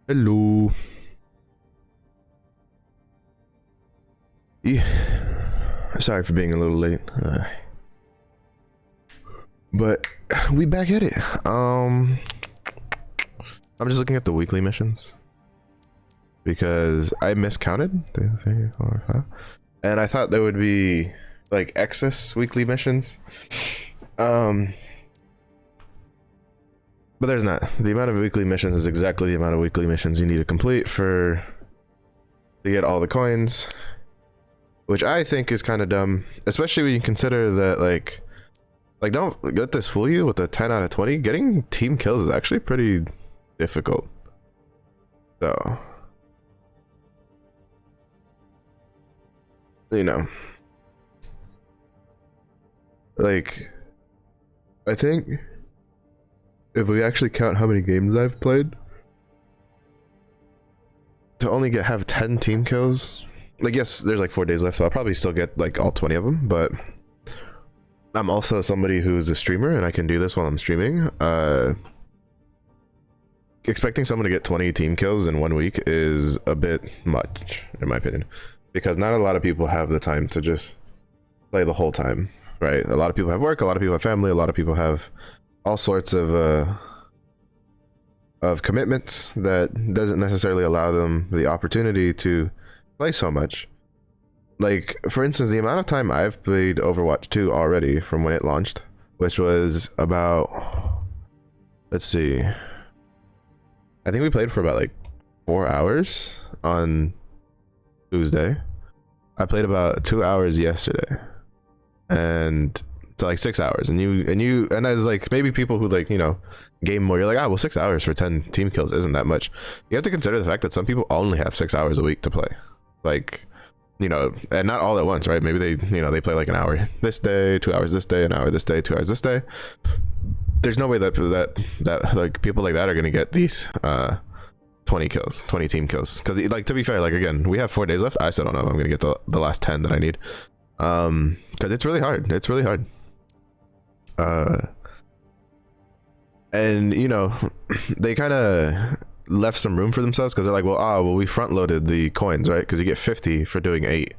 Hello. Yeah. Sorry for being a little late. But we back at it. I'm just looking at the weekly missions because I miscounted 2, 3, 4, 5, and I thought there would be like excess weekly missions. But there's not. The amount of weekly missions is exactly the amount of weekly missions you need to complete to get all the coins, which I think is kind of dumb, especially when you consider that like don't let this fool you with a 10 out of 20. Getting team kills is actually pretty difficult. So, you know, like, I think if we actually count how many games I've played, to only have 10 team kills, like, yes, there's like 4 days left, so I'll probably still get like all 20 of them, but I'm also somebody who's a streamer and I can do this while I'm streaming. Expecting someone to get 20 team kills in 1 week is a bit much, in my opinion, because not a lot of people have the time to just play the whole time, right? A lot of people have work, a lot of people have family, a lot of people have all sorts of commitments that doesn't necessarily allow them the opportunity to play so much. Like, for instance, the amount of time I've played Overwatch 2 already from when it launched, which was about, let's see, I think we played for about like 4 hours on Tuesday. I played about 2 hours yesterday, and to like 6 hours. And as like maybe people who like, you know, game more, you're like, well, 6 hours for 10 team kills isn't that much. You have to consider the fact that some people only have 6 hours a week to play, like, you know, and not all at once, right? Maybe they, you know, they play like an hour this day, 2 hours this day, an hour this day, 2 hours this day. There's no way that like people like that are gonna get these 20 kills, 20 team kills, because like, to be fair, like, again, we have 4 days left. I still don't know if I'm gonna get the last 10 that I need, because it's really hard. And you know, they kind of left some room for themselves because they're like, well, we front loaded the coins, right? Because you get 50 for doing 8.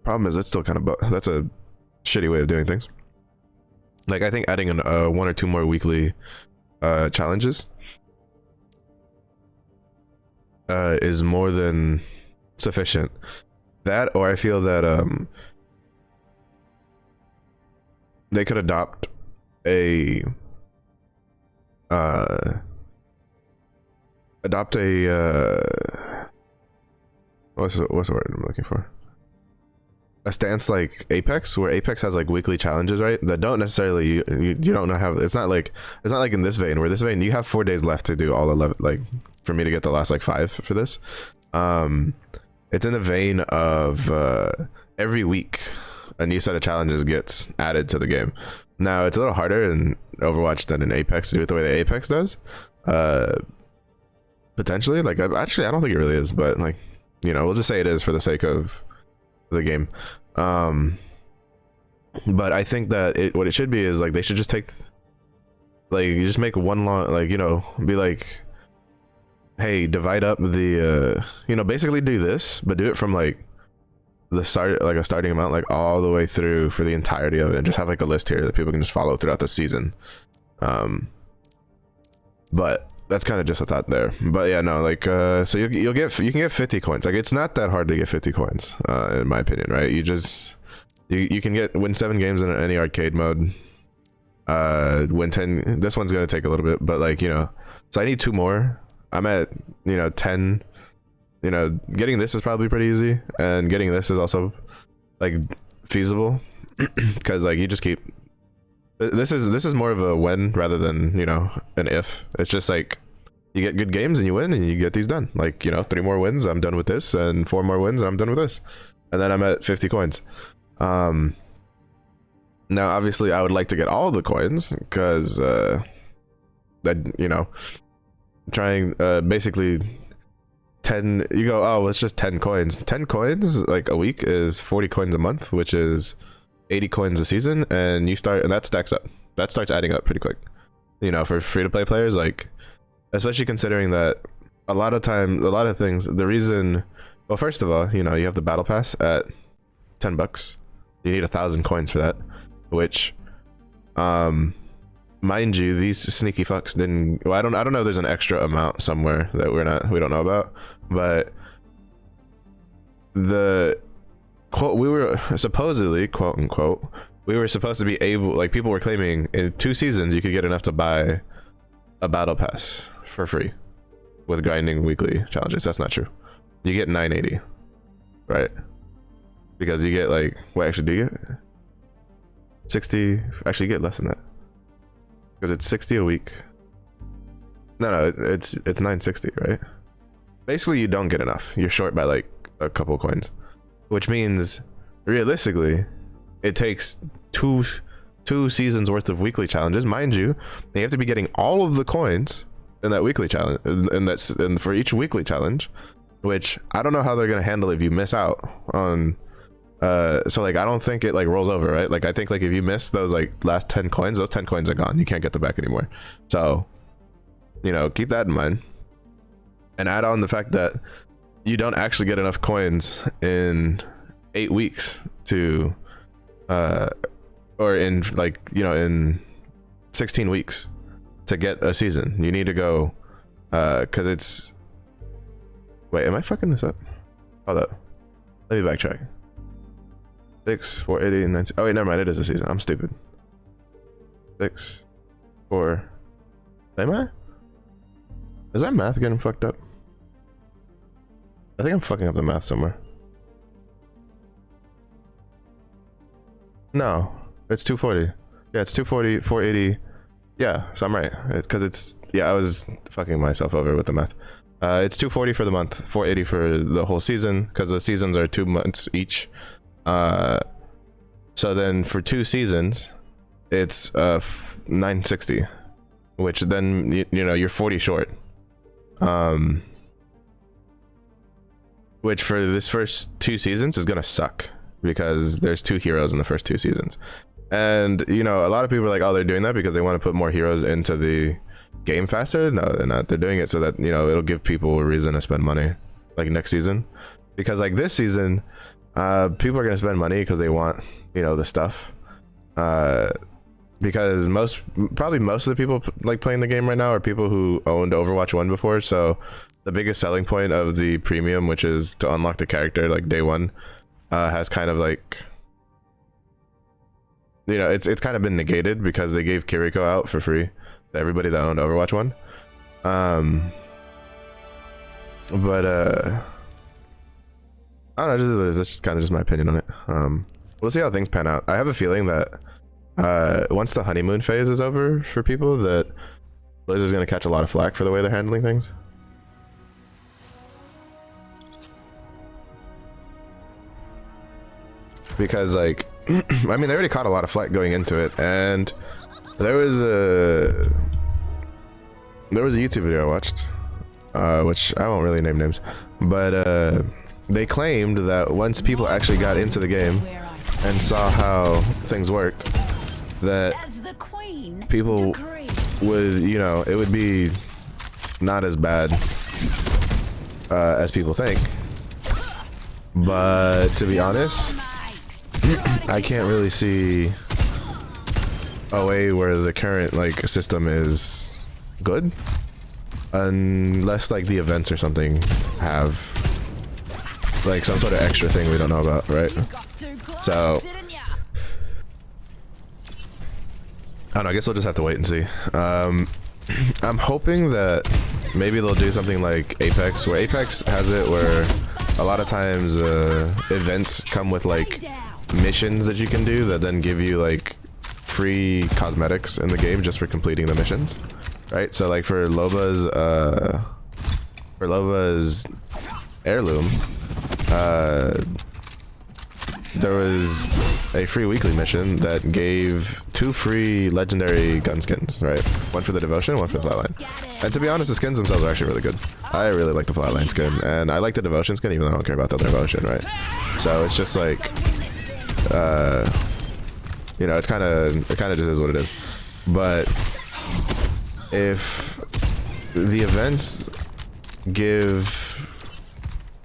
Problem is, that's still kind of that's a shitty way of doing things. Like, I think adding 1 or 2 more weekly challenges is more than sufficient. That, or I feel that they could adopt a what's the word I'm looking for? A stance like Apex, where Apex has like weekly challenges, right? That don't necessarily you don't know how. It's not like in this vein, where this vein you have 4 days left to do all 11. Like, for me to get the last like 5 for this, it's in the vein of every week a new set of challenges gets added to the game. Now, it's a little harder in Overwatch than in Apex to do it the way that Apex does. Potentially, like, actually, I don't think it really is, but like, you know, we'll just say it is for the sake of the game. But I think that what it should be is like, they should just take, like, you just make one long, like, you know, be like, hey, divide up the you know, basically do this, but do it from like the start, like a starting amount, like all the way through for the entirety of it, and just have like a list here that people can just follow throughout the season. But that's kind of just a thought there. But yeah, no, like, so you can get 50 coins. Like, it's not that hard to get 50 coins, in my opinion, right? You just you can win 7 games in any arcade mode, win 10. This one's gonna take a little bit, but like, you know, so I need 2 more. I'm at, you know, 10. You know, getting this is probably pretty easy, and getting this is also like feasible, because like, you just keep, this is more of a when rather than, you know, an if. It's just like, you get good games and you win and you get these done. Like, you know, 3 more wins, I'm done with this, and 4 more wins, I'm done with this, and then I'm at 50 coins. Now obviously I would like to get all the coins, because that, you know, trying basically 10, you go, oh, it's just 10 coins. 10 coins like a week is 40 coins a month, which is 80 coins a season, and that stacks up. That starts adding up pretty quick. You know, for free to play players, like, especially considering that a lot of things, the reason, well, first of all, you know, you have the battle pass at $10. You need 1,000 coins for that, which, mind you, these sneaky fucks didn't, well, I don't know if there's an extra amount somewhere that we don't know about, but the quote, we were supposedly, quote unquote, we were supposed to be able, like, people were claiming in 2 seasons you could get enough to buy a battle pass for free with grinding weekly challenges. That's not true. You get 980, right? Because you get, like, what actually do you get? 60, actually you get less than that. Because it's 60 a week. No, it's 960, right? Basically, you don't get enough. You're short by like a couple coins, which means realistically, it takes two seasons worth of weekly challenges, mind you. You have to be getting all of the coins in that weekly challenge, and for each weekly challenge, which I don't know how they're gonna handle if you miss out on. So like I don't think it like rolls over, right? Like I think like if you miss those like last 10 coins, those 10 coins are gone. You can't get them back anymore. So, you know, keep that in mind. And add on the fact that you don't actually get enough coins in 8 weeks to or in like, you know, in 16 weeks to get a season. You need to go because it's, wait, am I fucking this up? Hold up, let me backtrack. 6, 4, 80, 90. Oh wait, never mind. It is a season. I'm stupid. 6, 4. Am I? Is that math getting fucked up? I think I'm fucking up the math somewhere. No, it's 240. Yeah, it's 240, 480. Yeah, so I'm right. Because it's, yeah, I was fucking myself over with the math. It's 240 for the month, 480 for the whole season, because the seasons are 2 months each. So then for 2 seasons it's 960, which then you know you're 40 short, which for this first 2 seasons is gonna suck because there's 2 heroes in the first 2 seasons. And you know, a lot of people are like, oh, they're doing that because they want to put more heroes into the game faster. No, they're not. They're doing it so that, you know, it'll give people a reason to spend money like next season, because like this season people are going to spend money because they want, you know, the stuff, because probably most of the people like playing the game right now are people who owned Overwatch 1 before. So the biggest selling point of the premium, which is to unlock the character like day 1, has kind of like, you know, it's kind of been negated because they gave Kiriko out for free to everybody that owned Overwatch 1. But I don't know, this is what it is. That's kind of just my opinion on it. We'll see how things pan out. I have a feeling that once the honeymoon phase is over for people, that Blizzard's going to catch a lot of flack for the way they're handling things. Because like, I mean, they already caught a lot of flack going into it, and there was a YouTube video I watched, which I won't really name names, but they claimed that once people actually got into the game and saw how things worked, that people would, you know, it would be not as bad as people think. But to be honest, I can't really see a way where the current like system is good unless like the events or something have like some sort of extra thing we don't know about, right? So I don't know, I guess we'll just have to wait and see. I'm hoping that maybe they'll do something like Apex, where Apex has it where a lot of times events come with like missions that you can do that then give you like free cosmetics in the game just for completing the missions, right? So like for Loba's heirloom, there was a free weekly mission that gave 2 free legendary gun skins, right? One for the devotion, one for the flatline. And to be honest, the skins themselves are actually really good. I really like the flatline skin, and I like the devotion skin even though I don't care about the devotion, right? So it's just like, you know, it kind of just is what it is. But if the events give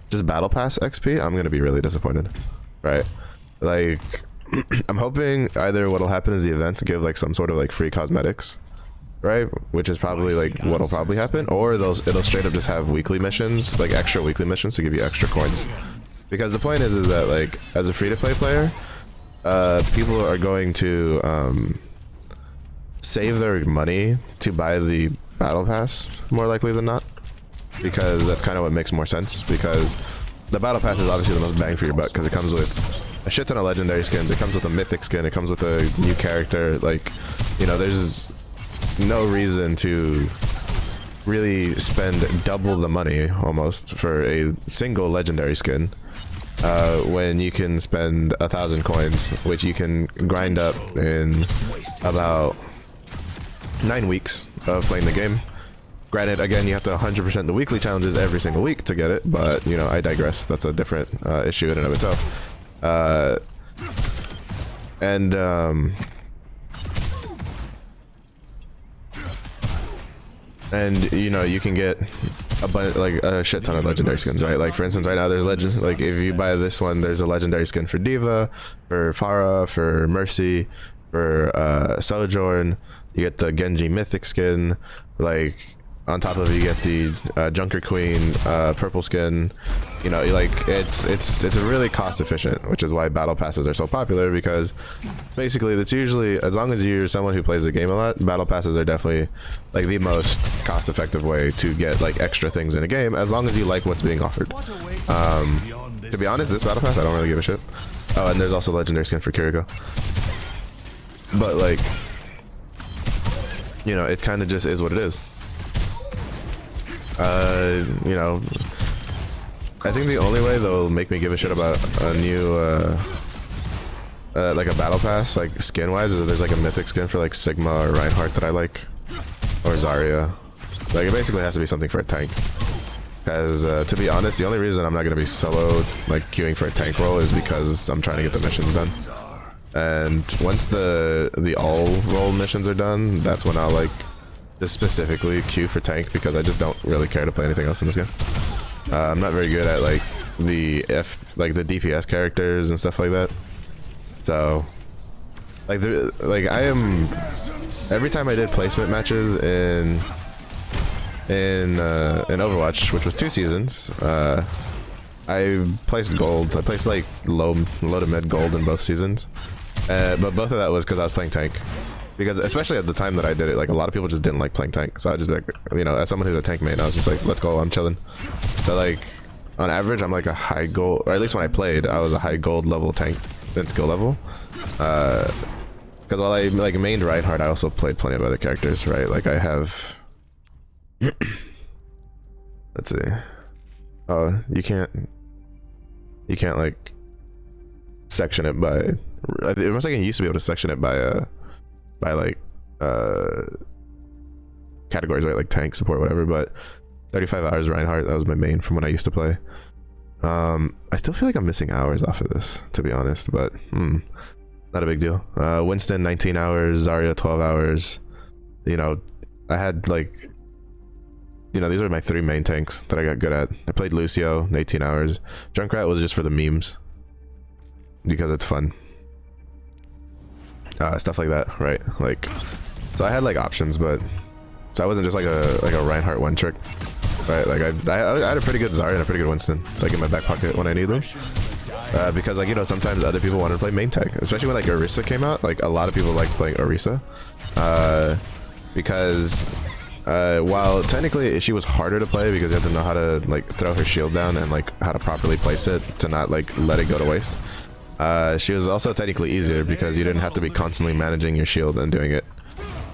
just battle pass XP, I'm gonna be really disappointed, right? Like, I'm hoping either what'll happen is the events give like some sort of like free cosmetics, right? Which is probably like what'll probably happen, or it'll straight up just have weekly missions, like extra weekly missions to give you extra coins. Because the point is that like as a free-to-play player, people are going to save their money to buy the battle pass more likely than not, because that's kind of what makes more sense. Because the battle pass is obviously the most bang for your buck, because it comes with a shit ton of legendary skins, it comes with a mythic skin, it comes with a new character. Like, you know, there's no reason to really spend double the money almost for a single legendary skin when you can spend 1,000 coins, which you can grind up in about 9 weeks of playing the game. Granted, again, you have to 100% the weekly challenges every single week to get it, but you know, I digress. That's a different issue in and of itself. And you know, you can get a bunch, like a shit ton of legendary skins, right? Like for instance, right now there's legends. Like if you buy this one, there's a legendary skin for Diva, for Pharah, for Mercy, for Sojourn. You get the Genji mythic skin. Like on top of it, you get the Junker Queen purple skin. You know, like it's a really cost efficient, which is why battle passes are so popular, because basically it's usually, as long as you're someone who plays the game a lot, battle passes are definitely like the most cost effective way to get like extra things in a game, as long as you like what's being offered. To be honest, this battle pass I don't really give a shit. Oh, and there's also legendary skin for Kiriko, but like, you know, it kind of just is what it is. You know, I think the only way they'll make me give a shit about a new like a battle pass, like skin wise, is if there's like a mythic skin for like Sigma or Reinhardt that I like, or Zarya. Like it basically has to be something for a tank, because to be honest, the only reason I'm not gonna be solo like queuing for a tank role is because I'm trying to get the missions done. And once the all role missions are done, that's when I'll like just specifically queue for tank, because I just don't really care to play anything else in this game. I'm not very good at like the DPS characters and stuff like that. So like I am, every time I did placement matches in Overwatch, which was 2 seasons, I placed gold. I placed like low to mid gold in both seasons, but both of that was because I was playing tank. Because especially at the time that I did it, like a lot of people just didn't like playing tank, so I just be like, you know, as someone who's a tank main, I was just like, let's go, I'm chilling. So like on average, I'm like a high gold, or at least when I played, I was a high gold level tank in skill level. Because while I like mained Reinhardt, I also played plenty of other characters, right? Like I have, let's see. Oh, you can't like section it by. It was like you used to be able to section it by like categories, right? Like tank, support, whatever. But 35 hours Reinhardt, that was my main from when I used to play. I still feel like I'm missing hours off of this, to be honest, but not a big deal. Winston 19 hours, Zarya 12 hours. You know, I had like, you know, these are my 3 main tanks that I got good at. I played Lucio 18 hours. Junkrat was just for the memes, because it's fun. Stuff like that, right? Like, so I had like options, but so I wasn't just like a Reinhardt one trick, right? Like I had a pretty good Zarya and a pretty good Winston, like in my back pocket when I need them. Because like, you know, sometimes other people wanted to play main tank, especially when like Orisa came out. Like a lot of people liked playing Orisa, because while technically she was harder to play because you have to know how to like throw her shield down and like how to properly place it to not like let it go to waste. She was also technically easier because you didn't have to be constantly managing your shield and doing it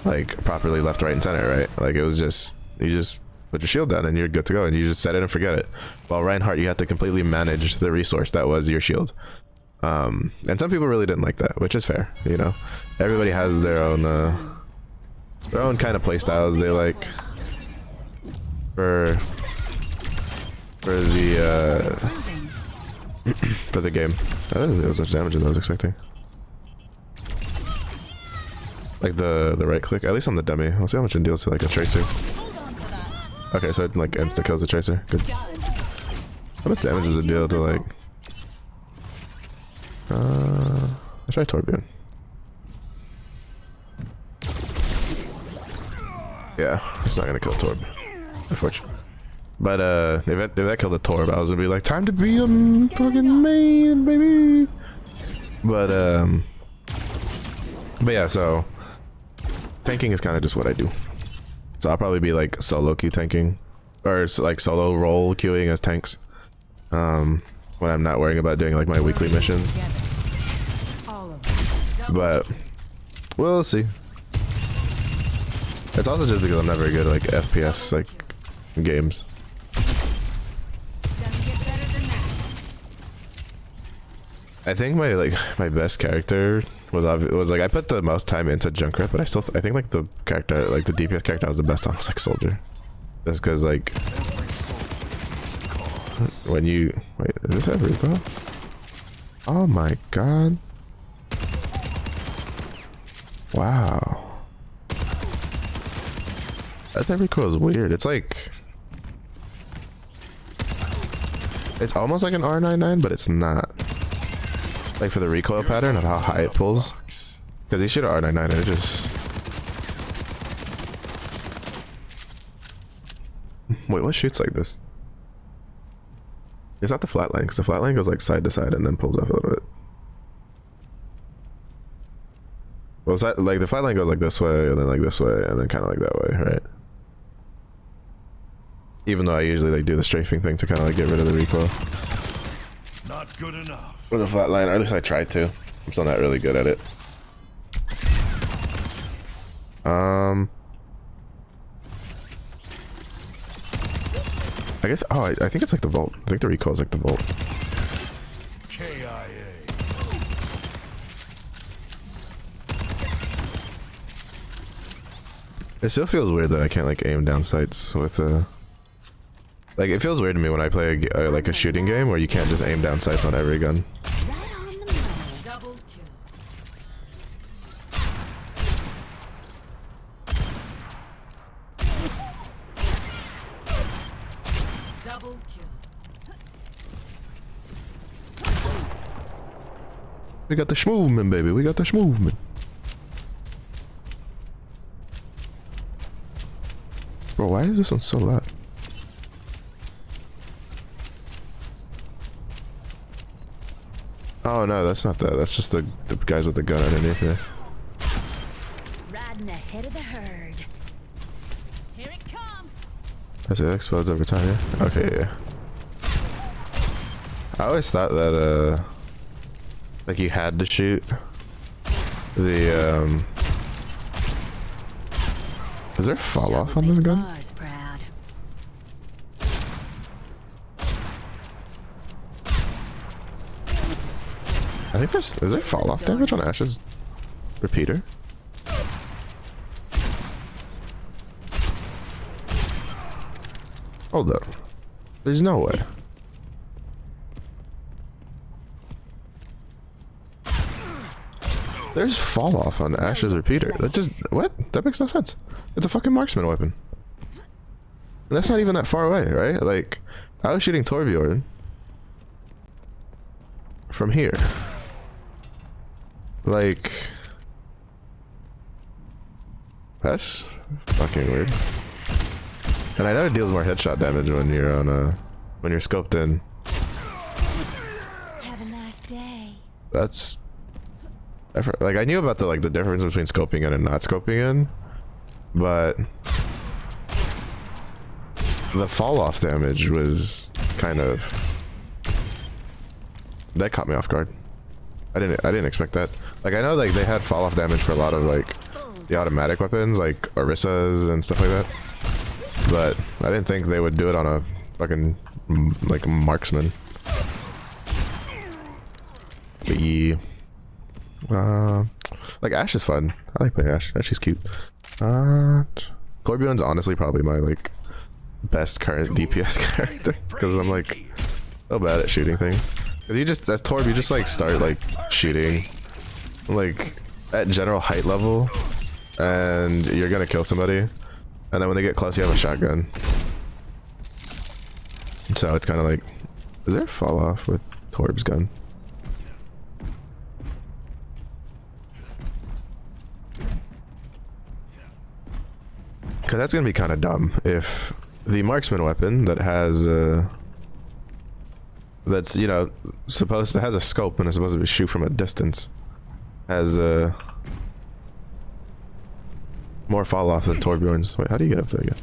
like properly left, right, and center, right? Like it was just, you just put your shield down and you're good to go, and you just set it and forget it. While Reinhardt, you had to completely manage the resource that was your shield. And some people really didn't like that, which is fair, you know. Everybody has their own kind of play styles they like for the for the game. I didn't do as much damage as I was expecting. Like the right click, at least on the dummy. I'll see how much it deals to like a tracer. Okay, so it like insta kills the tracer. Good. How much damage does it deal to like? Let's try Torbjorn. Yeah, it's not gonna kill Torb, unfortunately. But if that killed the Torb, I was gonna be like, time to be a fucking man, baby. But yeah, so tanking is kind of just what I do. So I'll probably be like solo queue tanking, or like solo role queuing as tanks. When I'm not worrying about doing like my weekly missions. But we'll see. It's also just because I'm not very good at like FPS like games. I think my best character was like I put the most time into Junkrat, but I think like the character, like the DPS character I was the best on was like Soldier, just because like when you wait, is this ever bro? Oh my god! Wow, that recoil is weird. It's like it's almost like an R99, but it's not. Like for the recoil pattern of how high it pulls, because he should have R99 and it just. Wait, what shoots like this? It's not the flatline, because the flatline goes like side to side and then pulls up a little bit. Well, it's like the flatline goes like this way and then like this way and then kind of like that way, right? Even though I usually like do the strafing thing to kind of like get rid of the recoil. Not good enough. With a flatline, or at least I try to. I'm still not really good at it. I guess. Oh, I think it's like the Volt. I think the recoil is like the Volt. KIA. It still feels weird that I can't like aim down sights with like it feels weird to me when I play like a shooting game where you can't just aim down sights on every gun. We got the schmovement, baby. We got the schmovement. Bro, why is this one so loud? Oh no, that's not that. That's just the guys with the gun underneath me. Riding ahead of the herd. Here it comes. I say it explodes over time, yeah? Okay, yeah. I always thought that like you had to shoot the is there fall off on this gun? I think is there fall off damage on Ash's repeater? Hold up. There's no way. There's fall off on Ash's repeater. That just what? That makes no sense. It's a fucking marksman weapon. And that's not even that far away, right? Like I was shooting Torbjorn from here. Like that's fucking weird. And I know it deals more headshot damage when you're on when you're scoped in. Have a nice day. That's like I knew about the like the difference between scoping in and not scoping in, but the fall off damage was kind of that caught me off guard. I didn't expect that. Like I know like they had fall off damage for a lot of like the automatic weapons like Orissas and stuff like that, but I didn't think they would do it on a fucking like marksman. But yeah. Like Ashe is fun. I like playing Ashe. She's cute. Torbjorn's honestly probably my like best current DPS character because I'm like so bad at shooting things. Cause you just as Torb, you just like start like shooting like at general height level, and you're gonna kill somebody, and then when they get close, you have a shotgun, So it's kind of like, is there a fall off with Torb's gun? Because that's going to be kind of dumb if the marksman weapon that has, that's, you know, supposed to, has a scope and is supposed to shoot from a distance, has, more fall off than Torbjorn's. Wait, how do you get up there again?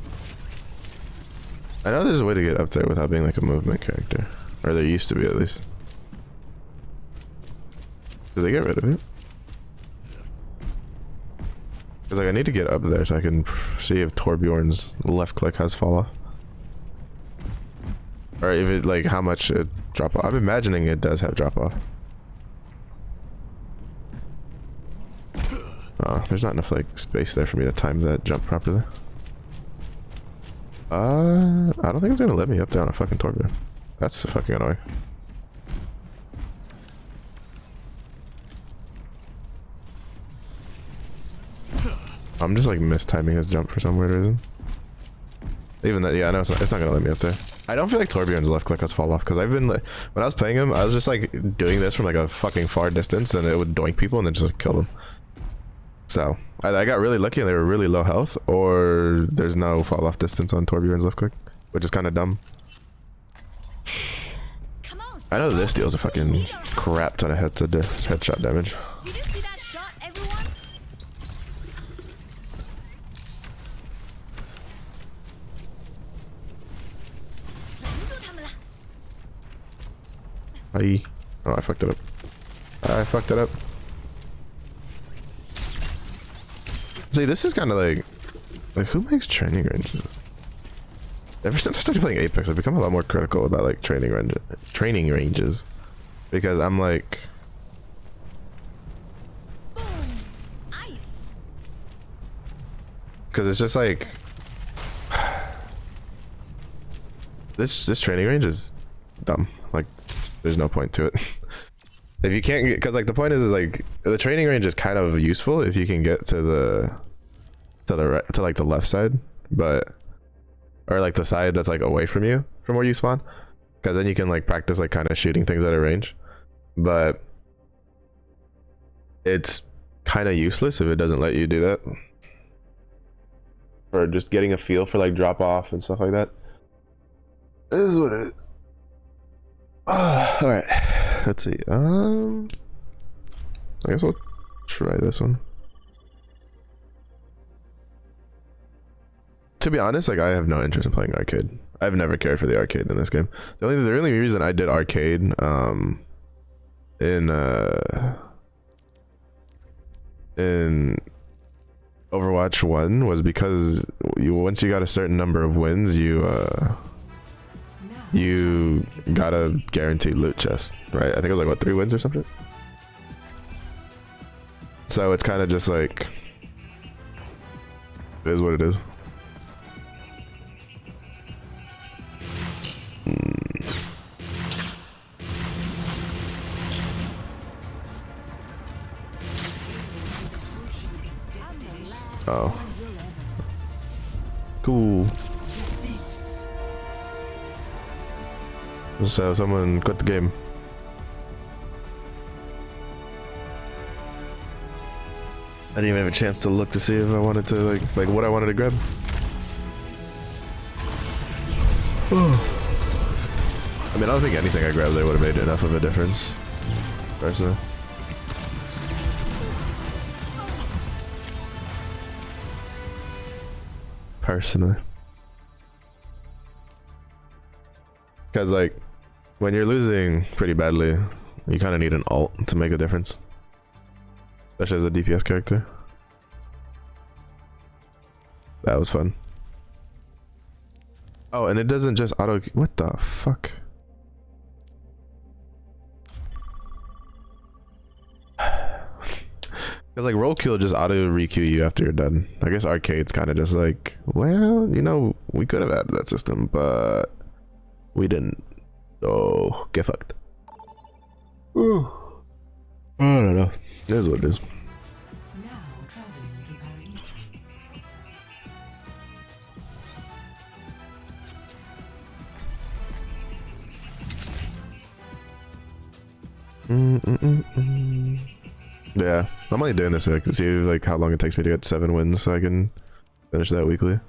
I know there's a way to get up there without being like a movement character. Or there used to be, at least. Did they get rid of it? Because like I need to get up there so I can see if Torbjorn's left click has fall off. Or if it, like, how much it drop off. I'm imagining it does have drop off. Oh, there's not enough like space there for me to time that jump properly. I don't think it's gonna let me up there on a fucking Torbjorn. That's fucking annoying. I'm just like mistiming his jump for some weird reason. Even that, yeah, I know it's not gonna let me up there. I don't feel like Torbjorn's left click has fall off because I've been like, when I was playing him, I was just like doing this from like a fucking far distance and it would doink people and then just like kill them. So I got really lucky and they were really low health, or there's no fall off distance on Torbjorn's left click, which is kind of dumb. I know this deals a fucking crap ton of headshot damage. Did you see that shot, everyone? Oh, I fucked it up. I fucked it up. See, this is kind of like who makes training ranges? Ever since I started playing Apex, I've become a lot more critical about like training ranges, because I'm like, Boom. Ice. because it's just like this training range is dumb. Like, there's no point to it. If you can't get, because like the point is like the training range is kind of useful if you can get to like the left side, but or like the side that's like away from you from where you spawn, because then you can like practice like kind of shooting things at a range. But it's kind of useless if it doesn't let you do that, or just getting a feel for like drop off and stuff like that. This is what it is. All right, let's see. I guess we'll try this one. To be honest, like I have no interest in playing arcade. I've never cared for the arcade in this game. The only reason I did arcade in Overwatch 1 was because once you got a certain number of wins, you got a guaranteed loot chest, right? I think it was like what, 3 wins or something. So it's kind of just like, it is what it is. Oh. Cool. So someone quit the game. I didn't even have a chance to look to see if I wanted to like what I wanted to grab. I mean, I don't think anything I grabbed there would have made enough of a difference, personally. Because like when you're losing pretty badly, you kind of need an ult to make a difference, especially as a DPS character. That was fun. Oh, and it doesn't just auto, what the fuck? Because like roll kill just auto requeue you after you're done. I guess arcade's kind of just like, well, you know, we could have added that system, but we didn't. So get fucked. Ooh. I don't know. It is what it is. Now traveling to Paris. Yeah, I'm only doing this so I can see like how long it takes me to get 7 wins so I can finish that weekly.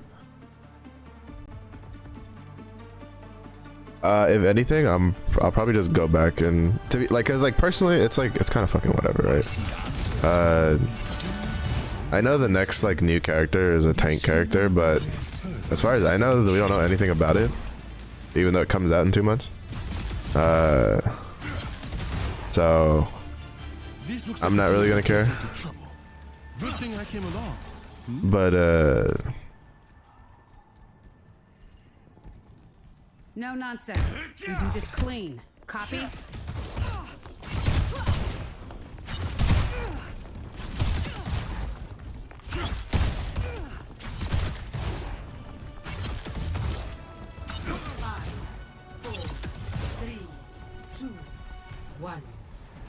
If anything, I'll probably just go back and to be like, cause like personally, it's like it's kind of fucking whatever, right? I know the next like new character is a tank character, but as far as I know, we don't know anything about it, even though it comes out in 2 months. So I'm not really gonna care. Good thing I came along. But No nonsense. We do this clean. Copy? One.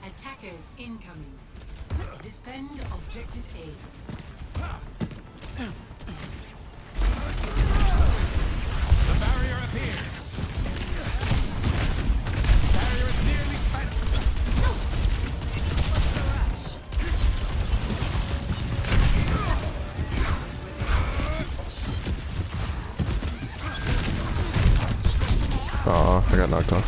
Attackers incoming. Defend objective A. The barrier appears. Barrier is nearly spent. oh, I got knocked off.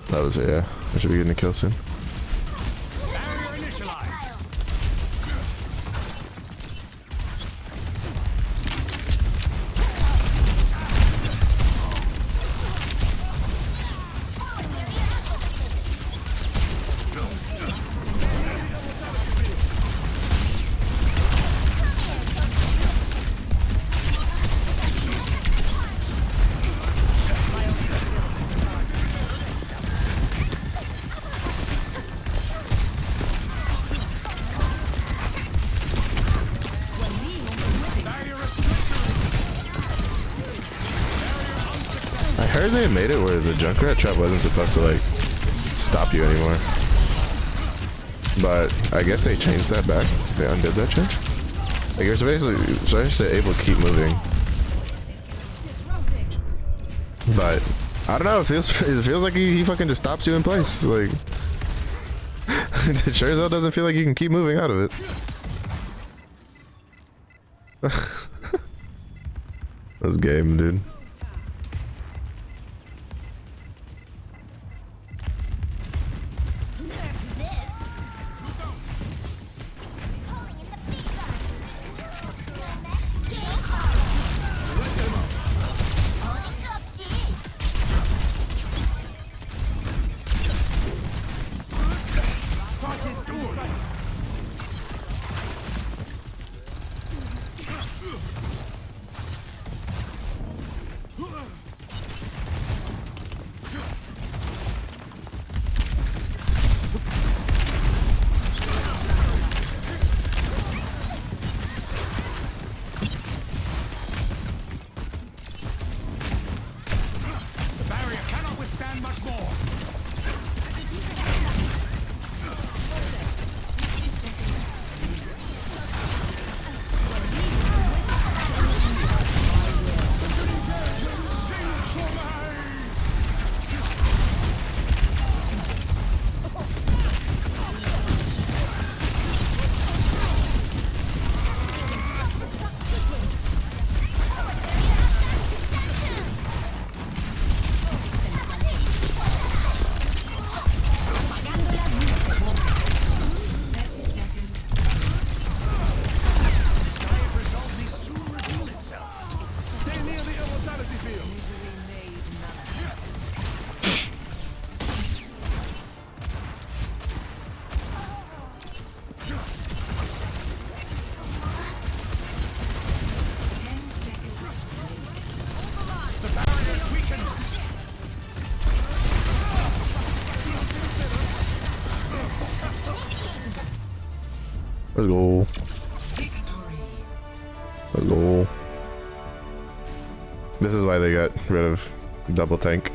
That was it, yeah. I should be getting a kill soon. Barrier initialized. I heard they made it where the Junkrat trap wasn't supposed to like stop you anymore. But I guess they changed that back. They undid that change. Like you're basically able to keep moving. But I don't know, it feels like he fucking just stops you in place. Like it sure as hell doesn't feel like you can keep moving out of it. This game, dude. Let's go. Let's go. This is why they got rid of double tank.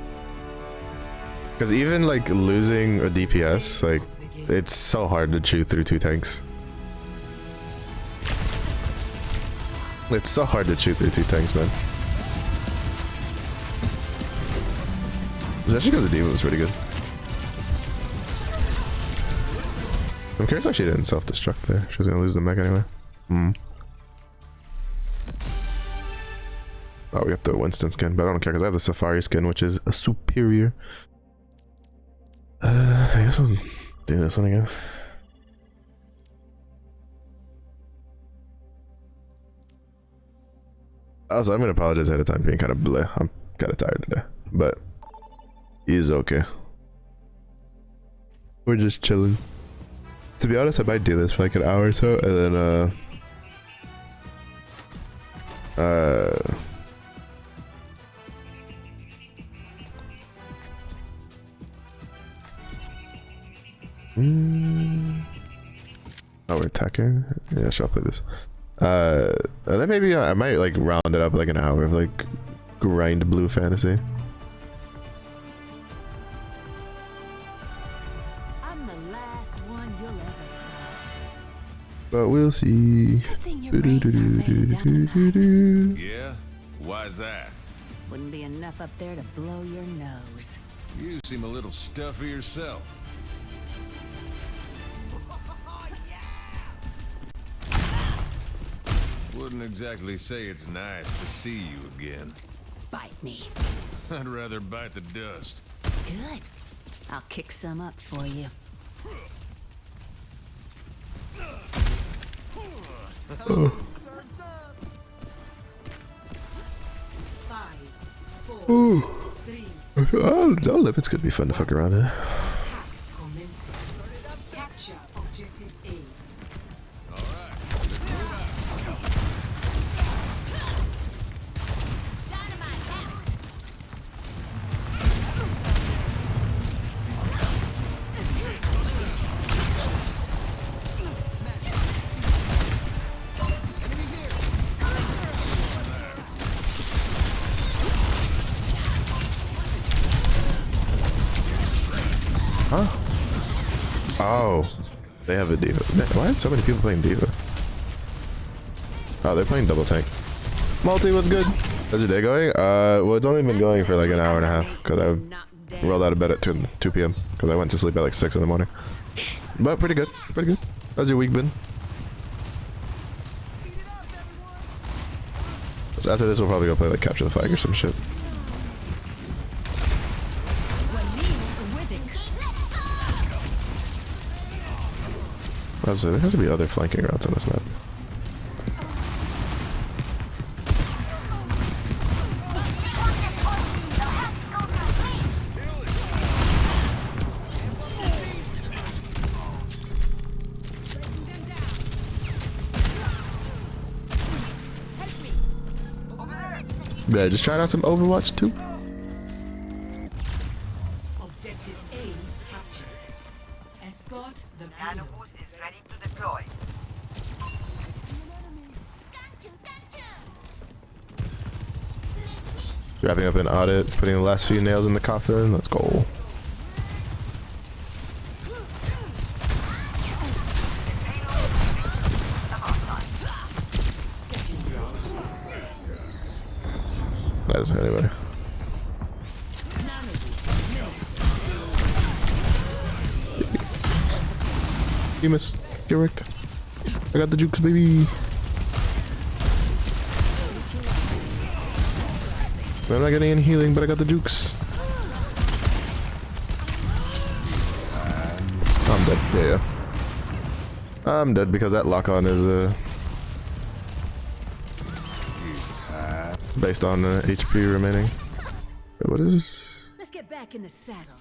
Because even like losing a DPS, like it's so hard to chew through 2 tanks. It's so hard to chew through 2 tanks, man. Especially because the D.Va was pretty good. I'm curious why she didn't self-destruct there. She was gonna lose the mech anyway. Oh, we got the Winston skin, but I don't care because I have the Safari skin, which is a superior. I guess I'll do this one again. Also, I'm gonna apologize ahead of time for being kind of bleh. I'm kind of tired today, but he's okay. We're just chilling. To be honest, I might do this for like an hour or so, and then oh, we're attacking? Yeah, sure, I'll play this. And then maybe I might like round it up like an hour of like grind blue fantasy. I'm the last one you'll ever cross. But we'll see. Good thing your brains aren't made of dynamite. Yeah? Why's that? Wouldn't be enough up there to blow your nose. You seem a little stuffy yourself. Wouldn't exactly say it's nice to see you again. Bite me. I'd rather bite the dust. Good. I'll kick some up for you. Ooh. Oh, lipids could be fun to fuck around in. Capture objective A. Huh? Oh, they have a D.Va. Why are so many people playing D.Va? Oh, they're playing double tank. Multi, what's good? How's your day going? Well, it's only been going for like an hour and a half because I rolled out of bed at 2 p.m. because I went to sleep at like 6 in the morning. But pretty good, pretty good. How's your week been? So after this, we'll probably go play like Capture the Flag or some shit. There has to be other flanking routes on this map. Yeah, just trying out some Overwatch 2. Objective A captured. Escort the payload. Is ready to deploy. Wrapping up an audit, putting the last few nails in the coffin. Let's go. That isn't anybody. You missed. Get wrecked. I got the jukes, baby. I'm not getting any healing, but I got the jukes. I'm dead. Yeah. I'm dead because that lock-on is based on HP remaining. Wait, what is this? Let's get back in the saddle.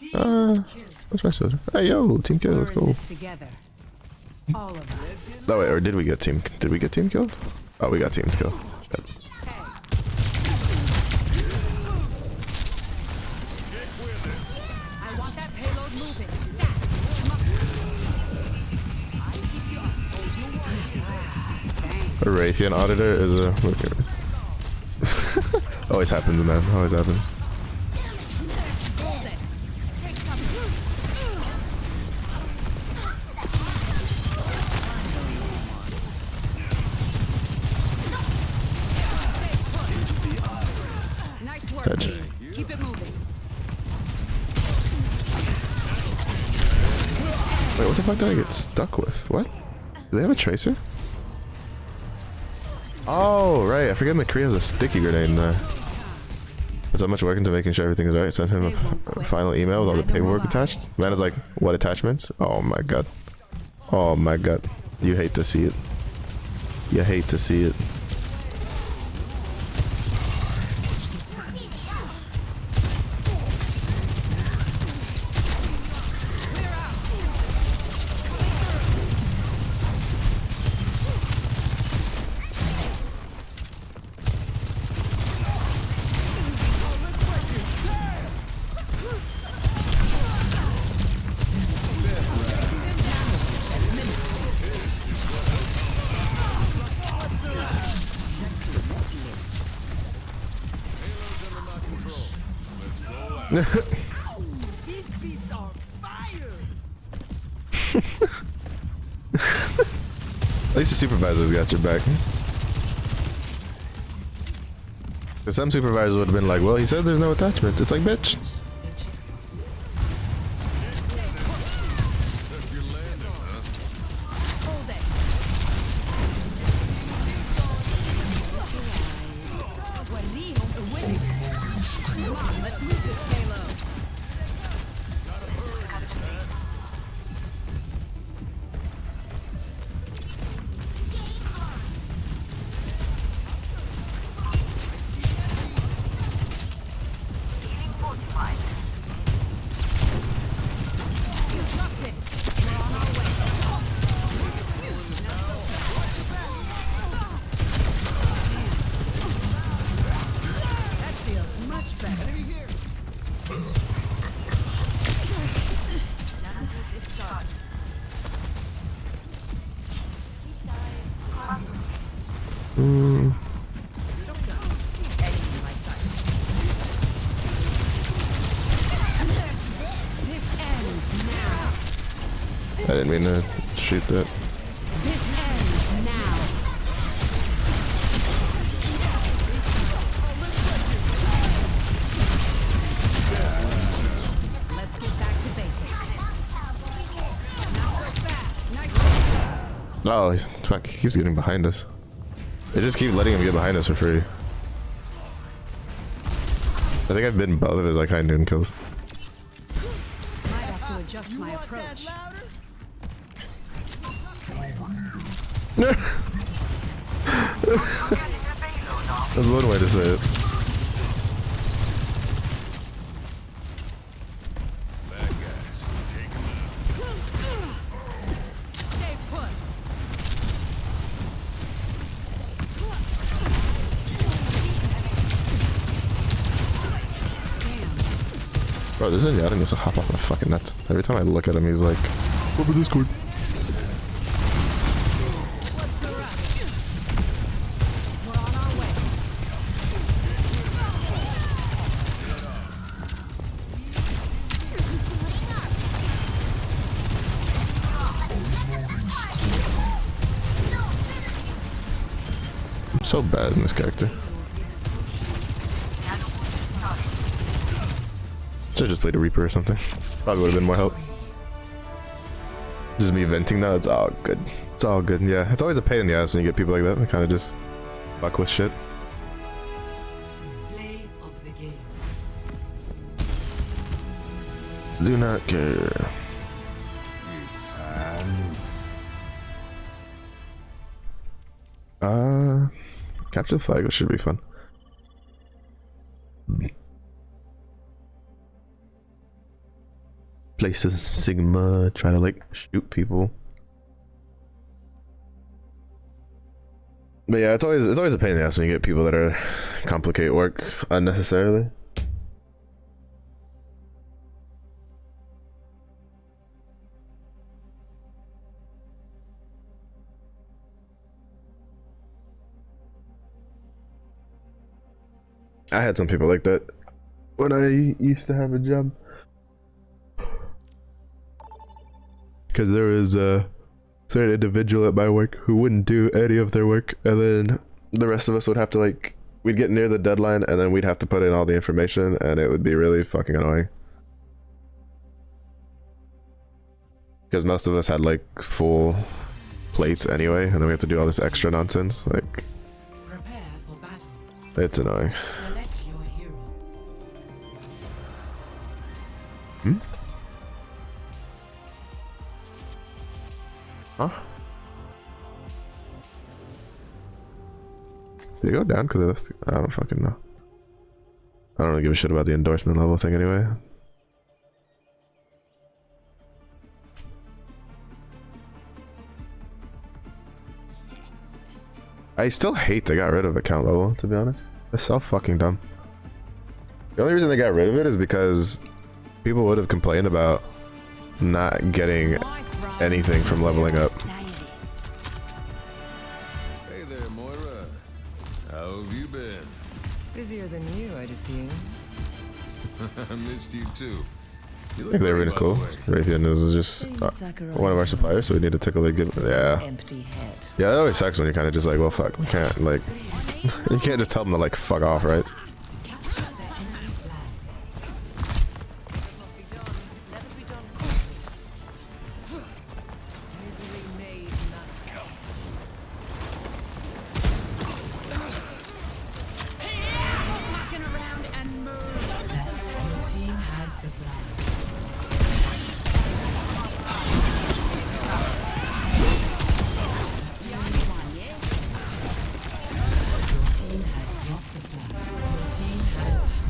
What's my soldier? Hey yo, team kill. Let's We're in go. this together. All of us. Oh wait, or did we get team? Did we get team killed? Oh, we got team killed. Shit. I want that payload moving. Stat. Raytheon auditor is a... Always happens, man. Always happens. Hold it. Take cover. Nice work, Touch. team. Keep it moving. Wait, what the fuck did I get stuck with? What? Do they have a tracer? Oh, right. I forget McCree has a sticky grenade in there. Put so much work into making sure everything is right. Send him a final email with all the paperwork attached. Man is like, what attachments? Oh my god. Oh my god. You hate to see it. You hate to see it. These beats are fire. At least the supervisor's got your back. Cause some supervisors would have been like, well, he said there's no attachment. It's like, bitch. Hold it. Come on, let's move this payload. Disrupted. We're on our way. That feels much better. This ends now. I didn't mean to shoot that. This ends now. Let's get back to basics. Not so fast. Nice. Oh, fuck, he keeps getting behind us. They just keep letting him get behind us for free. I think I've been both of his like high noon kills. Might have to adjust my approach. That's one way to say it. Bad guys. Take 'em out. Stay put. Bro, this Zenyatta needs to hop off my fucking nuts. Every time I look at him, he's like, over Discord. What's the rush? We're on our way. I'm so bad in this character. Should've just played a Reaper or something. Probably would've been more help. Just me venting now, it's all good. It's all good, yeah. It's always a pain in the ass when you get people like that. They kinda just fuck with shit. Play of the game. Do not care. It's Capture the flag, which should be fun. Places Sigma, try to like shoot people. But yeah, it's always a pain in the ass when you get people that are complicate work unnecessarily. I had some people like that when I used to have a job. Because there was a certain individual at my work who wouldn't do any of their work, and then the rest of us would have to, like, we'd get near the deadline and then we'd have to put in all the information, and it would be really fucking annoying. Because most of us had like full plates anyway, and then we have to do all this extra nonsense. Like, Prepare for battle. it's annoying. Select your hero. Hmm? Huh? Did it go down because of this? I don't fucking know. I don't really give a shit about the endorsement level thing anyway. I still hate they got rid of account level, to be honest. It's so fucking dumb. The only reason they got rid of it is because people would have complained about not getting anything from leveling up. Hey there, Moira. How have you been? Busier than you, I'd assume. I missed you too. You I look think they're great, really by cool. the way. Raytheon is just one of our suppliers, so we need to tickle their good. Yeah. Empty head. Yeah, that always sucks when you're kind of just like, well, fuck, we can't, like, you can't just tell them to, like, fuck off, right?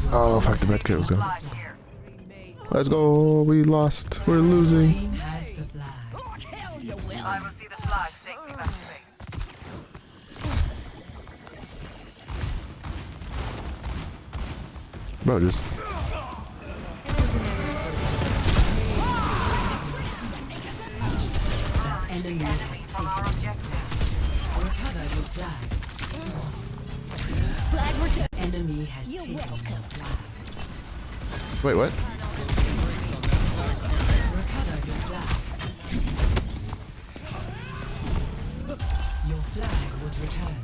Oh, fuck, the medkit was gone. Let's go, we lost, we're losing. Has the flag. I will see the flag safely back to base. Bro, just... Enemy has taken Our objective. recover your flag. Flag return. Enemy has You're taken welcome. your flag. Wait, what? Recover your flag. Your flag was returned.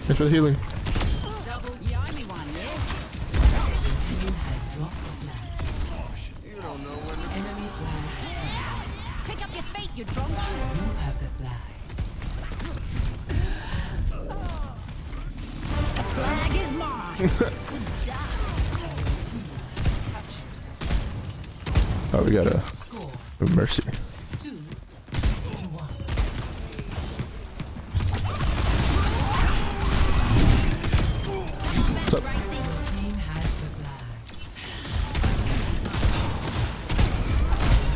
Thanks for the healing. Team has dropped the flag. You don't know when to... Enemy flag returned. Pick up your feet, you drunk. You have the flag. The flag is mine. Good stuff. Oh, we got a Score mercy. 2-1. What's up? Team has the flag.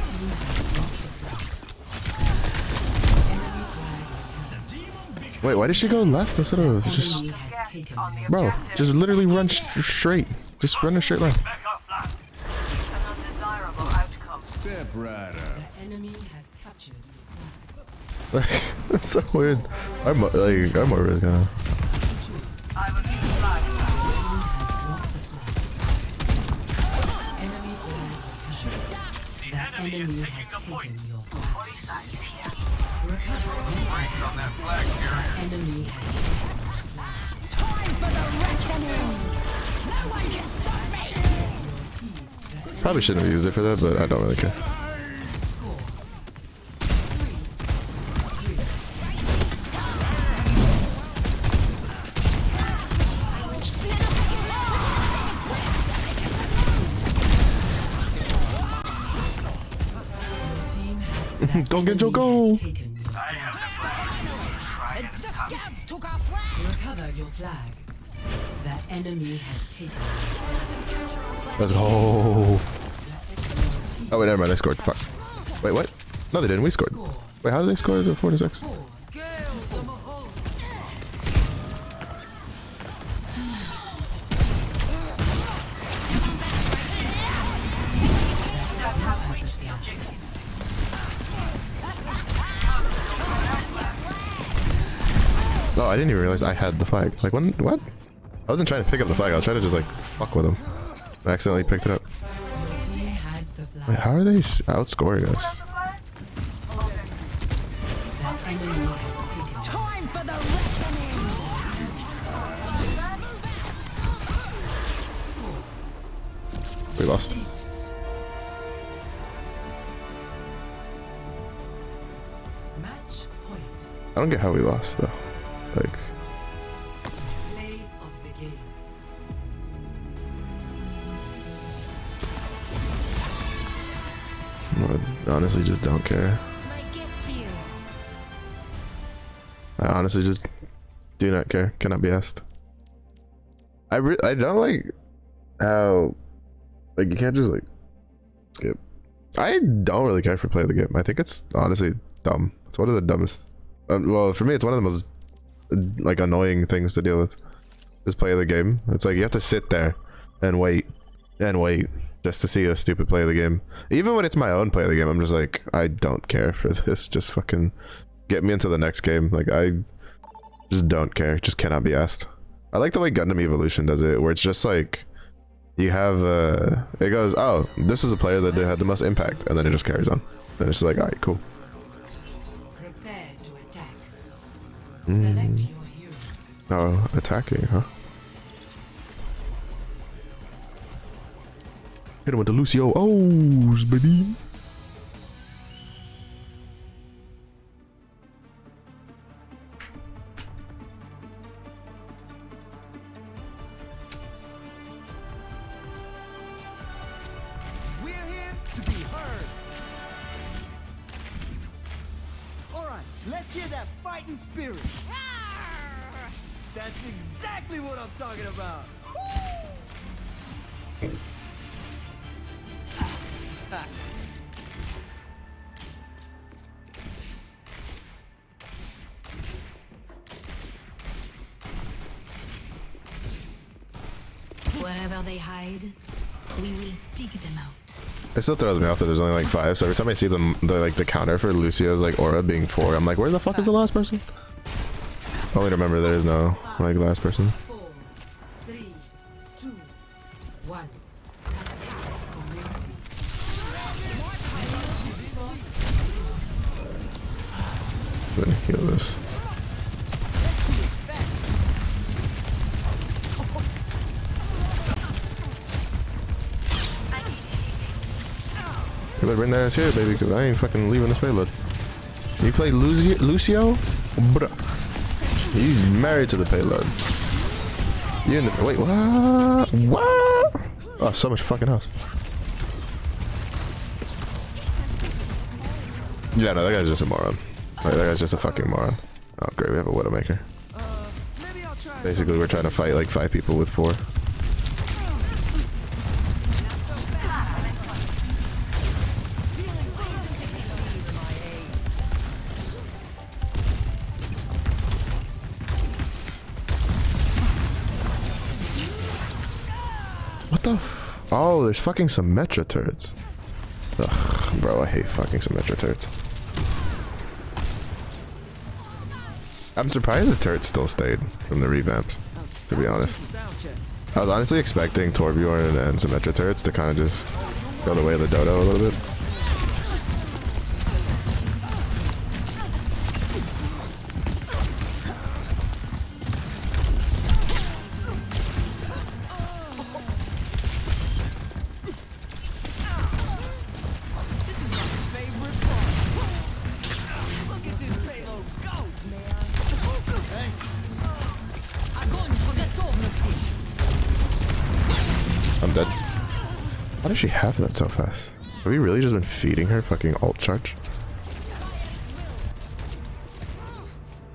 Team has dropped the flag. Enemy flag returned. Wait, why did she go left instead of just... Enemy has taken On the your Bro, objective. just literally run straight. Just run a straight line. An undesirable outcome. Step right up. The enemy has captured your flag. That's so weird. I'm like, I'm already gonna... I will see the flag. Team has dropped the flag. Enemy flag returned. The enemy has taken your flag. Recover your flag. Enemy has Time for the reckoning. No one can stop me. Probably shouldn't have used it for that, but I don't really care. score. Your team has Go get your goal. taken your flag. The scouts took our flag. Recover your flag. The enemy has taken Let's go. Oh wait, never mind. They scored. Fuck. Wait, what? No, they didn't. We scored. score. Wait, how did they score the 4-6? 4. Oh, I didn't even realize I had the flag. Like, when? What? I wasn't trying to pick up the flag. I was trying to just like fuck with him. I accidentally picked it up. Your team has the flag. Wait, how are they outscoring us? That enemy has taken. Time for the reckoning. We lost. Match point. I don't get how we lost though. Like, Play of the game. I honestly just don't care. My gift to you. I honestly just do not care. Cannot be asked. I don't like how, like, you can't just like skip. I don't really care for play of the game. I think it's honestly dumb. It's one of the dumbest. Well, for me, it's one of the most like annoying things to deal with. Just play of the game. It's like you have to sit there and wait just to see a stupid play of the game. Even when it's my own play of the game, I'm just like, I don't care for this. Just fucking get me into the next game. Like, I just don't care. Just cannot be asked. I like the way Gundam Evolution does it, where it's just like you have it goes, oh, this is a player that had the most impact, and then it just carries on. And it's like, all right, cool. Prepare to attack. Select your hero. Oh, attacking, huh? Hit him with the Lucio. Oh, baby. We're here to be heard. All right, let's hear that fighting spirit. That's exactly what I'm talking about. Wherever they hide, we will dig them out. It still throws me off that there's only like 5, so every time I see the counter for Lucio's like aura being 4, I'm like, where the fuck is the last person? Only remember there is no like last person. 4, 3, 2, 1. Attack commencing. I'm gonna heal this. You better bring that ass here, baby, because I ain't fucking leaving this payload. You play Lucio? Bruh. He's married to the payload. You in the, wait, what? What? Oh, so much fucking health. Yeah, no, that guy's just a moron. Like, that guy's just a fucking moron. Oh, great, we have a Widowmaker. Maybe I'll try. Basically, we're trying to fight like 5 people with 4. What the f— oh, there's fucking Symmetra turrets. Ugh, bro, I hate fucking Symmetra turrets. I'm surprised the turrets still stayed from the revamps, to be honest. I was honestly expecting Torbjorn and Symmetra turrets to kind of just go the way of the dodo a little bit. I'm dead. How does she have that so fast? Have we really just been feeding her fucking alt charge?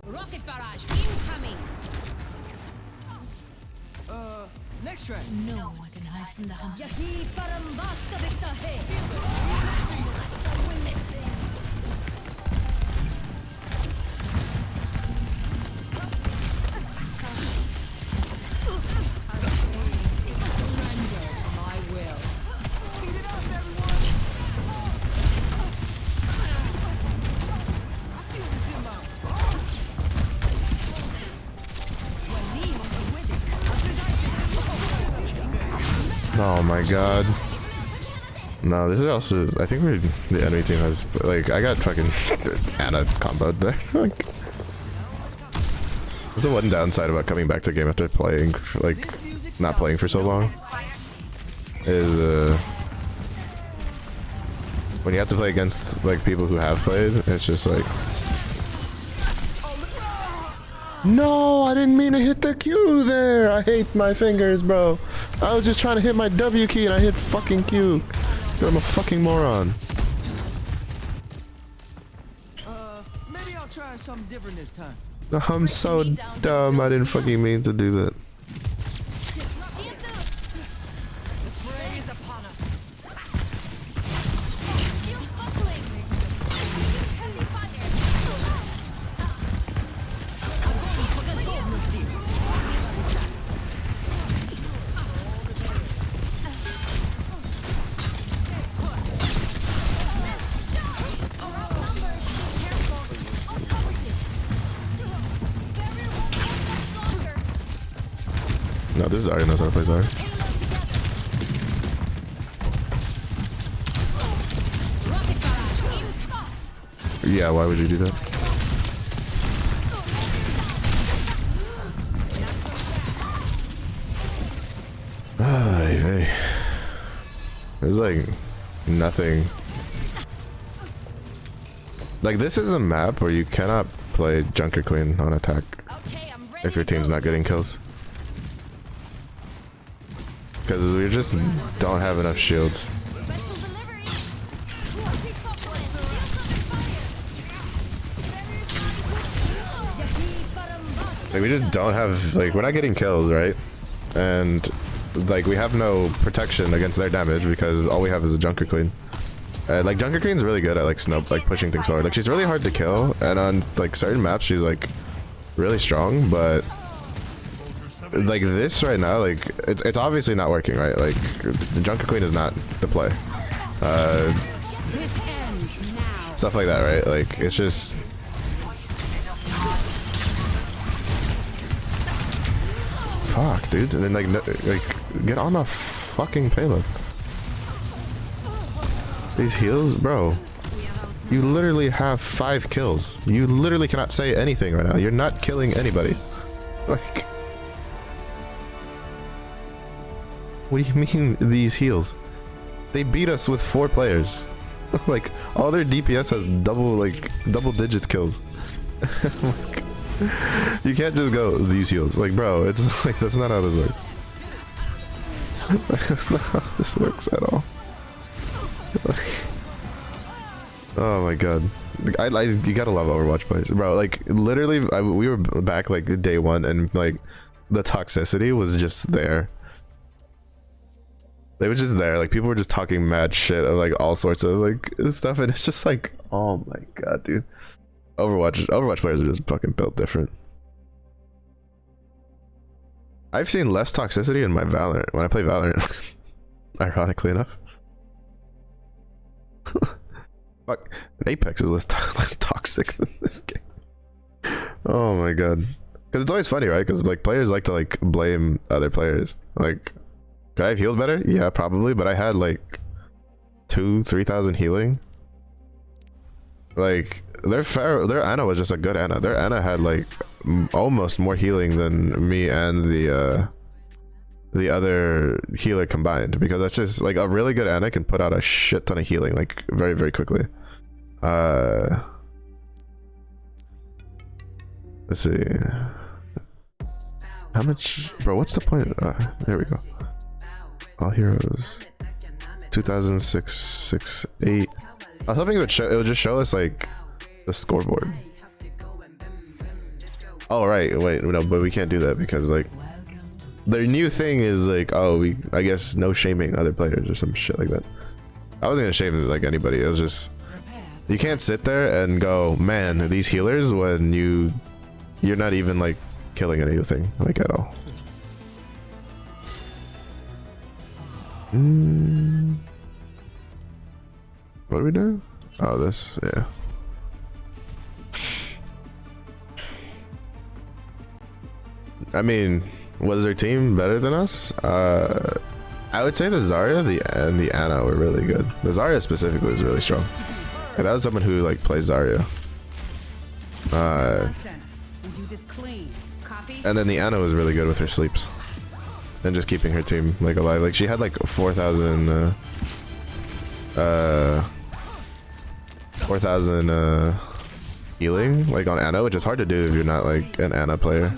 Rocket barrage incoming. Next track. No one can hide from the hunt. Oh my god. No, this is also. I think the enemy team has like I got fucking Ana comboed there. Like, there's the one downside about coming back to game after playing like not playing for so long is when you have to play against like people who have played, it's just like no, I didn't mean to hit the Q there. I hate my fingers, bro. I was just trying to hit my W key and I hit fucking Q. I'm a fucking moron. Maybe I'll try something different this time. I'm so dumb. I didn't fucking mean to do that. Prey is upon us. Shields buckling. Heavy fire. No, this is Zarya knows how to play Zarya. Yeah, why would you do that? Hey. There's like nothing. Like this is a map where you cannot play Junker Queen on attack if your team's not getting kills. Because we just don't have enough shields. Like we just don't have, like we're not getting kills, right? And like we have no protection against their damage because all we have is a Junker Queen. Like Junker Queen's really good at like pushing things forward. Like she's really hard to kill, and on like certain maps she's like really strong, but like this right now, like it's obviously not working, right? Like the Junker Queen is not the play. This ends now. Stuff like that, right? Like it's just fuck, dude. And then like like get on the fucking payload. These heals, bro. You literally have 5 kills. You literally cannot say anything right now. You're not killing anybody. Like, what do you mean these heals? They beat us with 4 players. Like all their DPS has double digits kills. Like, you can't just go these heals. Like, bro, it's like that's not how this works. That's not how this works at all. Oh my god, you gotta love Overwatch players, bro. Like literally, we were back like day 1, and like the toxicity was just there. They were just there. Like people were just talking mad shit of like all sorts of like stuff, and it's just like, oh my god, dude. Overwatch players are just fucking built different. I've seen less toxicity in my Valorant when I play Valorant. Ironically enough. Fuck, Apex is less toxic than this game. Oh my god, because it's always funny, right? Because like players like to like blame other players. Like, could I have healed better? Yeah, probably, but I had like 2,000-3,000 healing. Like their Ana was just a good Ana. Their Ana had like almost more healing than me and the other healer combined, because that's just like a really good Ana can put out a shit ton of healing like very, very quickly. Let's see. How much, bro? What's the point? There we go. All heroes. 2006, 8. I was hoping it would just show us like the scoreboard. Oh right, wait, no, but we can't do that because like their new thing is like, oh, I guess no shaming other players or some shit like that. I wasn't gonna shame like anybody. It was just, you can't sit there and go, man, these healers, when you're not even like killing anything like at all. What do we do? Oh, this, yeah. I mean, was their team better than us? I would say the Zarya and the Ana were really good. The Zarya specifically was really strong. Like, that was someone who like plays Zarya. Nonsense. We do this clean. Copy. And then the Ana was really good with her sleeps and just keeping her team like alive. Like she had like 4,000 healing like on Ana, which is hard to do if you're not like an Ana player.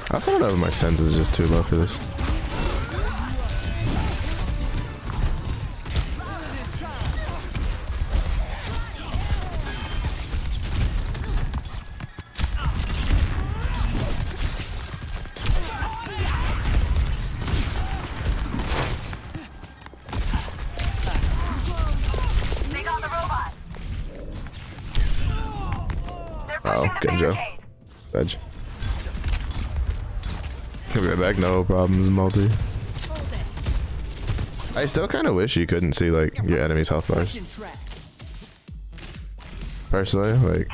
I also don't know if my sense is just too low for this. They got the robot. They're Oh, pushing the Genjo. barricade. Edge. Be right back, no problems, multi. I still kind of wish you couldn't see like your enemy's health bars. Personally, like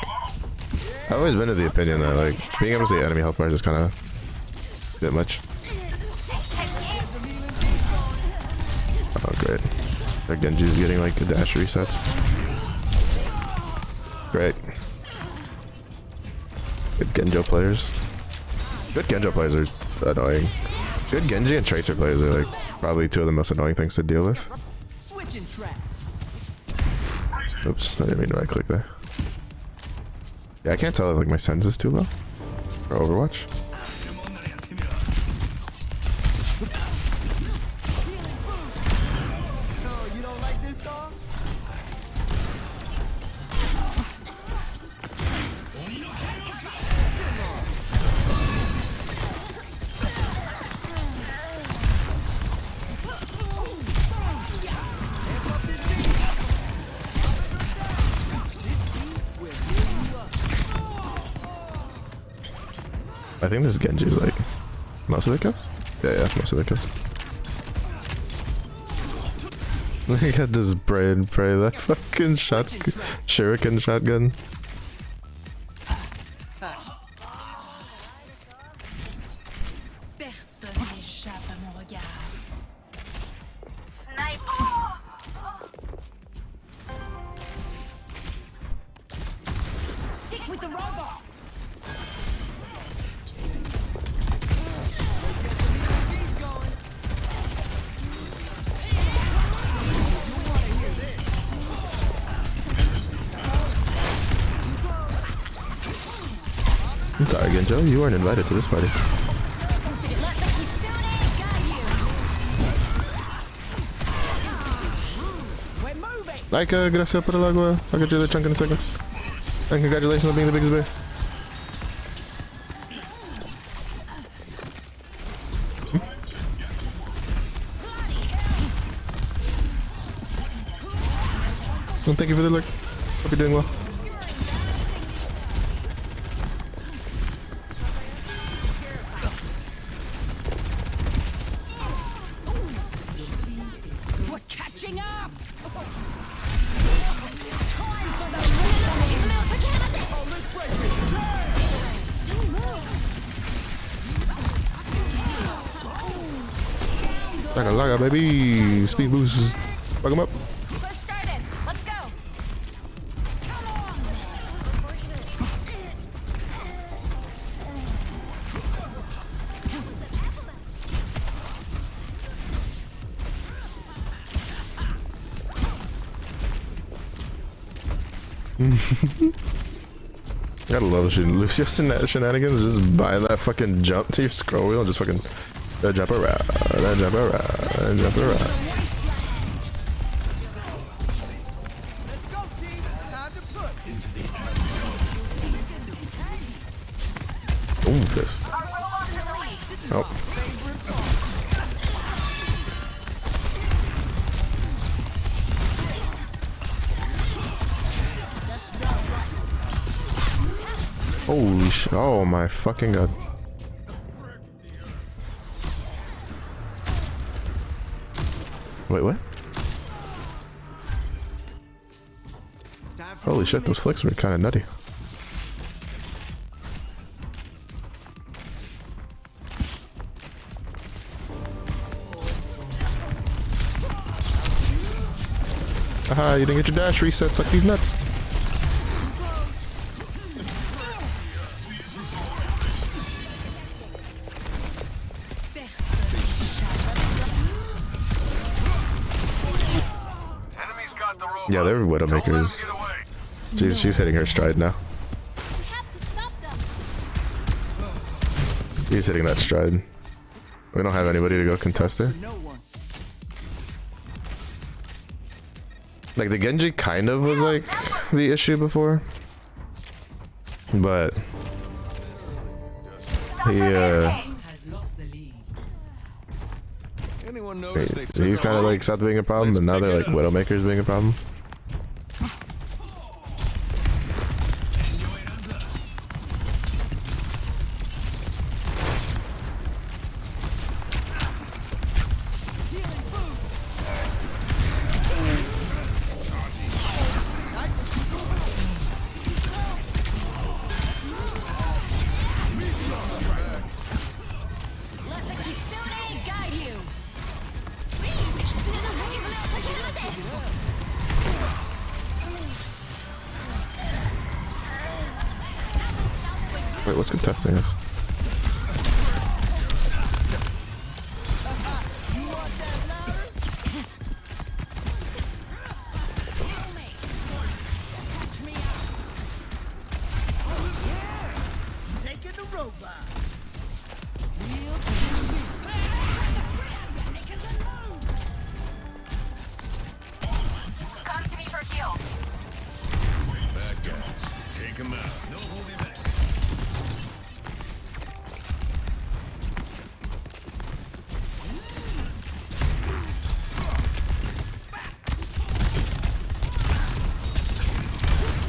I've always been of the opinion that like being able to see enemy health bars is kind of a bit much. Oh great, their Genji's getting like the dash resets. Great. Good Genjo players. Good Genjo players are annoying. Good Genji and Tracer players are like probably two of the most annoying things to deal with. Switching track. Oops, I didn't mean to right click there. Yeah, I can't tell if like my sense is too low for Overwatch. Oh, you don't like this song? I think this Genji is like most of the kills. Yeah, most of the kills. Look at this spray and pray, that fucking shuriken shotgun. Personne n'échappe à mon regard. Snipe. Stick with the robot. He's going. I'm sorry, Genjo, you weren't invited to this party. Like, gracias por el agua. I'll get you the chunk in a second. And congratulations on being the biggest bear. Well, thank you for the look. Hope you're doing well. We're catching up. Oh, let's break it. Laga laga, baby. Speed boost. Fuck him up. Push started. Let's go. Gotta love Lucio shenanigans. Just buy that fucking jump to your scroll wheel and just fucking jump around, jump around, jump around. Let's go, team. Time to push. Boom fist. Oh. Holy sh! Oh my fucking god! Wait, what? Holy shit! Those flicks were kind of nutty. Haha, you didn't get your dash reset. Suck these nuts. Yeah, they're Widowmakers. She's hitting her stride now. We have to stop them. He's hitting that stride. We don't have anybody to go contest her. No one. Like, the Genji kind of was like the issue before. But he Has lost the lead. Anyone notice they took he's kind of like stopped being a problem, and now they're like Widowmakers being a problem. Let the Kitsune guide you. Wait, what's contesting us? Taking the robot. Come to me for heal. Bad guys. Take him out. No holding back.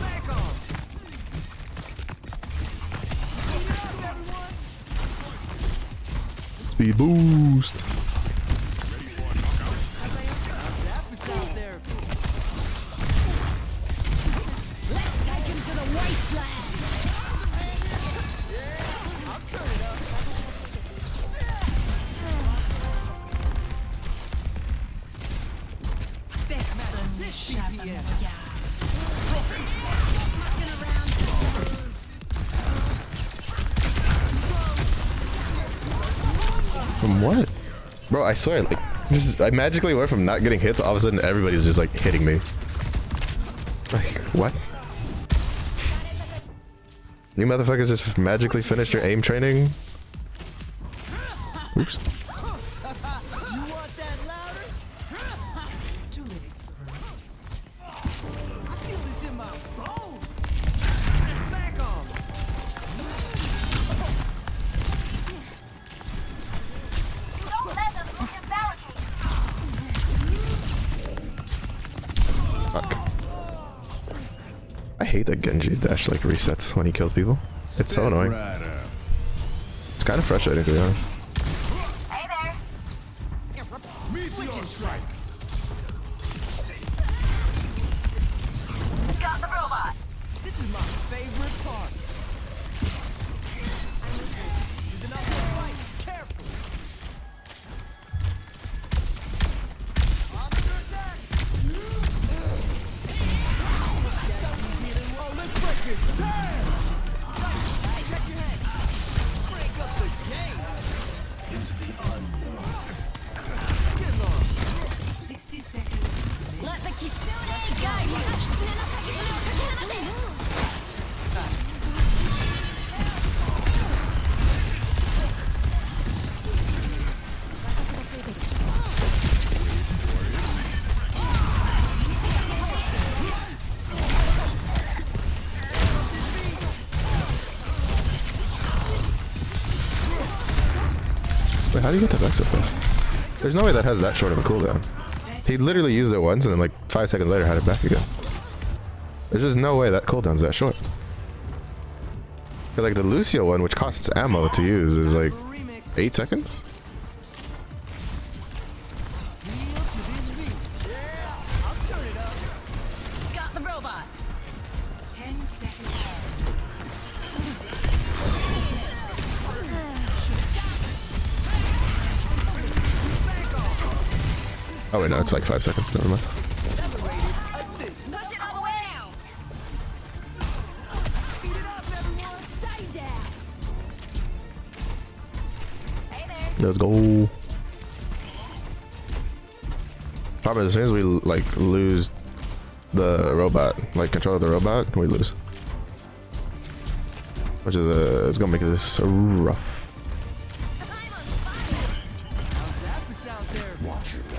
Back off. Speed boost. That was out there. Let's take him to the wasteland. I'll turn it up. This BPM. From what? Bro, I swear, like, I magically went from not getting hit to all of a sudden everybody's just like hitting me. Like, what? You motherfuckers just magically finished your aim training? Oops. You want that louder? 2 minutes. I feel this in my bones. Back off. Don't let them move the barricade. Fuck. I hate that Genji's dash like resets when he kills people. It's so annoying. Right up. It's kind of frustrating, to be honest. Hey there. Switching strike. Got the robot. This is my favorite part. This is an uphill fight. Careful. I'm under attack. Oh, let's break it. Damn! Check your head. Break up the game. Into the unknown. Get lost. 60 seconds. Let the Kitsune guide you. Wait, how do you get that back so fast? There's no way that has that short of a cooldown. He literally used it once and then like 5 seconds later had it back again. There's just no way that cooldown's that short. 'Cause, like the Lucio one, which costs ammo to use, is like Remix. 8 seconds. Feel to this beat. Yeah, I'll turn it up. Got the robot. 10 seconds. Oh wait, no, it's like 5 seconds. Never mind. Accelerated assist. Push it all the way now. Beat it up, everyone. Stay down. Hey there. Let's go. Problem is, as soon as we like lose the robot, like control of the robot, we lose. Which is it's gonna make this so rough. How's that for sound therapy? Watch your back.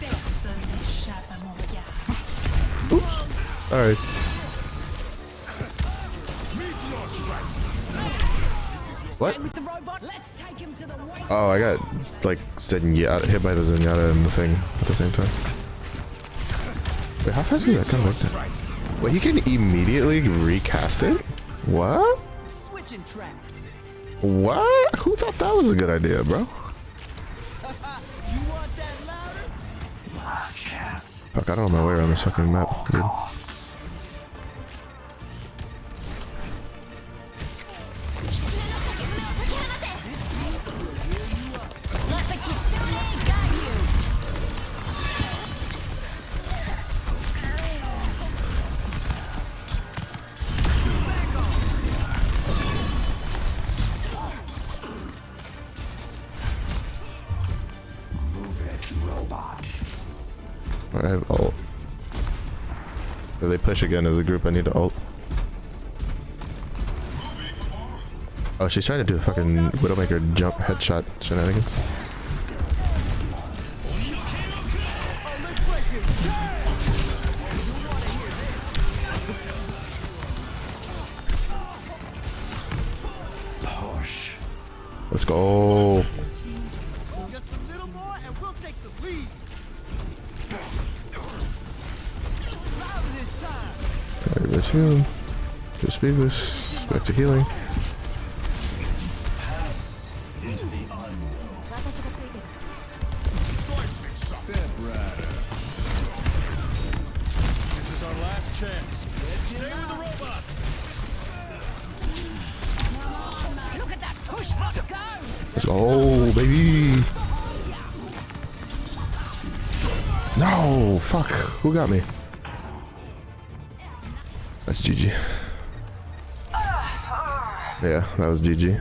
Personne n'échappe à mon regard. All right. Meteor strike. What? With the robot, let's take him to the white. Oh, I got like hit by the Zenyatta and the thing at the same time. Wait, how fast is that gun like that? Wait, he can immediately recast it? What? Switching tracks. What? Who thought that was a good idea, bro? You want that louder? Fuck, I don't know my way around this fucking map, dude. Let the kitsune guide you. Move it, robot. I have ult. If they push again as a group, I need to ult. Oh, she's trying to do the fucking Widowmaker jump headshot shenanigans. Oh, let's break it. Yeah! You wanna hear this? Push. Let's go. Just a little more and we'll take the lead. Louder this time. Alright, let's heal. Just speed this. Back to healing. Pass into the unknown. Step rider. This is our last chance. Stay with the robot. Look at that push button go. Let's go, baby. No, fuck. Who got me? That's GG. Yeah, that was GG.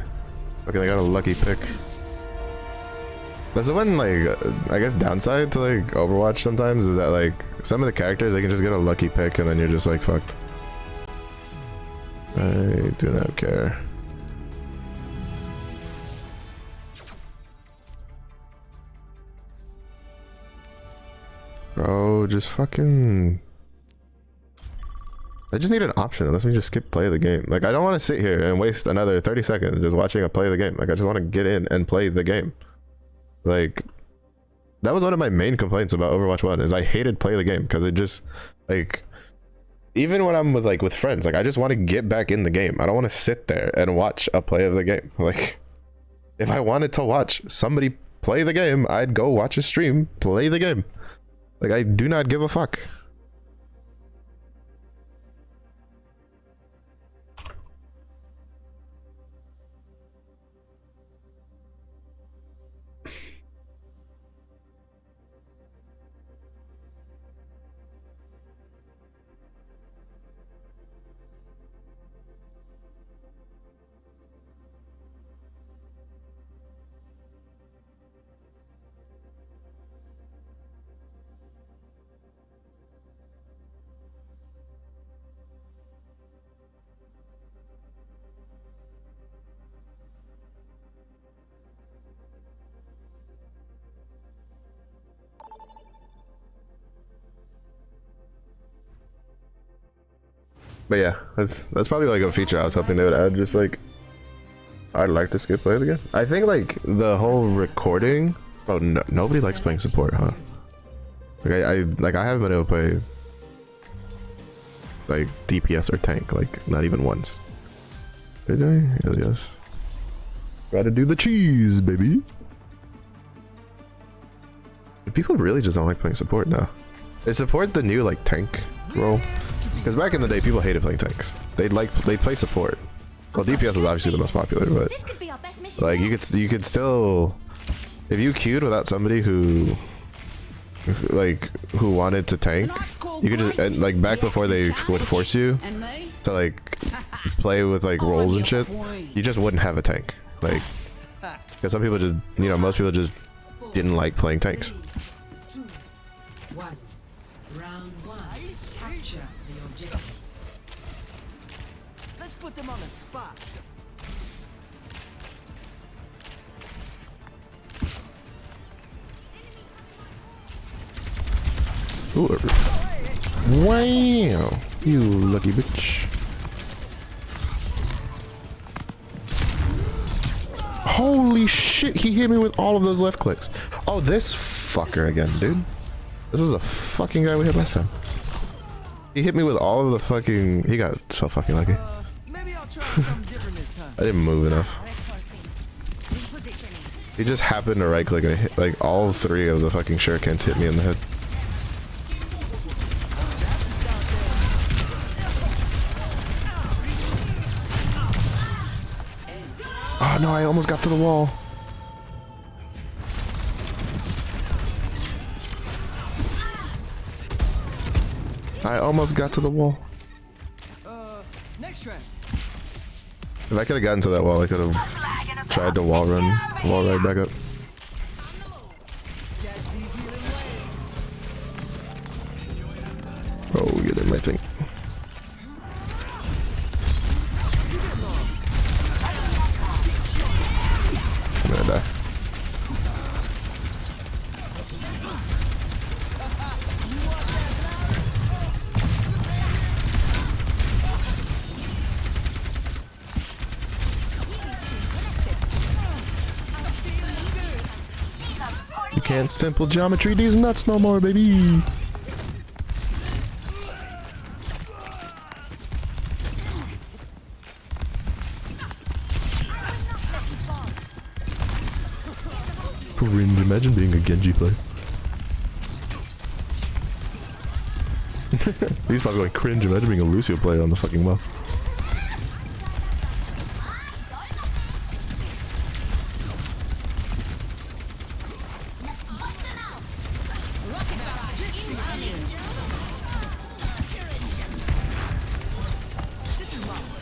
Okay, I got a lucky pick. That's the one, like, I guess downside to, like, Overwatch sometimes is that, like, some of the characters, they can just get a lucky pick and then you're just, like, fucked. I do not care. Bro, just fucking... I just need an option that lets me just skip play the game. Like, I don't want to sit here and waste another 30 seconds just watching a play the game. Like, I just want to get in and play the game. Like, that was one of my main complaints about Overwatch 1 is I hated play the game because it just, like, even when I'm with friends, like, I just want to get back in the game. I don't want to sit there and watch a play of the game. Like, if I wanted to watch somebody play the game, I'd go watch a stream, play the game. Like, I do not give a fuck. But yeah, that's probably like a feature I was hoping they would add. Just like, I'd like to skip play the game. I think like the whole recording. Oh, no, nobody likes playing support, huh? Like I haven't been able to play like DPS or tank like not even once. Did I? Hell yes. Gotta do the cheese, baby. People really just don't like playing support now. They support the new like tank role. Because back in the day, people hated playing tanks. They'd play support. Well, DPS was obviously the most popular, but This could be our best mission. like you could still, if you queued without somebody who wanted to tank, you could just and, like back before they would force you And me? to like play with like roles and shit, you just wouldn't have a tank. Like, because some people just, you know, most people just didn't like playing tanks. 2, 1. Round 1. Capture the objective. Let's put them on the spot. Ooh. Wow, you lucky bitch. Holy shit, he hit me with all of those left clicks. Oh, this fucker again, dude. This was the fucking guy we had last time. He hit me with all of the fucking... He got so fucking lucky. Maybe I'll try something different this time. I didn't move enough. He just happened to right click and hit, like all three of the fucking shurikens hit me in the head. Oh no, I almost got to the wall. I almost got to the wall. Next track. If I could have gotten to that wall, I could have tried to wall right back up. Oh, get in my thing. I'm gonna die. You can't simple geometry these nuts no more, baby. Cringe, imagine being a Genji player. He's probably going cringe, imagine being a Lucio player on the fucking well.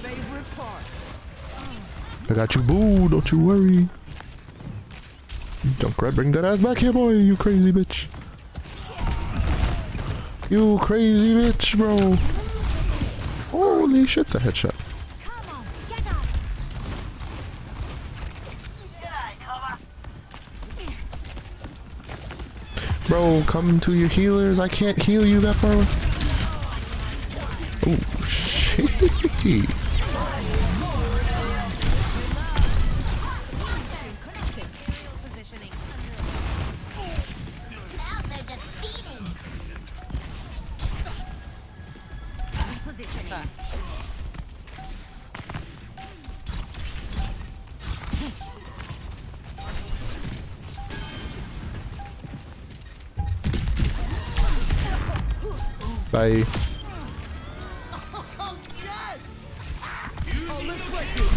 Favorite part. I got you, boo, don't you worry. Don't bring that ass back here, boy, you crazy bitch. You crazy bitch, bro. Holy shit, the headshot. Come on, get up. Bro, come to your healers. I can't heal you that far away. Oh, shit. Now they're just feeding. Repositioning. Bye. Oh, yes! Oh, let's break this.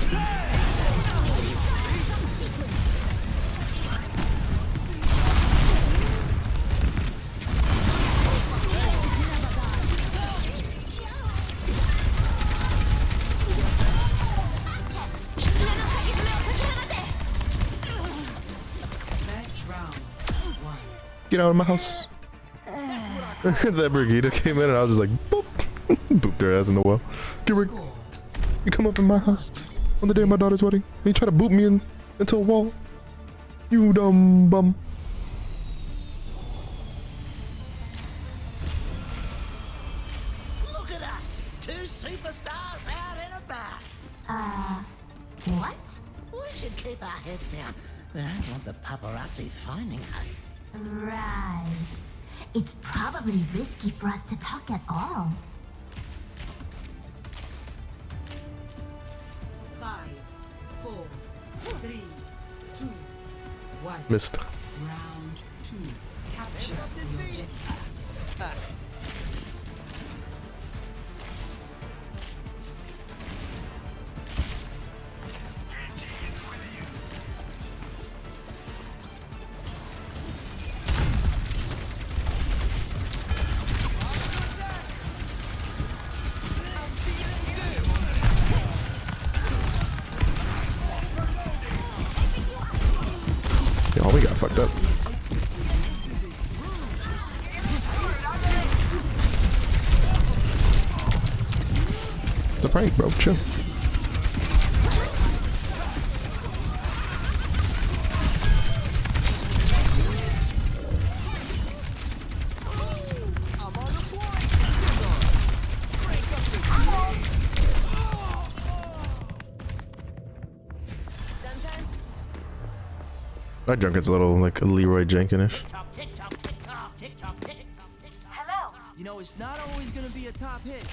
Best round 1. Get out of my house. That Brigida came in and I was just like, boop. Booped her ass in the well. Score. You come up in my house on the day of my daughter's wedding and you try to boot me into a wall. You dumb bum. Look at us. Two superstars out and about. What? We should keep our heads down. We don't want the paparazzi finding us. Right. It's probably risky for us to talk at all. 5, 3, 2, 1. Missed. Round 2. Capture the objective. Oh, we got fucked up. It's a prank, bro. Chill. Sometimes That Junker's a little like Leroy Jenkins-ish. Hello. You know, it's not always gonna be a top hit.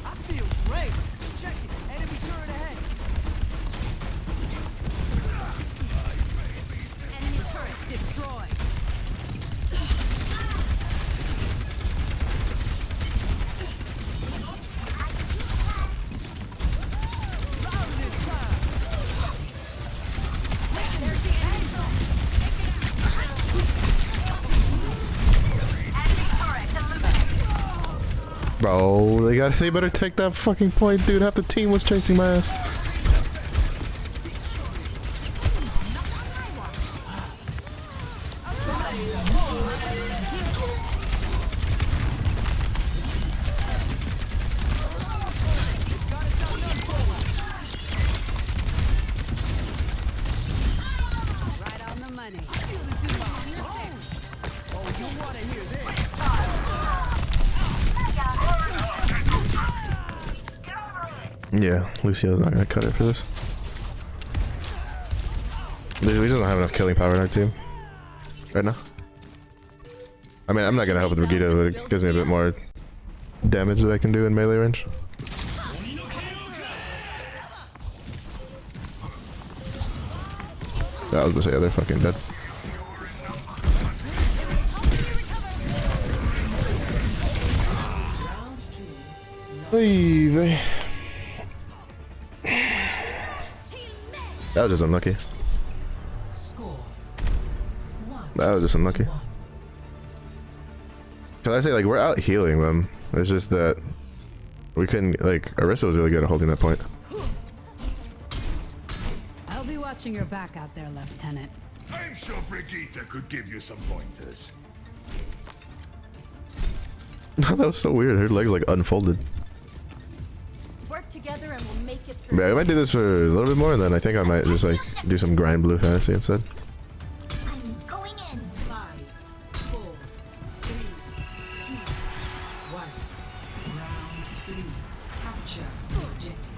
I feel great. Check it. Enemy turret ahead. Enemy turret destroyed. Round this time. There's the enemy. Bro, they better take that fucking point, dude. Half the team was chasing my ass. Right on the money. Feel this in my bones. Oh, you wanna hear this? Yeah, Lucio's not gonna cut it for this. We just don't have enough killing power in our team right now. I mean, I'm not gonna help with Brigitte, but it gives me a bit more damage that I can do in melee range. I was gonna say, yeah, they're fucking dead. Leave. That was just unlucky. Score. 1. That was just unlucky. Cause I say, like, we're out healing them. It's just that we couldn't, like, Arissa was really good at holding that point. I'll be watching your back out there, Lieutenant. I'm sure Brigitte could give you some pointers. That was so weird. Her legs like unfolded. work together and we'll make it through. Yeah, I might do this for a little bit more, and then I think I might just like do some grind blue fantasy instead. I'm going in. 5, 4, 3, 2, 1. Round 3. Capture the objective.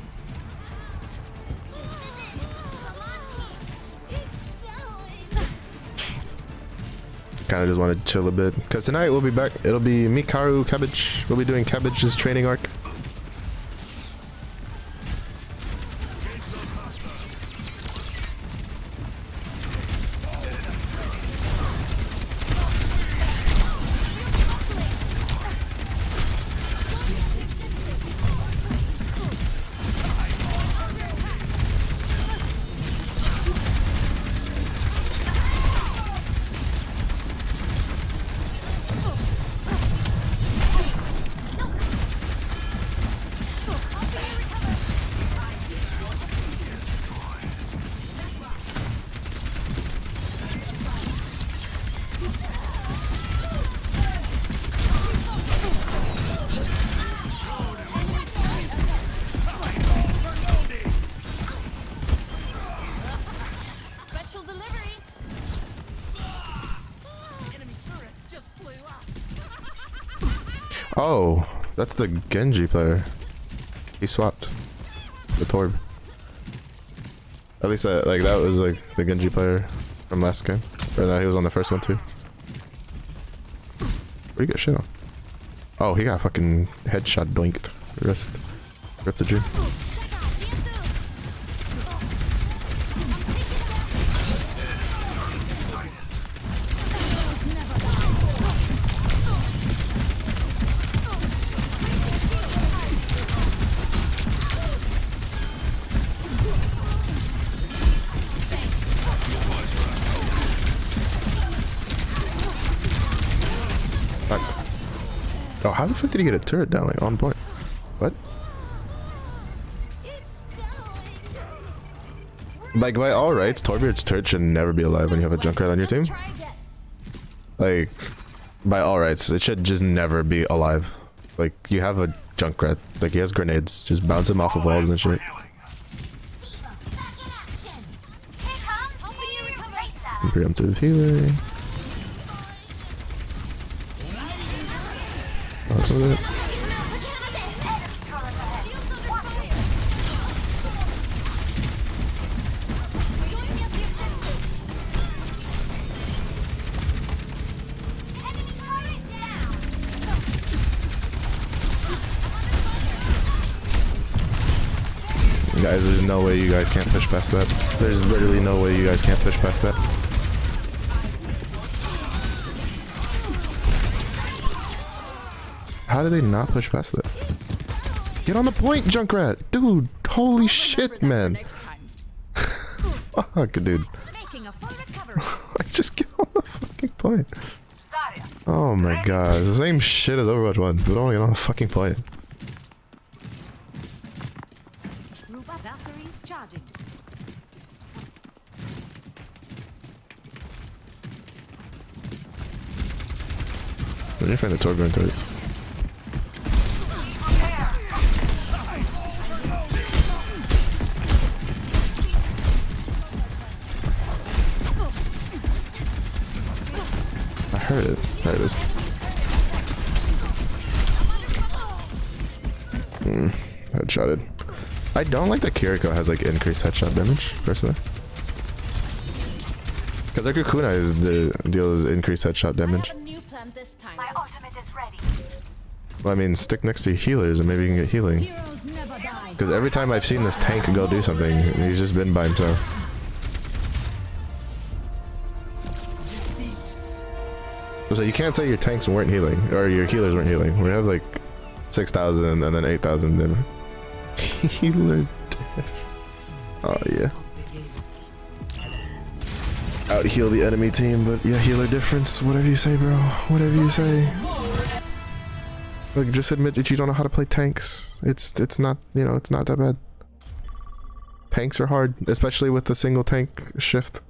Kind of just want to chill a bit because tonight we'll be back. It'll be Mikaru Cabbage. We'll be doing Cabbage's training arc. Special delivery. Oh, that's the Genji player. He swapped the Torb. At least like that was like the Genji player from last game. Or no, he was on the first one too. Pretty good shit on. Oh, he got fucking headshot doinked. Wrist. Rip the dream. Oh, how the fuck did he get a turret down like on point? What? Like by all rights, Torbjorn's turret should never be alive when you have a Junkrat on your team. Like, by all rights, it should just never be alive. Like, you have a Junkrat, like he has grenades, just bounce him off of walls and shit. Preemptive healer. Oh, guys, there's no way you guys can't push past that. There's literally no way you guys can't push past that. How did they not push past that? Get on the point, Junkrat! Dude, holy shit, man. Fuck, dude. Just get on the fucking point. Oh my god, the same shit as Overwatch 1, but don't get on the fucking point. Batteries charging. Let me find the Torbjorn turret. I heard it. There it is. Headshotted. I don't like that Kiriko has like increased headshot damage, personally. Because their Kukuna is the deals increased headshot damage. My ultimate is ready. Well, I mean, stick next to healers and maybe you can get healing. Because every time I've seen this tank go do something, he's just been by himself. So you can't say your tanks weren't healing, or your healers weren't healing. We have like 6,000 and then 8,000 then. Healer diff. Oh yeah. Out heal the enemy team, but yeah, healer difference. Whatever you say, bro. Whatever you say. Like, just admit that you don't know how to play tanks. It's not, you know, it's not that bad. Tanks are hard, especially with the single tank shift.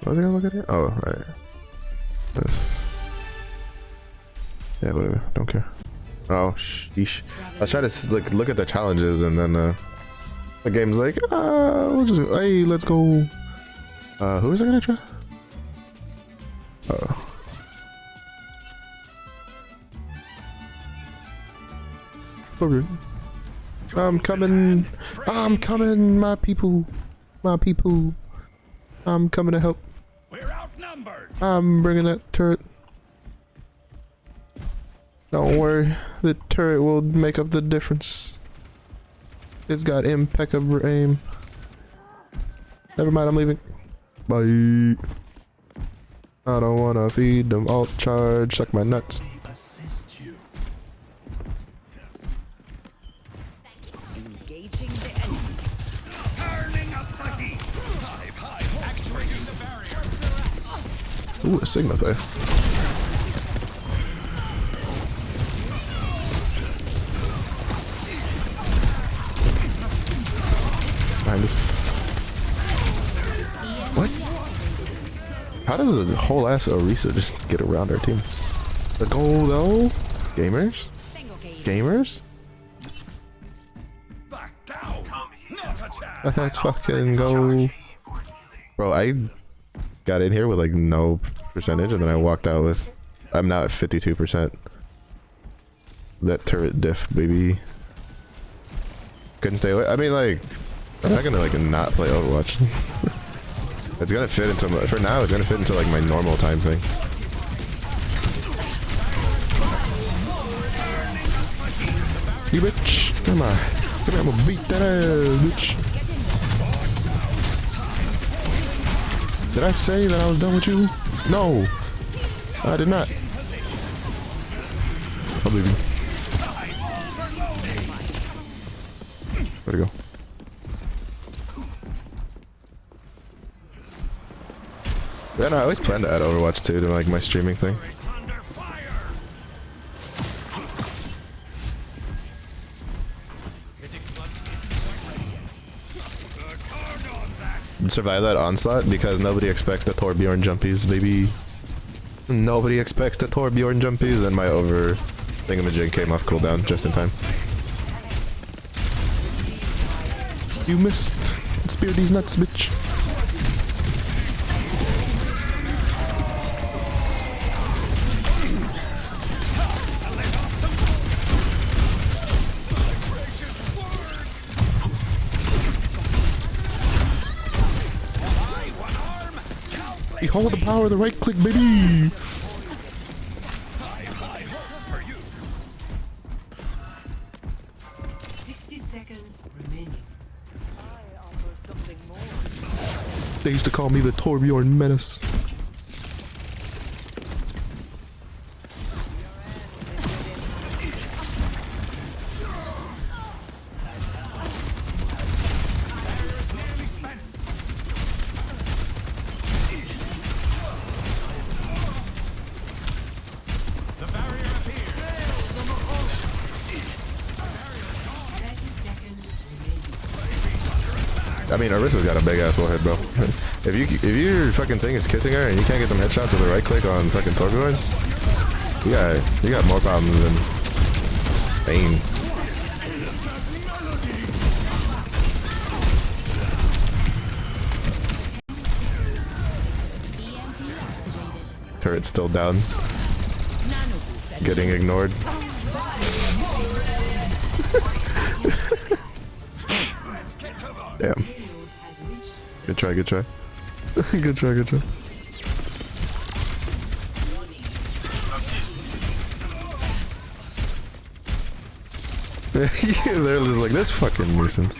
What was I gonna look at it? Oh, right. This. Yeah, whatever. Don't care. Oh, sheesh. I was trying to like look at the challenges, and then the game's like, we'll just, hey, let's go. Who was I gonna try? Oh. I'm coming. I'm coming, my people. My people. I'm coming to help. We're outnumbered. I'm bringing that turret. Don't worry, the turret will make up the difference. It's got impeccable aim. Never mind, I'm leaving. Bye. I don't wanna feed them alt charge. Suck my nuts. Assist you. Engaging the enemy. Turning up the heat. High, actuating the barrier. Ooh, a Sigma play. Behind us. What? How does a whole ass Orisa just get around our team? Let's go though, gamers. Gamers. Back down. Not attack. Let's fucking go, bro. I got in here with like no percentage, and then I walked out with. I'm now at 52%. that turret diff, baby. Couldn't stay away. I mean, like, I'm not gonna like not play Overwatch. It's gonna fit into for now. It's gonna fit into like my normal time thing. You bitch! Come on, come here! I'm gonna beat that ass, bitch. Did I say that I was done with you? No, I did not. I believe you. Where'd it go? Yeah, no, I always plan to add Overwatch too to like my streaming thing. Survive that onslaught because nobody expects the Torbjorn jumpies, baby. Nobody expects the Torbjorn jumpies, and my over thingamajig came off cooldown just in time. You missed. Spear these nuts, bitch. Behold the power of the right click, baby! 60 seconds remaining. They used to call me the Torbjorn Menace. I mean, Arissa's got a big ass forehead, bro. If your fucking thing is kissing her and you can't get some headshots with a right click on fucking Torbjorn, you got more problems than Bane. Turret's still down. Getting ignored. Damn. Good try, good try. Good try, good try. Yeah, they're just like, this fucking nuisance.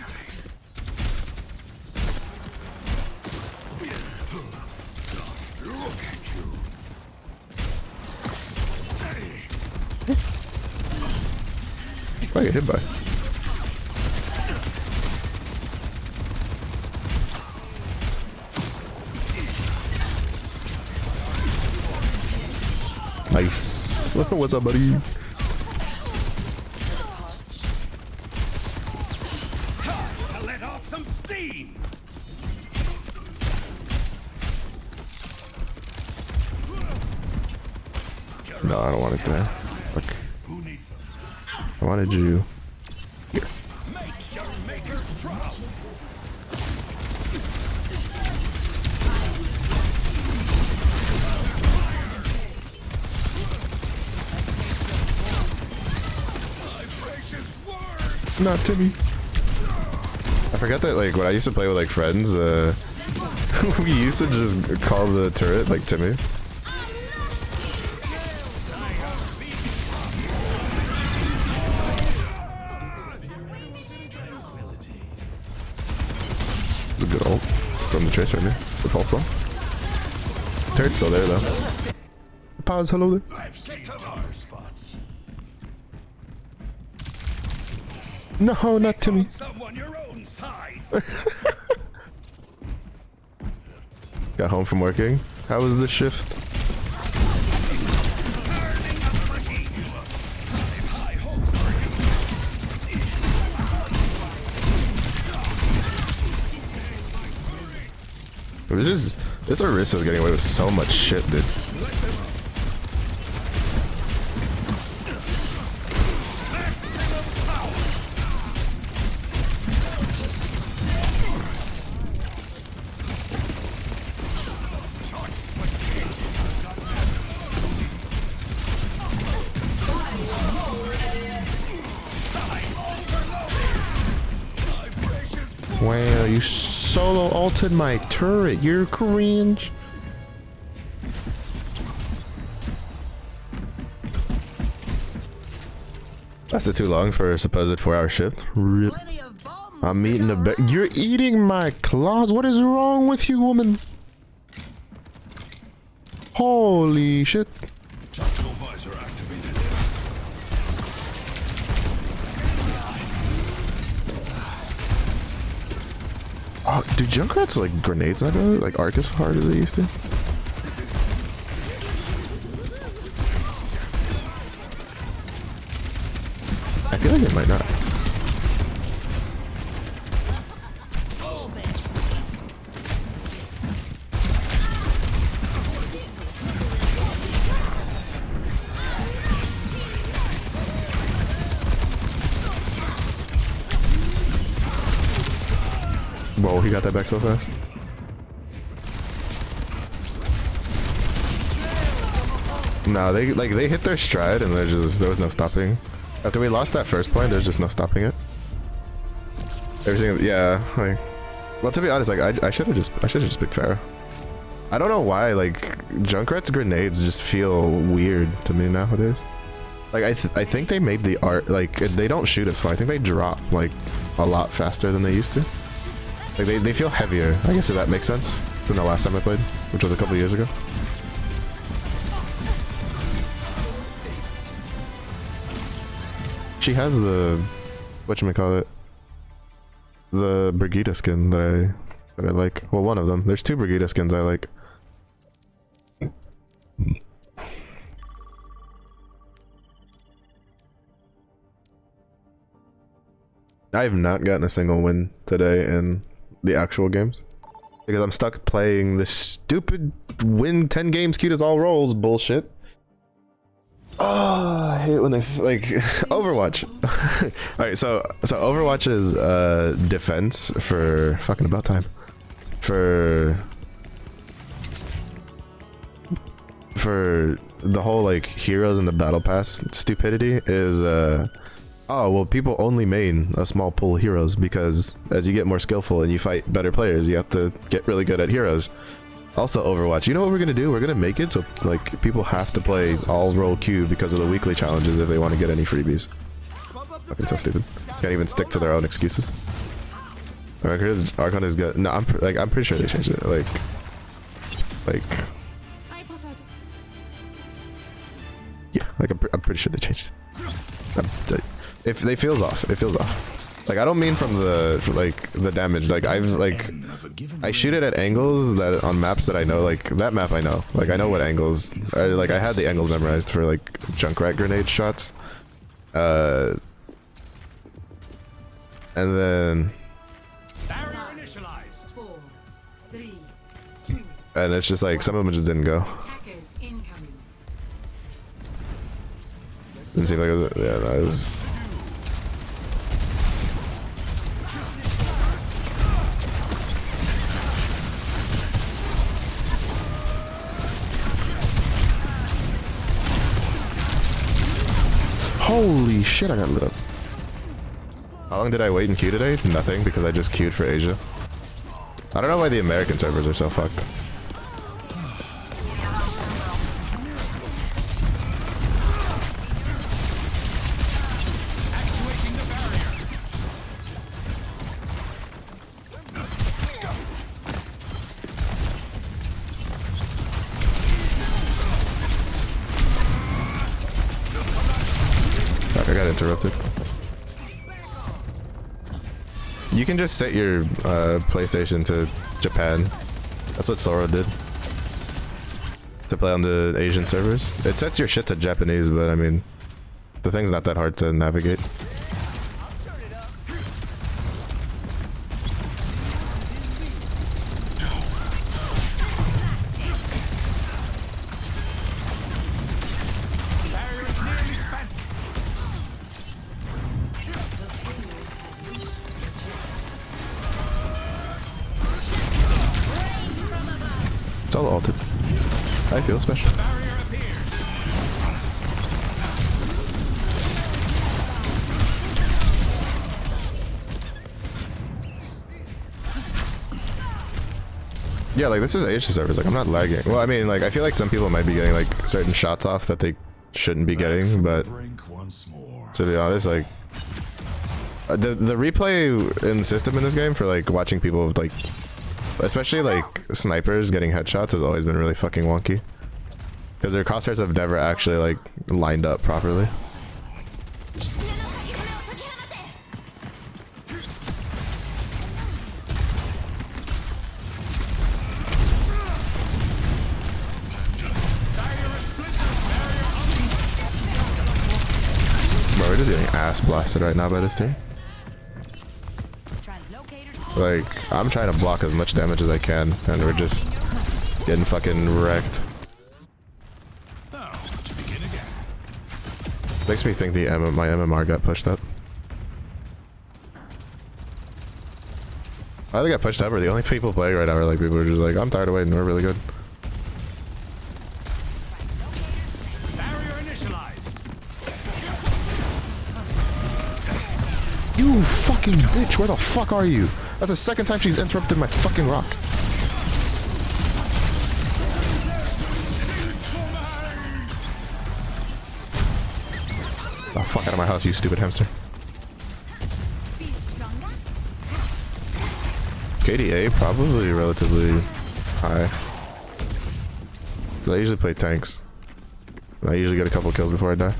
What I get hit by? Nice. What's up, buddy? Let off some steam. No, I don't want it there. Fuck. I wanted you. Here. Make your makers proud. Not Timmy. I forgot that, like, when I used to play with, like, friends, we used to just call the turret, like, Timmy. The good ult from the tracer, man. The pulse ball. Turret's still there, though. Pause, hello there. No, not Timmy. Someone your own size. Got home from working. How was the shift? This Orissa's getting away with so much shit, dude. Wow, you solo ulted my turret. You're cringe. Lasted too long for a supposed 4-hour shift. Rip. I'm eating a bit. You're eating my claws. What is wrong with you, woman? Holy shit. Tactical visor activated. Oh, do Junkrats like grenades not though? Like arc as hard as they used to? I feel like it might not. Whoa, he got that back so fast. No, they hit their stride and there was no stopping. After we lost that first point, there's just no stopping it. Everything, yeah, like, well, to be honest, like I should have just picked Pharaoh. I don't know why, like Junkrat's grenades just feel weird to me nowadays. Like I think they made the art, like they don't shoot as far. I think they drop like a lot faster than they used to. Like they feel heavier. I guess if that makes sense than the last time I played, which was a couple years ago. She has the whatchamacallit, the Brigitte skin that I like. Well, one of them. There's two Brigitte skins I like. I have not gotten a single win today in the actual games because I'm stuck playing this stupid win 10 games cute as all rolls bullshit. Oh, I hate when they like Overwatch. All right, so Overwatch's defense for fucking about time for the whole like heroes in the battle pass stupidity is oh well, people only main a small pool of heroes because as you get more skillful and you fight better players, you have to get really good at heroes. Also, Overwatch, you know what we're gonna do? We're gonna make it so like people have to play all role queue because of the weekly challenges if they want to get any freebies. Fucking so stupid. Can't even stick to their own excuses. Archon is good. No, I'm pretty sure they changed it. Like, yeah, like I'm pretty sure they changed it. If they feels off, it feels off. Like I don't mean from the damage. Like I shoot it at angles that on maps that I know. Like that map I know. Like I know what angles. Like I had the angles memorized for like Junkrat grenade shots. And then. Barrier initialized. 4, 3, 2. And it's just like some of them just didn't go. Attackers incoming. Didn't seem like it was. Yeah, no, it was. Holy shit, I got lit up. How long did I wait in queue today? Nothing, because I just queued for Asia. I don't know why the American servers are so fucked. Actuating the barrier. Fuck, I got interrupted. You can just set your PlayStation to Japan. That's what Sora did. To play on the Asian servers. It sets your shit to Japanese, but I mean, the thing's not that hard to navigate. Barrier is nearly spent. It's all altered. I feel special. Barrier appears. Yeah, like this is Asia servers. Like I'm not lagging. Well, I mean, like I feel like some people might be getting like certain shots off that they shouldn't be getting, but to be honest, like the replay in the system in this game for like watching people like, especially like snipers getting headshots has always been really fucking wonky because their crosshairs have never actually like lined up properly. Bro, we're just getting ass blasted right now by this team. Like, I'm trying to block as much damage as I can, and we're just getting fucking wrecked. Makes me think my MMR got pushed up. I either got pushed up or the only people playing right now are like people who are just like, I'm tired of waiting, we're really good. You fucking bitch, where the fuck are you? That's the second time she's interrupted my fucking rock. Oh, fuck out of my house, you stupid hamster. KDA probably relatively high. I usually play tanks. I usually get a couple kills before I die.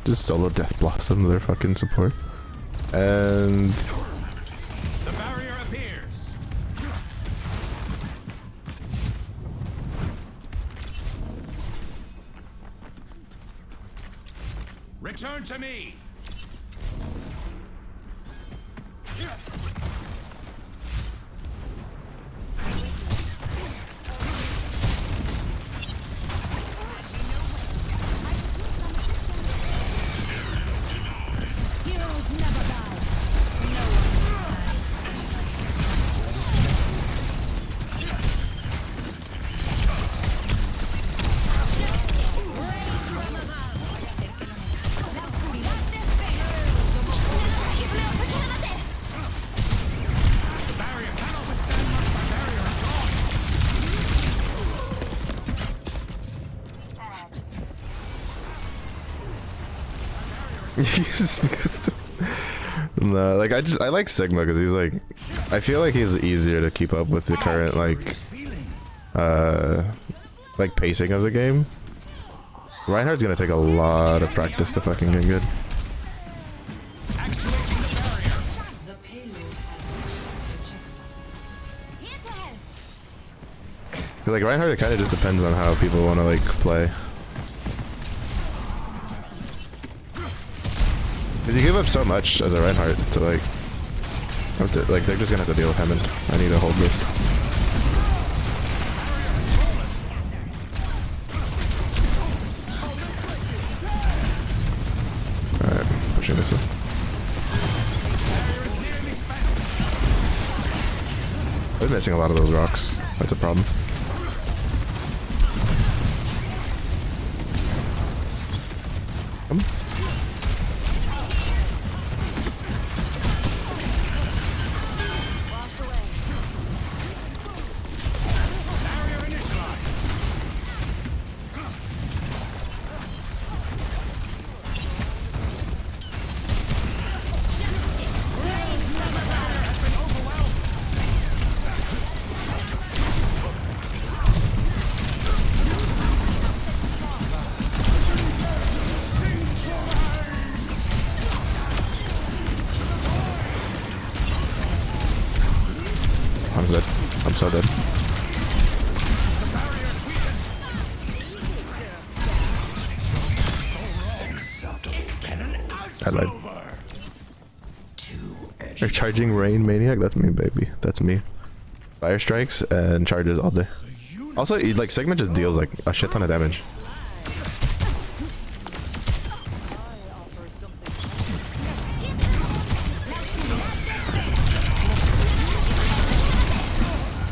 Just solo Death Blossom their fucking support. And The barrier appears. Return to me. no, like I like Sigma because he's like, I feel like he's easier to keep up with the current like pacing of the game. Reinhardt's gonna take a lot of practice to fucking get good. Like Reinhardt, it kind of just depends on how people want to like play. Because you give up so much as a Reinhardt to like, they're just gonna have to deal with him, and I need to hold this. Alright, pushing this in. I've been missing a lot of those rocks. That's a problem. I'm dead. I'm so dead. I lied. They're charging Rain Maniac? That's me, baby. That's me. Fire strikes and charges all day. Also, like, Sigma just deals like a shit ton of damage.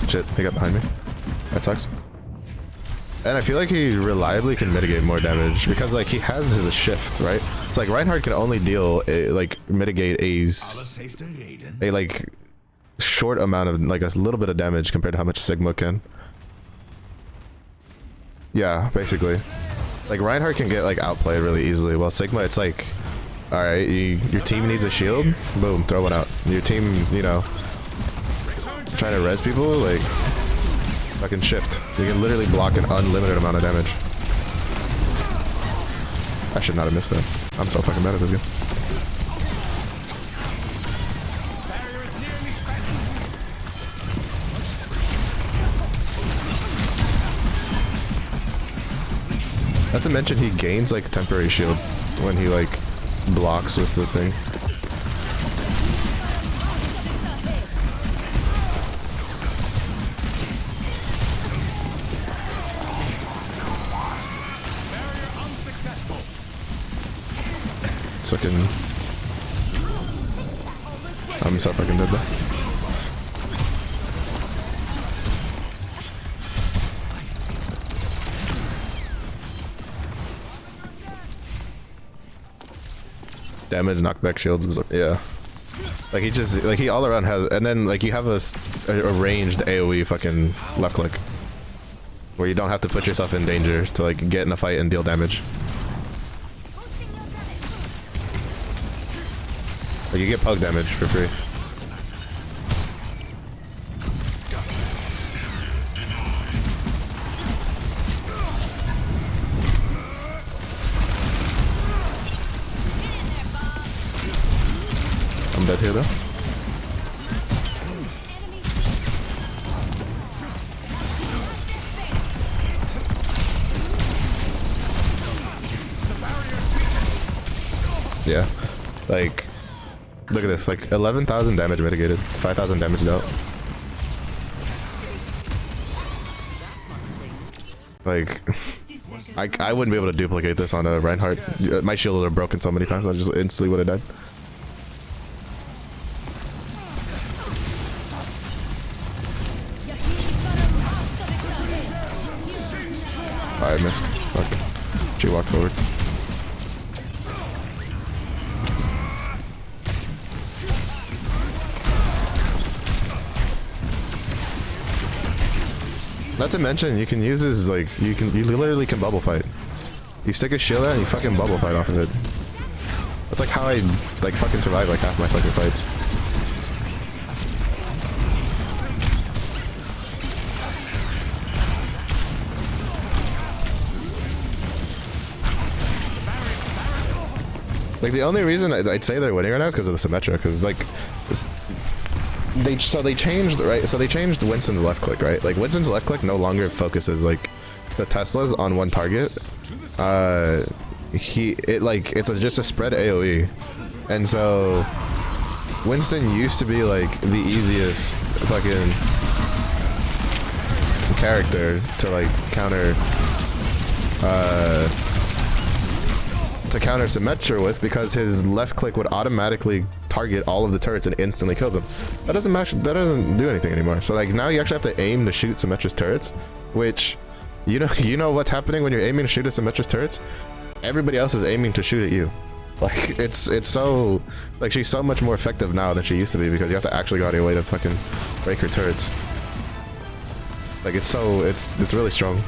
Shit, they got behind me. That sucks. And I feel like he reliably can mitigate more damage because like he has the shift, right? It's like Reinhardt can only deal mitigate a like short amount of like a little bit of damage compared to how much Sigma can. Yeah, basically. Like Reinhardt can get like outplayed really easily, while Sigma it's like, all right, your team needs a shield, boom, throw one out. Your team, you know, trying to res people, like. Fucking shift. You can literally block an unlimited amount of damage. I should not have missed that. I'm so fucking bad at this game. Not to mention he gains like temporary shield when he like blocks with the thing. Fucking, I'm so fucking dead though. Damage, knockback, shields, yeah. Like he just, like he all around has, and then like you have a ranged AoE fucking left click, where you don't have to put yourself in danger to like get in a fight and deal damage. Like you get poke damage for free. I'm dead here though. Yeah, like. Look at this, like 11,000 damage mitigated, 5,000 damage dealt. Like, I wouldn't be able to duplicate this on a Reinhardt. My shield would have broken so many times, I just instantly would have died. I missed. Fuck. She walked forward. Not to mention, you can use this like you literally can bubble fight. You stick a shield out and you fucking bubble fight off of it. That's like how I like fucking survive like half my fucking fights. Like the only reason I'd say they're winning right now is because of the Symmetra, because like they changed, right? So they changed Winston's left click, right? Like Winston's left click no longer focuses like the Teslas on one target. It's just a spread AoE, and so Winston used to be like the easiest fucking character to like counter Symmetra with, because his left click would automatically target all of the turrets and instantly kill them. That doesn't do anything anymore. So like now you actually have to aim to shoot Symmetra's turrets, which you know what's happening when you're aiming to shoot at Symmetra's turrets? Everybody else is aiming to shoot at you. Like it's so like she's so much more effective now than she used to be, because you have to actually go out of your way to fucking break her turrets. Like it's really strong.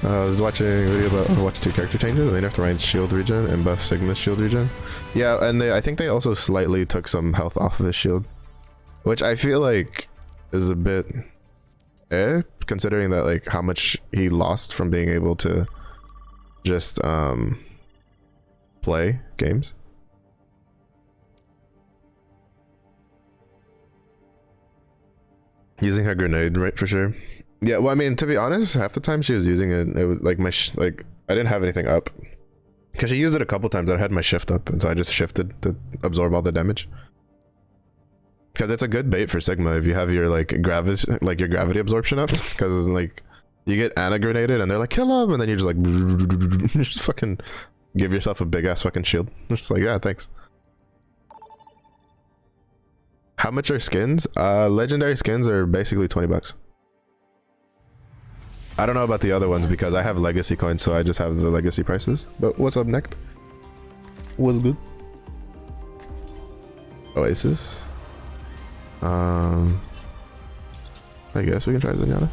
I was watching a video about Overwatch 2 character changes. They nerfed Ryan's shield regen and buffed Sigma's shield regen. Yeah, and I think they also slightly took some health off of his shield, which I feel like is a bit considering that like how much he lost from being able to just play games. Using her grenade, right, for sure. Yeah, well, I mean, to be honest, half the time she was using it, it was like I didn't have anything up, because she used it a couple times. I had my shift up, and so I just shifted to absorb all the damage. Because it's a good bait for Sigma if you have your like gravity absorption up, because like you get Ana grenaded and they're like kill him, and then you're just like just fucking give yourself a big ass fucking shield. It's just like, yeah, thanks. how much are skins? Legendary skins are basically $20. I don't know about the other ones because I have legacy coins, so I just have the legacy prices. But what's up, Next? What's good? Oasis. I guess we can try Zenyatta.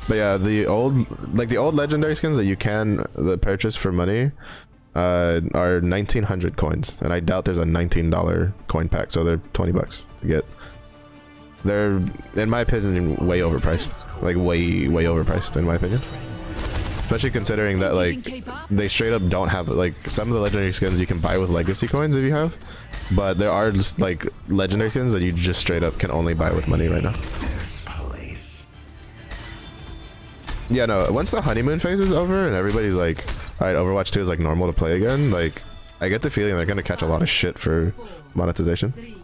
But yeah, the old legendary skins that you can purchase for money are 1900 coins, and I doubt there's a $19 coin pack, so they're $20 to get. They're, in my opinion, way overpriced. Like way overpriced in my opinion. Especially considering that like they straight up don't have like some of the legendary skins you can buy with legacy coins if you have, but there are just like legendary skins that you just straight up can only buy with money right now. Yeah, no, once the honeymoon phase is over and everybody's like, alright, Overwatch 2 is like normal to play again, like I get the feeling they're gonna catch a lot of shit for monetization.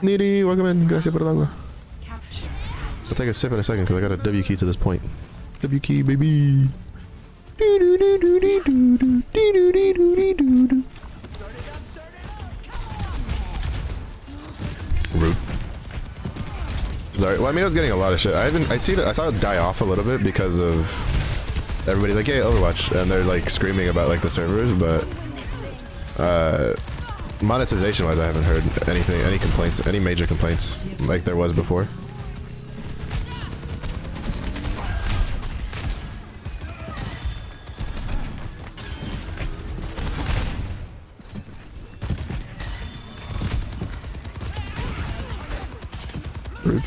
Needy, welcome in. Gracias por el agua. I'll take a sip in a second because I got a W key to this point. W key, baby. Rude. Sorry. Well, I mean, I was getting a lot of shit. I saw it die off a little bit because of everybody's like, "Hey, Overwatch," and they're like screaming about like the servers, but monetization wise, I haven't heard anything, any complaints, any major complaints like there was before. Rude.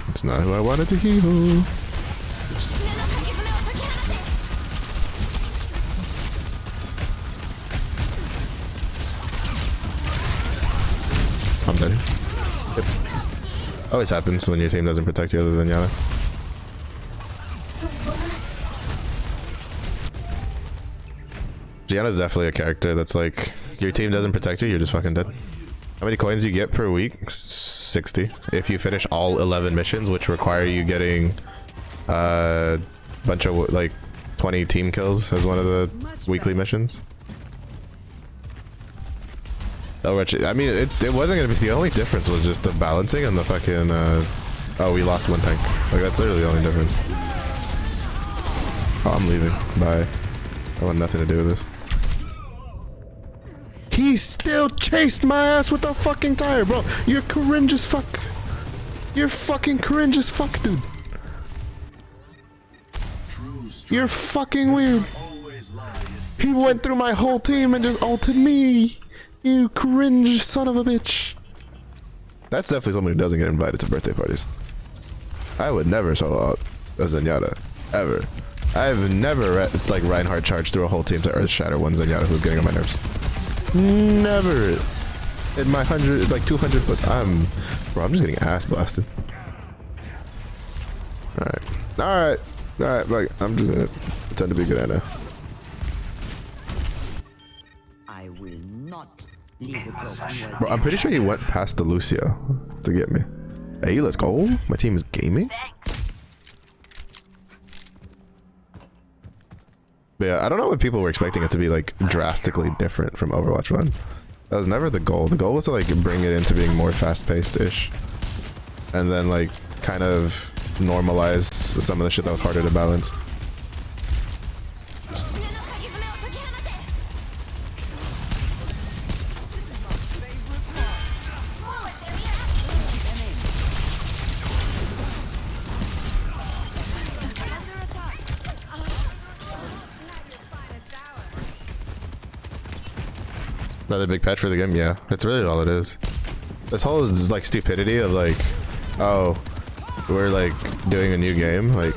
It's not who I wanted to heal. I'm dead. Yep. Always happens when your team doesn't protect you other than Zenyatta. Zenyatta's definitely a character that's like, your team doesn't protect you, you're just fucking dead. How many coins do you get per week? 60. If you finish all 11 missions, which require you getting a bunch of like 20 team kills as one of the weekly missions. I mean, it wasn't gonna be, the only difference was just the balancing and the fucking oh, we lost one tank. Like that's literally the only difference. Oh, I'm leaving. Bye. I want nothing to do with this. He still chased my ass with a fucking tire, bro. You're cringe as fuck. You're fucking cringe as fuck, dude. You're fucking weird. He went through my whole team and just ulted me. You cringe son of a bitch. That's definitely someone who doesn't get invited to birthday parties. I would never solo out a Zenyatta. Ever. I've never like Reinhardt charged through a whole team to earth shatter one Zenyatta who's getting on my nerves. Never. In my 100, like 200 plus, bro, I'm just getting ass blasted. Alright, like, I'm just gonna pretend to be good at it. I will not leave a broken Bro, I'm pretty sure he went past the Lucio to get me. Hey, let's go. My team is gaming. But yeah, I don't know what people were expecting it to be like drastically different from Overwatch 1. That was never the goal. The goal was to like bring it into being more fast-paced-ish. And then like kind of normalize some of the shit that was harder to balance. Another big patch for the game, yeah. That's really all it is. This whole like stupidity of like, oh, we're like doing a new game, like.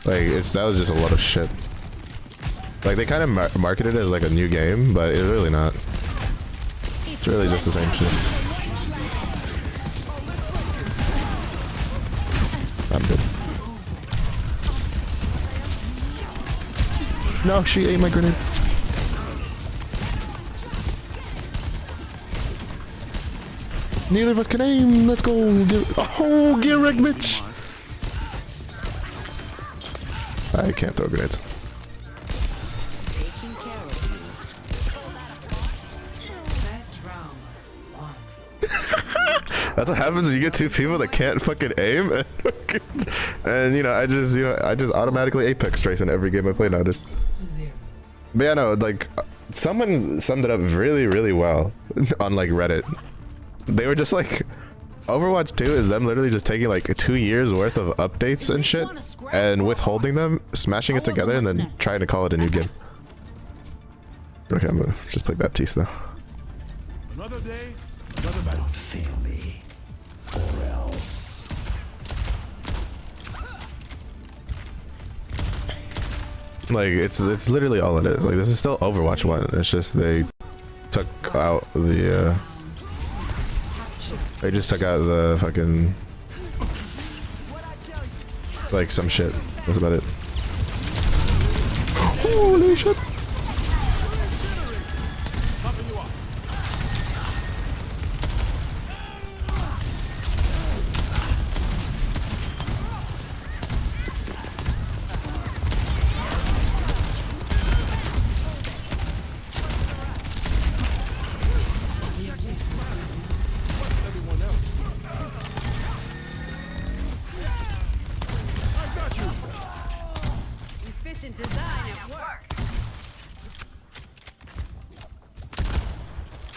That was just a lot of shit. Like they kind of marketed it as like a new game, but it's really not. It's really just the same shit. I'm good. No, she ate my grenade. Neither of us can aim. Let's go. Get wrecked, bitch. I can't throw grenades. That's what happens when you get two people that can't fucking aim, and you know, I just automatically apex strafe in every game I play nowadays. But yeah, no, like someone summed it up really, really well on like Reddit. They were just like, Overwatch 2 is them literally just taking like 2 years worth of updates and shit and withholding them, smashing it together, and then trying to call it a new game. Okay, I'm gonna just play Baptiste though. Another day, another battle. Fail me, or else. Like it's literally all it is. Like this is still Overwatch 1. It's just they took out the they just took out the fucking like some shit. That's about it. Holy shit.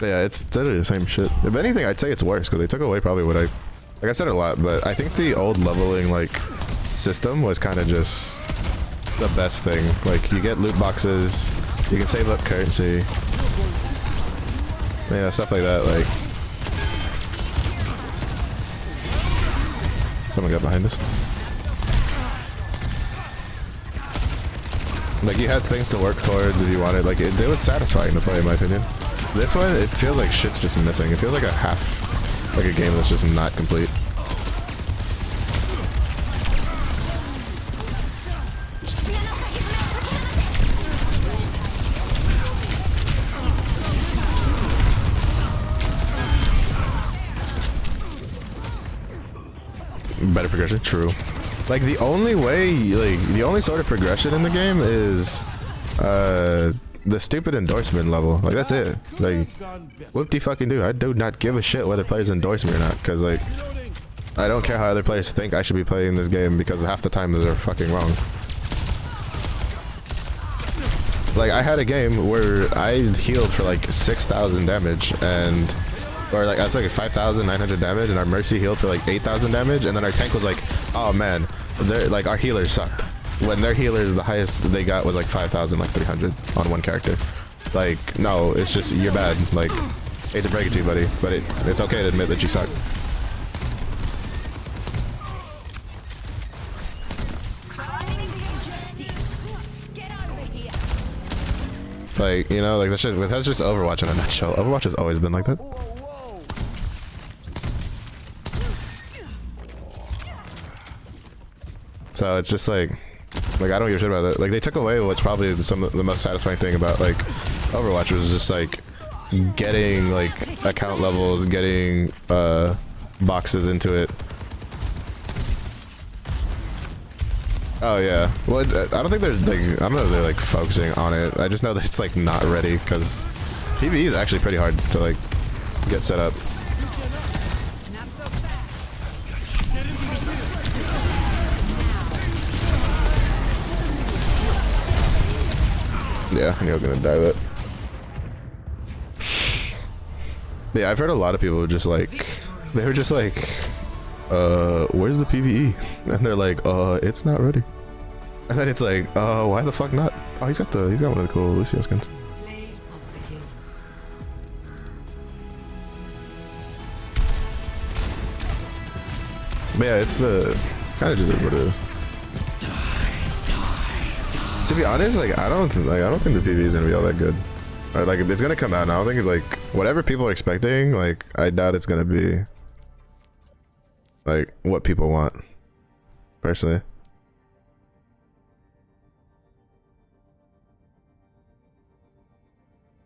Yeah, it's literally the same shit. If anything, I'd say it's worse because they took away probably what like I said a lot, but I think the old leveling like system was kind of just the best thing. Like you get loot boxes, you can save up currency, yeah, stuff like that. Like someone got behind us. Like you had things to work towards if you wanted. Like it was satisfying to play, in my opinion. This one, it feels like shit's just missing. It feels like like a game that's just not complete. Better progression, true. Like the only way, like the only sort of progression in the game is, the stupid endorsement level. Like that's it. Like whoop de fucking do. I do not give a shit whether players endorse me or not, because like I don't care how other players think I should be playing this game, because half the time they're fucking wrong. Like I had a game where I healed for like 6,000 damage, and or like that's like 5,900 damage, and our Mercy healed for like 8,000 damage, and then our tank was like, oh man, they're like, our healers sucked. When their healers, the highest they got was like 5,300 on one character. Like, no, it's just, you're bad. Like, hate to break it to you, buddy, but it's okay to admit that you suck. Like, you know, like that's just Overwatch in a nutshell. Overwatch has always been like that. So it's just like I don't give a shit about that. Like they took away what's probably some of the most satisfying thing about like Overwatch, was just like getting like account levels, getting boxes into it. Oh yeah, well I don't think they're like, I don't know if they're like focusing on it. I just know that it's like not ready, because PvE is actually pretty hard to like get set up. Yeah, I knew I was gonna die that. Yeah, I've heard a lot of people just like, they were just like, where's the PvE? And they're like, it's not ready. And then it's like, why the fuck not? Oh, he's got one of the cool Lucio skins. But yeah, it's kind of just is what it is. To be honest, like I don't think the PvE is gonna be all that good. Or like it's gonna come out, and I don't think like whatever people are expecting, like I doubt it's gonna be like what people want. personally.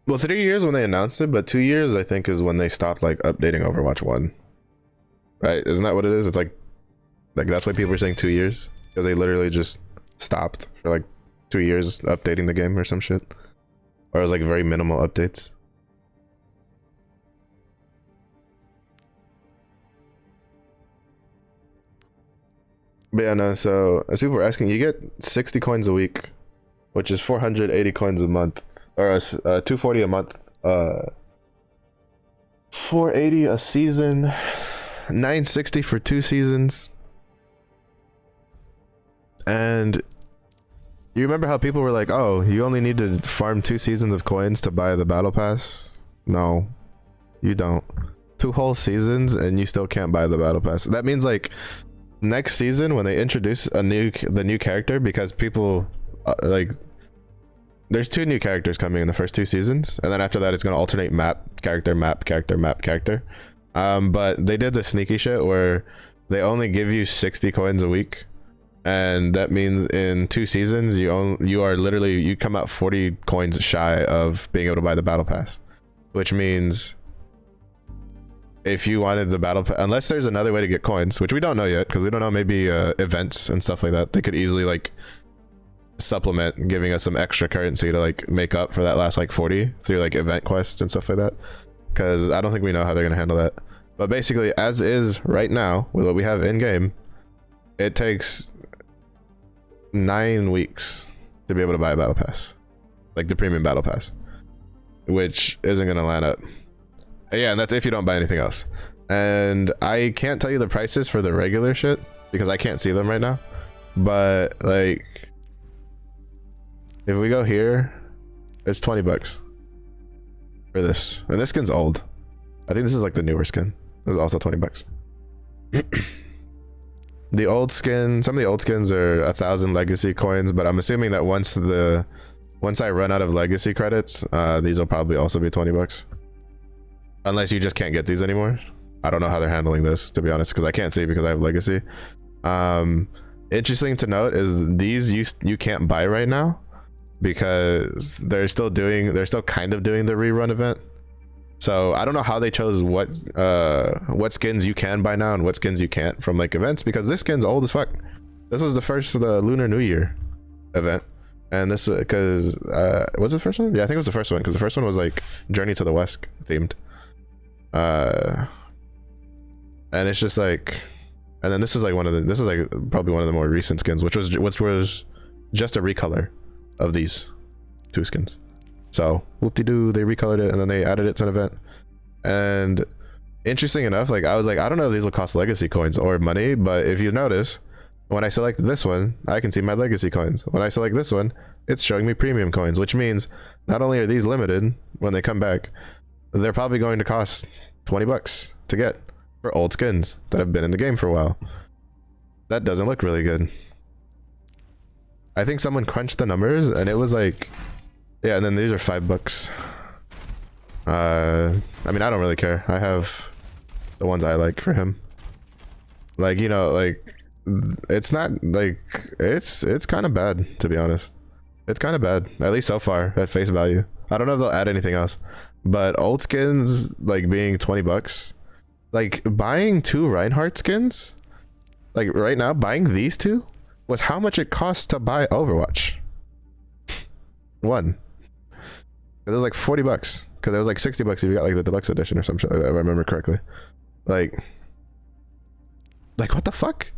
Well, 3 years when they announced it, but 2 years I think is when they stopped like updating Overwatch 1. Right? Isn't that what it is? It's like that's why people are saying 2 years, because they literally just stopped for like 2 years updating the game or some shit, or it was like very minimal updates. But yeah, no. So as people were asking, you get 60 coins a week, which is 480 coins a month, or 240 a month. 480 a season, 960 for 2 seasons. And you remember how people were like, oh, you only need to farm 2 seasons of coins to buy the battle pass? No, you don't. 2 whole seasons and you still can't buy the battle pass. That means like next season when they introduce the new character, because people like, there's 2 new characters coming in the first 2 seasons, and then after that it's going to alternate map character. But they did the sneaky shit where they only give you 60 coins a week, and that means in 2 seasons you are literally, you come out 40 coins shy of being able to buy the battle pass, which means if you wanted the battle pass, unless there's another way to get coins, which we don't know yet, because we don't know, maybe events and stuff like that, they could easily like supplement giving us some extra currency to like make up for that last like 40 through like event quests and stuff like that, because I don't think we know how they're going to handle that. But basically, as is right now with what we have in game, it takes 9 weeks to be able to buy a battle pass, like the premium battle pass, which isn't going to land up. Yeah, and that's if you don't buy anything else. And I can't tell you the prices for the regular shit because I can't see them right now, but like if we go here, it's 20 bucks for this, and this skin's old. I think this is like the newer skin. This is also 20 bucks. The old skin, some of the old skins are 1,000 legacy coins, but I'm assuming that once I run out of legacy credits, these will probably also be 20 bucks. Unless you just can't get these anymore. I don't know how they're handling this, to be honest, because I can't see because I have legacy. Interesting to note is these you can't buy right now because they're still kind of doing the rerun event. So I don't know how they chose what skins you can buy now and what skins you can't from like events, because this skin's old as fuck. This was the first of the Lunar New Year event, and this because was it the first one? Yeah, I think it was the first one, because the first one was like Journey to the West themed. And it's just like, and then this is like probably one of the more recent skins, which was just a recolor of these 2 skins. So whoop-de-doo, they recolored it and then they added it to an event. And interesting enough, like I was like, I don't know if these will cost legacy coins or money, but if you notice, when I select this one, I can see my legacy coins. When I select this one, it's showing me premium coins, which means not only are these limited when they come back, they're probably going to cost 20 bucks to get for old skins that have been in the game for a while. That doesn't look really good. I think someone crunched the numbers and it was like, yeah, and then these are 5 bucks. I mean, I don't really care. I have the ones I like for him. Like, you know, like it's not like it's kind of bad, to be honest. It's kind of bad, at least so far at face value. I don't know if they'll add anything else, but old skins like being 20 bucks, like buying 2 Reinhardt skins, like right now buying these 2 was how much it costs to buy Overwatch 1. It was like 40 bucks, because it was like 60 bucks if you got like the deluxe edition or some shit like that, if I remember correctly. Like what the fuck?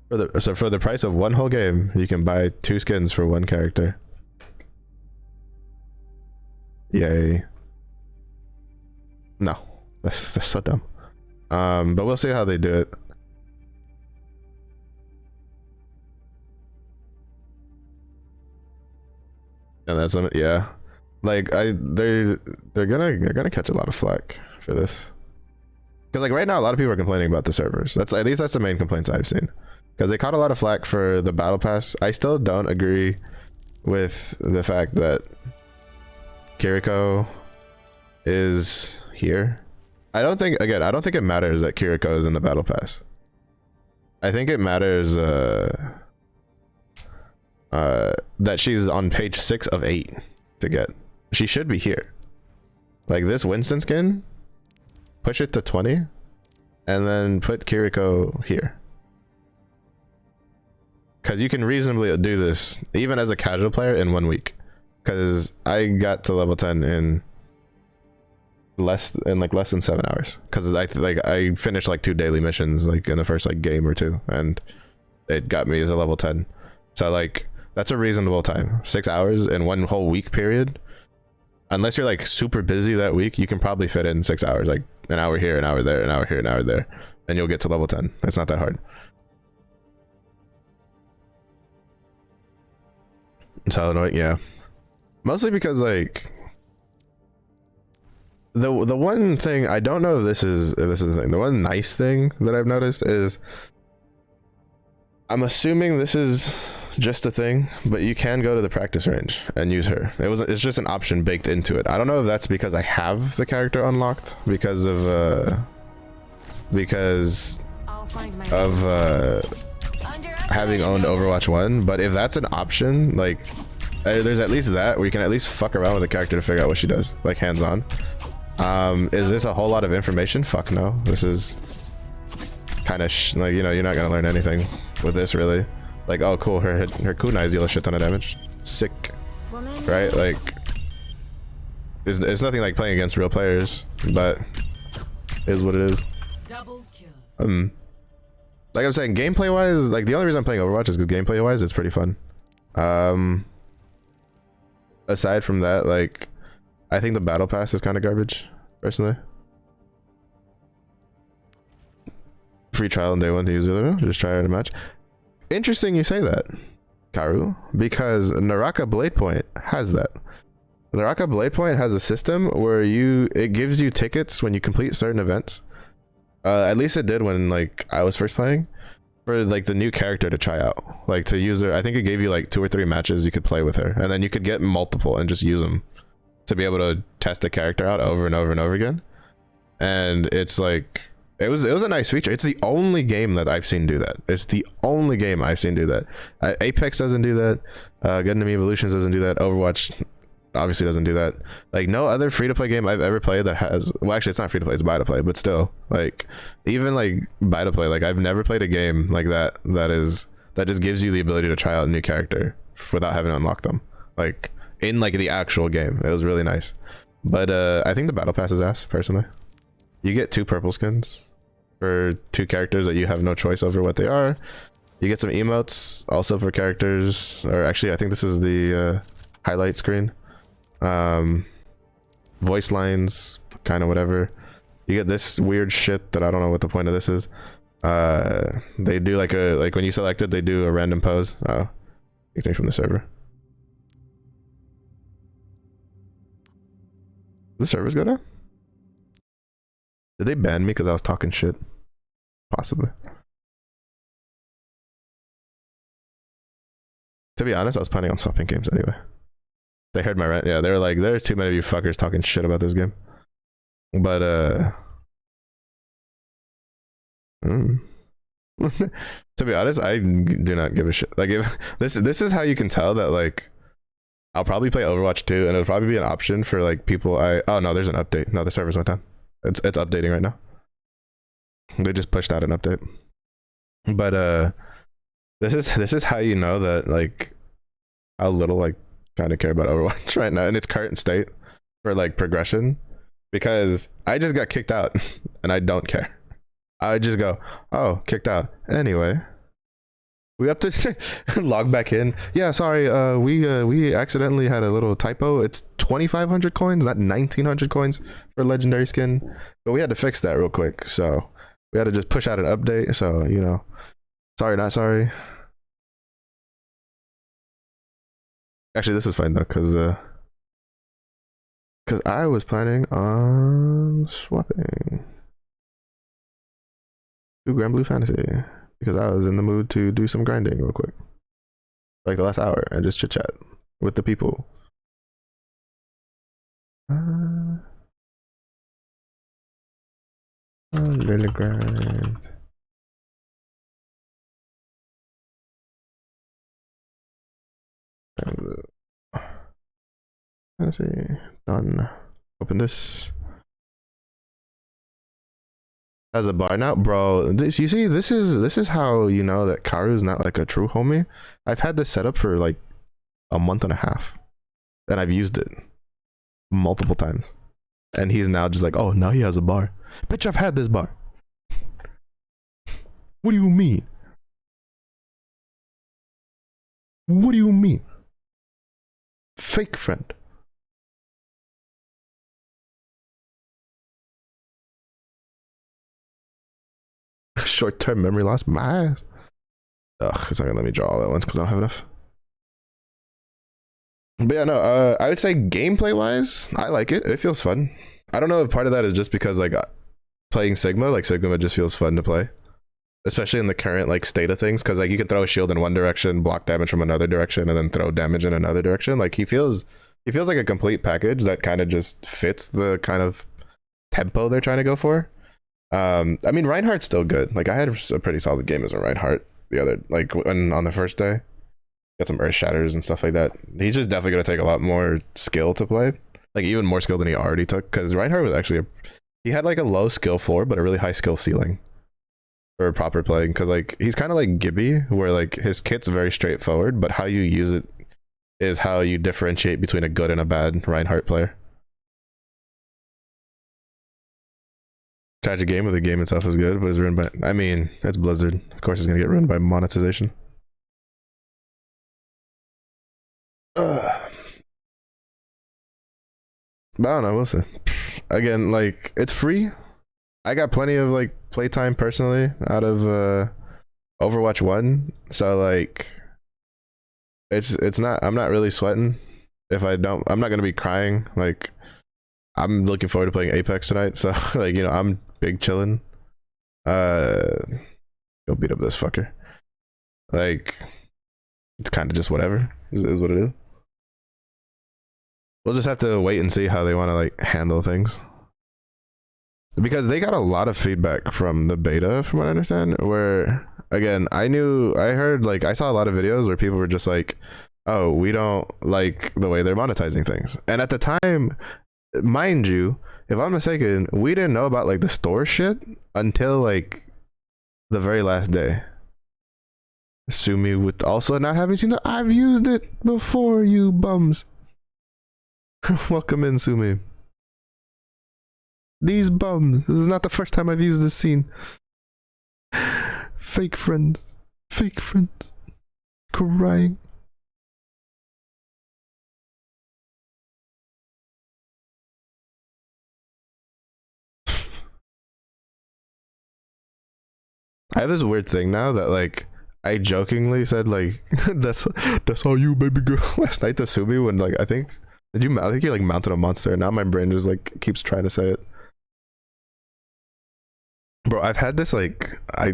For the price of 1 whole game, you can buy 2 skins for 1 character. Yay. No, that's so dumb. But we'll see how they do it. And that's yeah. Like they're gonna catch a lot of flack for this, because like right now a lot of people are complaining about the servers. That's at least that's the main complaints I've seen, because they caught a lot of flack for the battle pass. I still don't agree with the fact that Kiriko is here. I don't think it matters that Kiriko is in the battle pass. I think it matters that she's on page 6 of 8 to get. She should be here. Like this Winston skin, push it to 20 and then put Kiriko here. Because you can reasonably do this even as a casual player in 1 week. Because I got to level 10 in less than 7 hours. Because I finished like 2 daily missions like in the first like game or 2, and it got me as a level 10. So like that's a reasonable time. 6 hours in 1 whole week period. Unless you're like super busy that week, you can probably fit in 6 hours, like an hour here, an hour there, an hour here, an hour there, and you'll get to level 10. It's not that hard. Solid White, yeah. Mostly because like the one thing I don't know if this is the thing. The one nice thing that I've noticed is I'm assuming this is just a thing, but you can go to the practice range and use her. It's just an option baked into it. I don't know if that's because I have the character unlocked because of having owned Overwatch 1, but if that's an option, like there's at least that where you can at least fuck around with the character to figure out what she does, like hands-on. Is this a whole lot of information? Fuck no. This is kind of like, you know, you're not gonna learn anything with this really. Like, oh cool, her kunais deal a shit ton of damage. Sick. Right? Like it's nothing like playing against real players, but is what it is. Double kill. Like I'm saying, gameplay wise, like the only reason I'm playing Overwatch is because gameplay wise it's pretty fun. Aside from that, like I think the battle pass is kind of garbage personally. Free trial on day 1 to use the other, just try out a match. Interesting you say that, Karu, because Naraka Blade Point has that. Naraka Blade Point has a system where it gives you tickets when you complete certain events. At least it did when like I was first playing, for like the new character to try out, like to use her. I think it gave you like 2 or 3 matches you could play with her, and then you could get multiple and just use them to be able to test the character out over and over and over again. And it's like it was a nice feature. It's the only game that I've seen do that. It's the only game I've seen do that. Apex doesn't do that. Gundam Evolutions doesn't do that. Overwatch obviously doesn't do that. Like no other free-to-play game I've ever played that has, well actually it's not free-to-play, it's buy-to-play, but still, like even like buy-to-play, like I've never played a game like that that just gives you the ability to try out a new character without having to unlock them, like in like the actual game. It was really nice. But I think the battle pass is ass personally. You get 2 purple skins for 2 characters that you have no choice over what they are. You get some emotes also for characters, or actually I think this is the highlight screen. Voice lines, kind of whatever. You get this weird shit that I don't know what the point of this is. They do like when you select it, they do a random pose. Oh, kicked me from the server. Did the servers go down? Did they ban me because I was talking shit? Possibly. To be honest, I was planning on swapping games anyway. They heard my rant. Yeah, they were like, there's too many of you fuckers talking shit about this game. But to be honest, I do not give a shit. Like if this is how you can tell that like I'll probably play Overwatch 2 and it'll probably be an option for like people oh no, there's an update. No, the servers went down. It's updating right now. They just pushed out an update. But this is how you know that like how little like kind of care about Overwatch right now in its current state for like progression, because I just got kicked out and I don't care. I just go, oh, kicked out. Anyway, we up to log back in. Yeah, sorry, we accidentally had a little typo. It's 2,500 coins, not 1,900 coins for legendary skin. But we had to fix that real quick, so we had to just push out an update. So you know, sorry, not sorry. Actually, this is fine though, because I was planning on swapping to Grand Blue Fantasy because I was in the mood to do some grinding real quick, like the last hour, and just chit chat with the people. Little grind. Let's see. Done. Open this. Has a bar now, bro. This, you see, this is how you know that Karu's not like a true homie. I've had this set up for like a month and a half, and I've used it multiple times, and he's now just like, oh, now he has a bar. Bitch, I've had this bar. What do you mean? What do you mean? Fake friend. Short-term memory loss, my ass. Ugh, it's not gonna let me draw all at once because I don't have enough. But yeah, no, I would say gameplay wise, I like it. It feels fun. I don't know if part of that is just because like playing Sigma, like Sigma just feels fun to play, especially in the current like state of things, because like you can throw a shield in one direction, block damage from another direction, and then throw damage in another direction. Like he feels like a complete package that kind of just fits the kind of tempo they're trying to go for. I mean, Reinhardt's still good. Like I had a pretty solid game as a Reinhardt the other, like when on the first day, got some earth shatters and stuff like that. He's just definitely gonna take a lot more skill to play, like even more skill than he already took, because Reinhardt was actually he had like a low skill floor but a really high skill ceiling for proper playing, because like he's kind of like Gibby, where like his kit's very straightforward, but how you use it is how you differentiate between a good and a bad Reinhardt player. Tragic game, but the game itself is good, but it's ruined by, I mean, it's Blizzard. Of course it's gonna get ruined by monetization. But I don't know, we'll see. Again, like, it's free. I got plenty of like playtime personally out of Overwatch 1. So like it's not, I'm not really sweating. If I don't, I'm not gonna be crying. Like I'm looking forward to playing Apex tonight, so like, you know, I'm big chilling. Go beat up this fucker. Like it's kind of just whatever. Is what it is. We'll just have to wait and see how they want to like handle things, because they got a lot of feedback from the beta, from what I understand, where again, I heard, like I saw a lot of videos where people were just like, oh, we don't like the way they're monetizing things. And at the time, mind you, if I'm mistaken, we didn't know about like the store shit until like the very last day. Sue me with also not having seen that. I've used it before, you bums. Welcome in, Sumi. These bums. This is not the first time I've used this scene. Fake friends. Fake friends. Crying. I have this weird thing now that like I jokingly said like that's all you, baby girl, last night to Sumi, when like I think you like mounted a monster, and now my brain just like keeps trying to say it. Bro, I've had this like I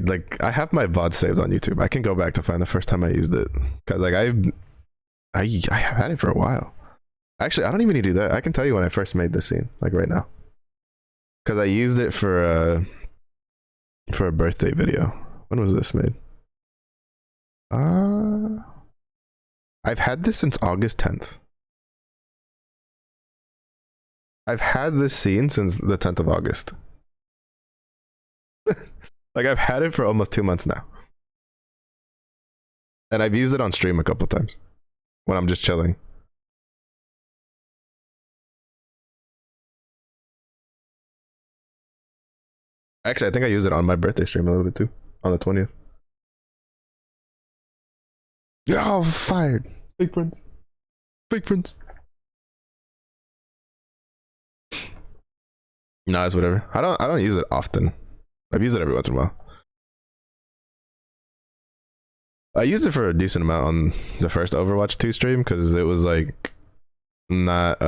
have my VOD saved on YouTube. I can go back to find the first time I used it, because like I have had it for a while. Actually, I don't even need to do that. I can tell you when I first made this scene, like right now, because I used it for a birthday video. When was this made? I've had this since August 10th. I've had this scene since the 10th of August. Like I've had it for almost 2 months now. And I've used it on stream a couple times when I'm just chilling. Actually, I think I used it on my birthday stream a little bit too, on the 20th. Oh, fired. Fake friends. Fake friends. No, it's whatever. I don't use it often. I've used it every once in a while. I used it for a decent amount on the first Overwatch 2 stream, because it was like not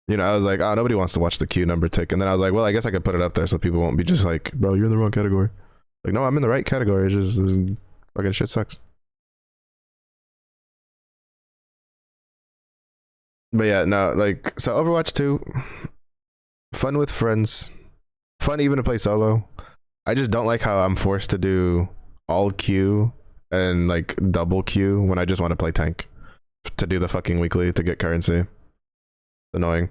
you know, I was like, oh, nobody wants to watch the queue number tick, and then I was like, well, I guess I could put it up there so people won't be just like, bro, you're in the wrong category. Like, no, I'm in the right category. It's just this fucking shit sucks. But yeah, no, like, so Overwatch 2, fun with friends, fun even to play solo. I just don't like how I'm forced to do all Q and like double Q when I just want to play tank. to do the fucking weekly to get currency. Annoying.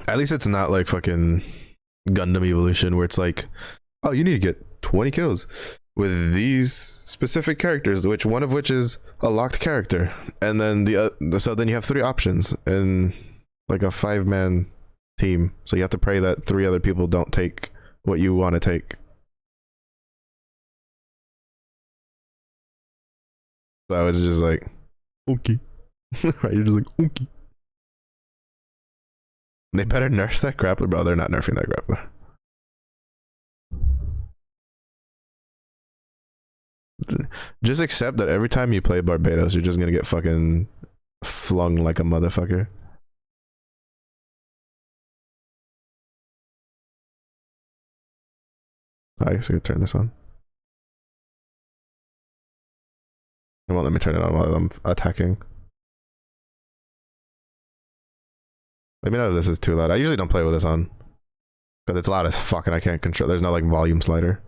At least it's not like fucking Gundam Evolution where it's like, oh, you need to get 20 kills with these specific characters, which one of which is a locked character, and then so then you have 3 options in like a 5-man team, so you have to pray that 3 other people don't take what you want to take. So I was just like, okay. Right, you're just like, okay. They better nerf that grappler, bro. They're not nerfing that grappler. Just accept that every time you play Barbados, you're just gonna get fucking flung like a motherfucker. I guess I could turn this on. It won't let me turn it on while I'm attacking. Let me know if this is too loud. I usually don't play with this on because it's loud as fuck and I can't control. There's no like volume slider.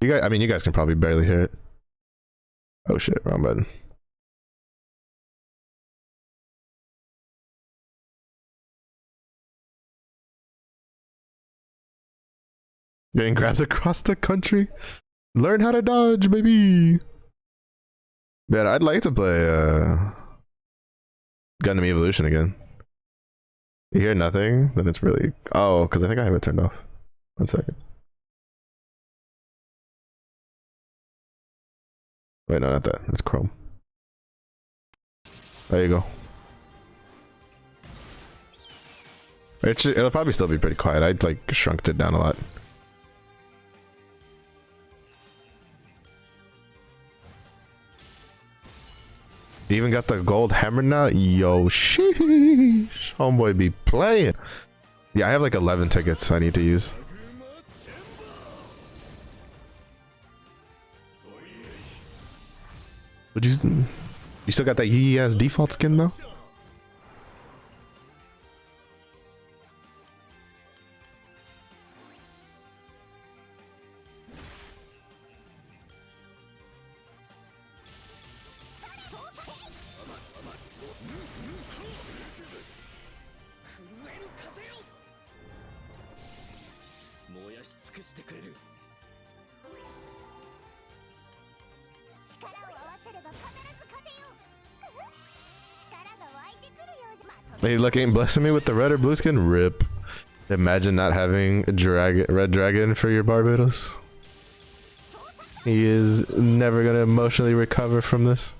You guys, I mean, you guys can probably barely hear it. Oh shit, wrong button. Getting grabbed across the country. Learn how to dodge, baby. Man, I'd like to play Gundam Evolution again. You hear nothing? Then it's really... Oh, because I think I have it turned off. 1 second. Wait, no, not that. It's Chrome. There you go. It'll probably still be pretty quiet. I'd like shrunk it down a lot. You even got the gold hammer now? Yo, sheesh. Homeboy be playing. Yeah, I have like 11 tickets I need to use. Would you still got that yee ass default skin though? Hey, look, ain't blessing me with the red or blue skin? Rip. Imagine not having a red dragon for your Barbados. He is never gonna emotionally recover from this.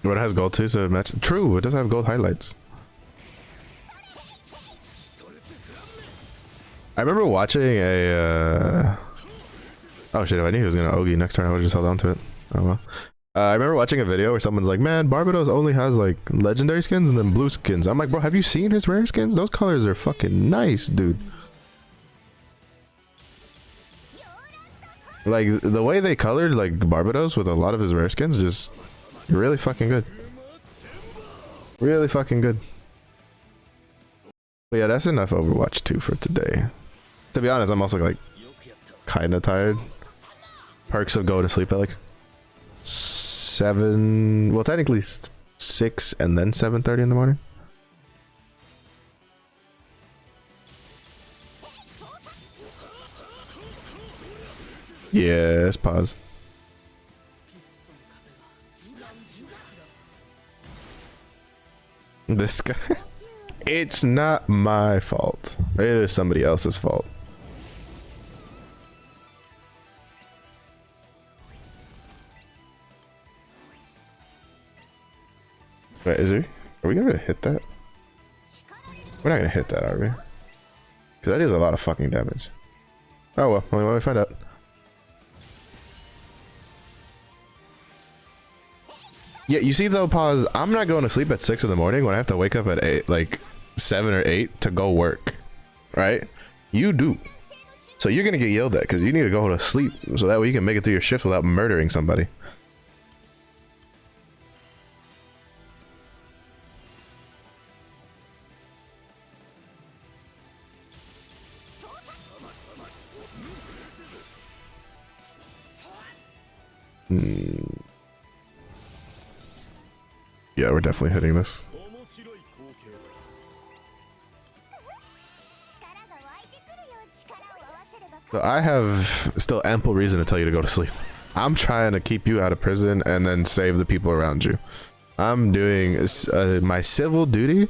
But it has gold too, so it matches. True, it does have gold highlights. I remember watching a oh shit, if I knew he was gonna Ogi next turn, I would've just held on to it. Oh well. I remember watching a video where someone's like, man, Barbados only has like legendary skins and then blue skins. I'm like, bro, have you seen his rare skins? Those colors are fucking nice, dude. Like the way they colored like Barbados with a lot of his rare skins, just really fucking good. Really fucking good. But yeah, that's enough Overwatch 2 for today. To be honest, I'm also like kind of tired. Perks of go to sleep at like 7, well technically 6 and then 7:30 in the morning. Yes, pause. This guy. It's not my fault. It is somebody else's fault. Wait, are we gonna hit that? We're not gonna hit that, are we? Because that is a lot of fucking damage. Oh well, let me find out. Yeah, you see though, pause. I'm not going to sleep at 6 in the morning when I have to wake up at 8, like 7 or 8 to go work, right? You do. So you're gonna get yelled at because you need to go to sleep so that way you can make it through your shift without murdering somebody. Yeah, we're definitely hitting this. So I have still ample reason to tell you to go to sleep. I'm trying to keep you out of prison and then save the people around you. I'm doing my civil duty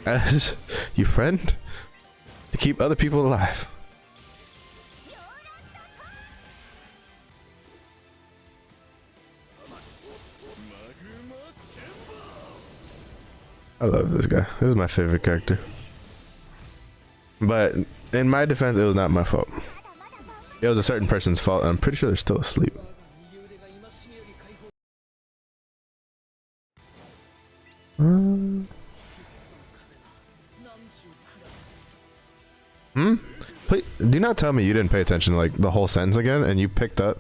as your friend to keep other people alive. I love this guy. This is my favorite character. But in my defense, it was not my fault. It was a certain person's fault, and I'm pretty sure they're still asleep. Please, do not tell me you didn't pay attention to like the whole sentence again, and you picked up.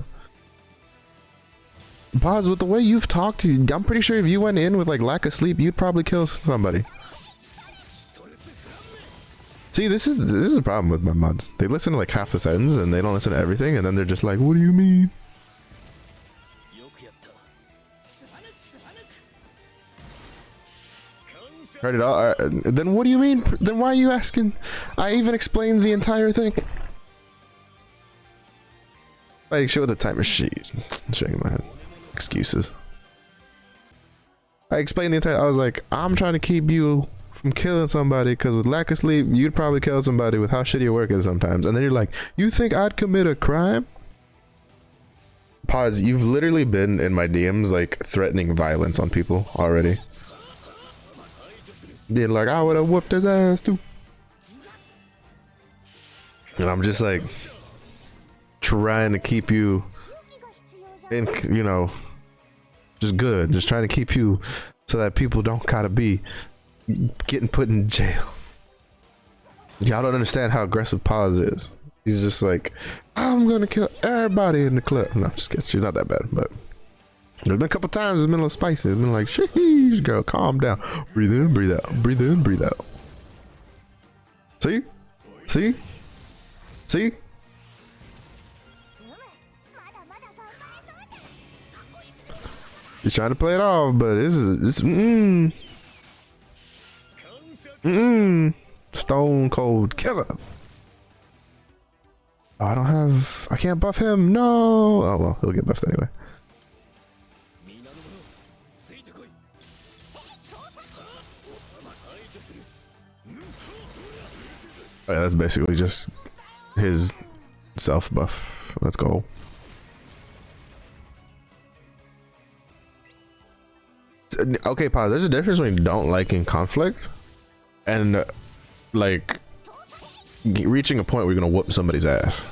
Pause. With the way you've talked, I'm pretty sure if you went in with like lack of sleep, you'd probably kill somebody. See, this is a problem with my mods. They listen to like half the sentence and they don't listen to everything, and then they're just like, "What do you mean?" Heard it all. Then what do you mean? Then why are you asking? I even explained the entire thing. Fighting shit with a time machine. Shaking my head. Excuses. I explained the entire. I was like, I'm trying to keep you from killing somebody because with lack of sleep, you'd probably kill somebody with how shitty your work is sometimes. And then you're like, you think I'd commit a crime? Pause. You've literally been in my DMs like threatening violence on people already. Being like, I would have whooped his ass too. And I'm just like trying to keep you in, you know, just good. Just trying to keep you so that people don't gotta be getting put in jail. Y'all don't understand how aggressive Paz is. He's just like, I'm gonna kill everybody in the club. No, I'm just kidding. She's not that bad, but there's been a couple times it's been a little spicy. It's been like, sheesh, girl, calm down. Breathe in, breathe out. Breathe in, breathe out. See? See? See? He's trying to play it off, but this is stone cold killer. Oh, I can't buff him. No. Oh well, he'll get buffed anyway. Oh yeah, that's basically just his self buff. Let's go. Okay, pause. There's a difference between don't liking conflict and like reaching a point where you're gonna whoop somebody's ass.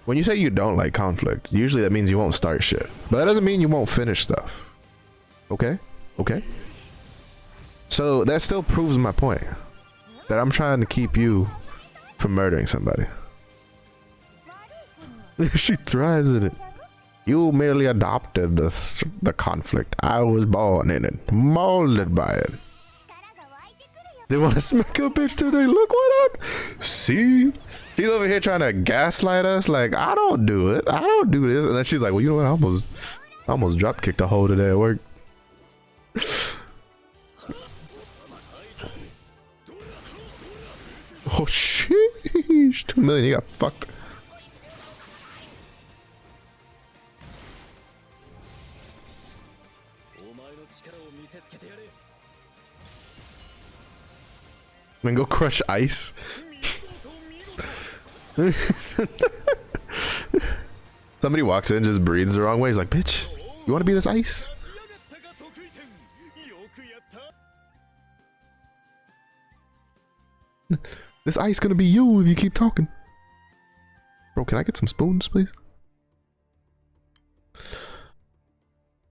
When you say you don't like conflict, usually that means you won't start shit, but that doesn't mean you won't finish stuff. Okay? Okay? So that still proves my point that I'm trying to keep you from murdering somebody. She thrives in it. You merely adopted the conflict. I was born in it, molded by it. They want to smack a bitch today. Look what up. See? She's over here trying to gaslight us like, I don't do it. I don't do this. And then she's like, well, you know what? I almost drop kicked a hole today at work. Oh, sheesh. 2 million. You got fucked. Then go crush ice. Somebody walks in, just breathes the wrong way. He's like, bitch, you want to be this ice? This ice gonna be you if you keep talking. Bro, can I get some spoons, please?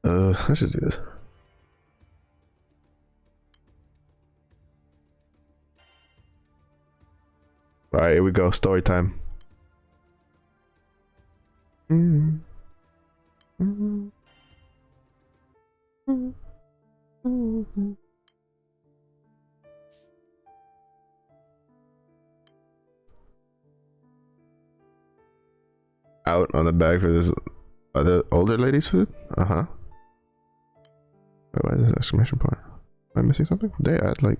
Let's just do this. All right, here we go. Story time. Out on the bag for this other older lady's food? Uh-huh. Wait, why is this exclamation point? Am I missing something? They had like...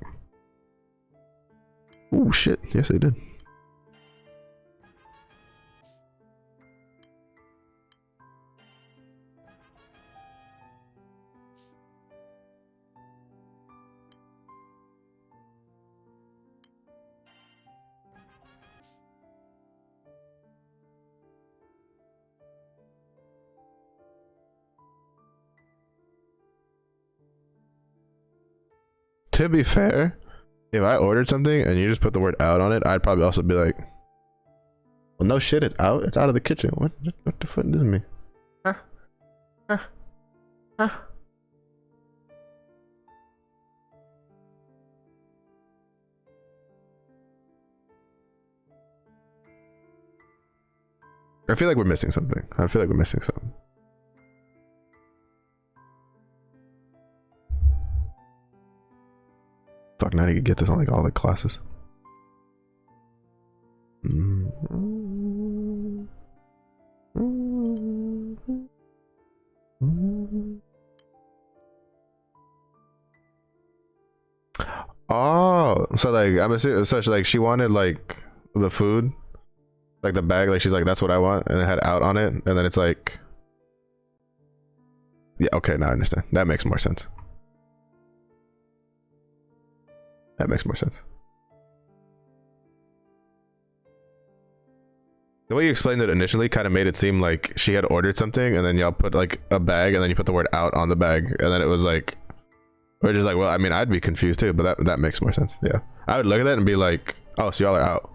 Oh shit, yes they did. To be fair, if I ordered something and you just put the word out on it, I'd probably also be like, well, no shit, it's out. It's out of the kitchen. What the fuck does it mean? Huh? Huh? Huh? I feel like we're missing something. I feel like we're missing something. Fuck, now I need to get this on like all the classes. Oh, so like I'm assuming, so she, like she wanted like the food, like the bag, like she's like that's what I want, and it had out on it, and then it's like, yeah, okay, now I understand. That makes more sense. That makes more sense. The way you explained it initially kind of made it seem like she had ordered something and then y'all put like a bag and then you put the word out on the bag and then it was like, we're just like, well, I mean, I'd be confused too, but that makes more sense. Yeah. I would look at that and be like, oh, so y'all are out.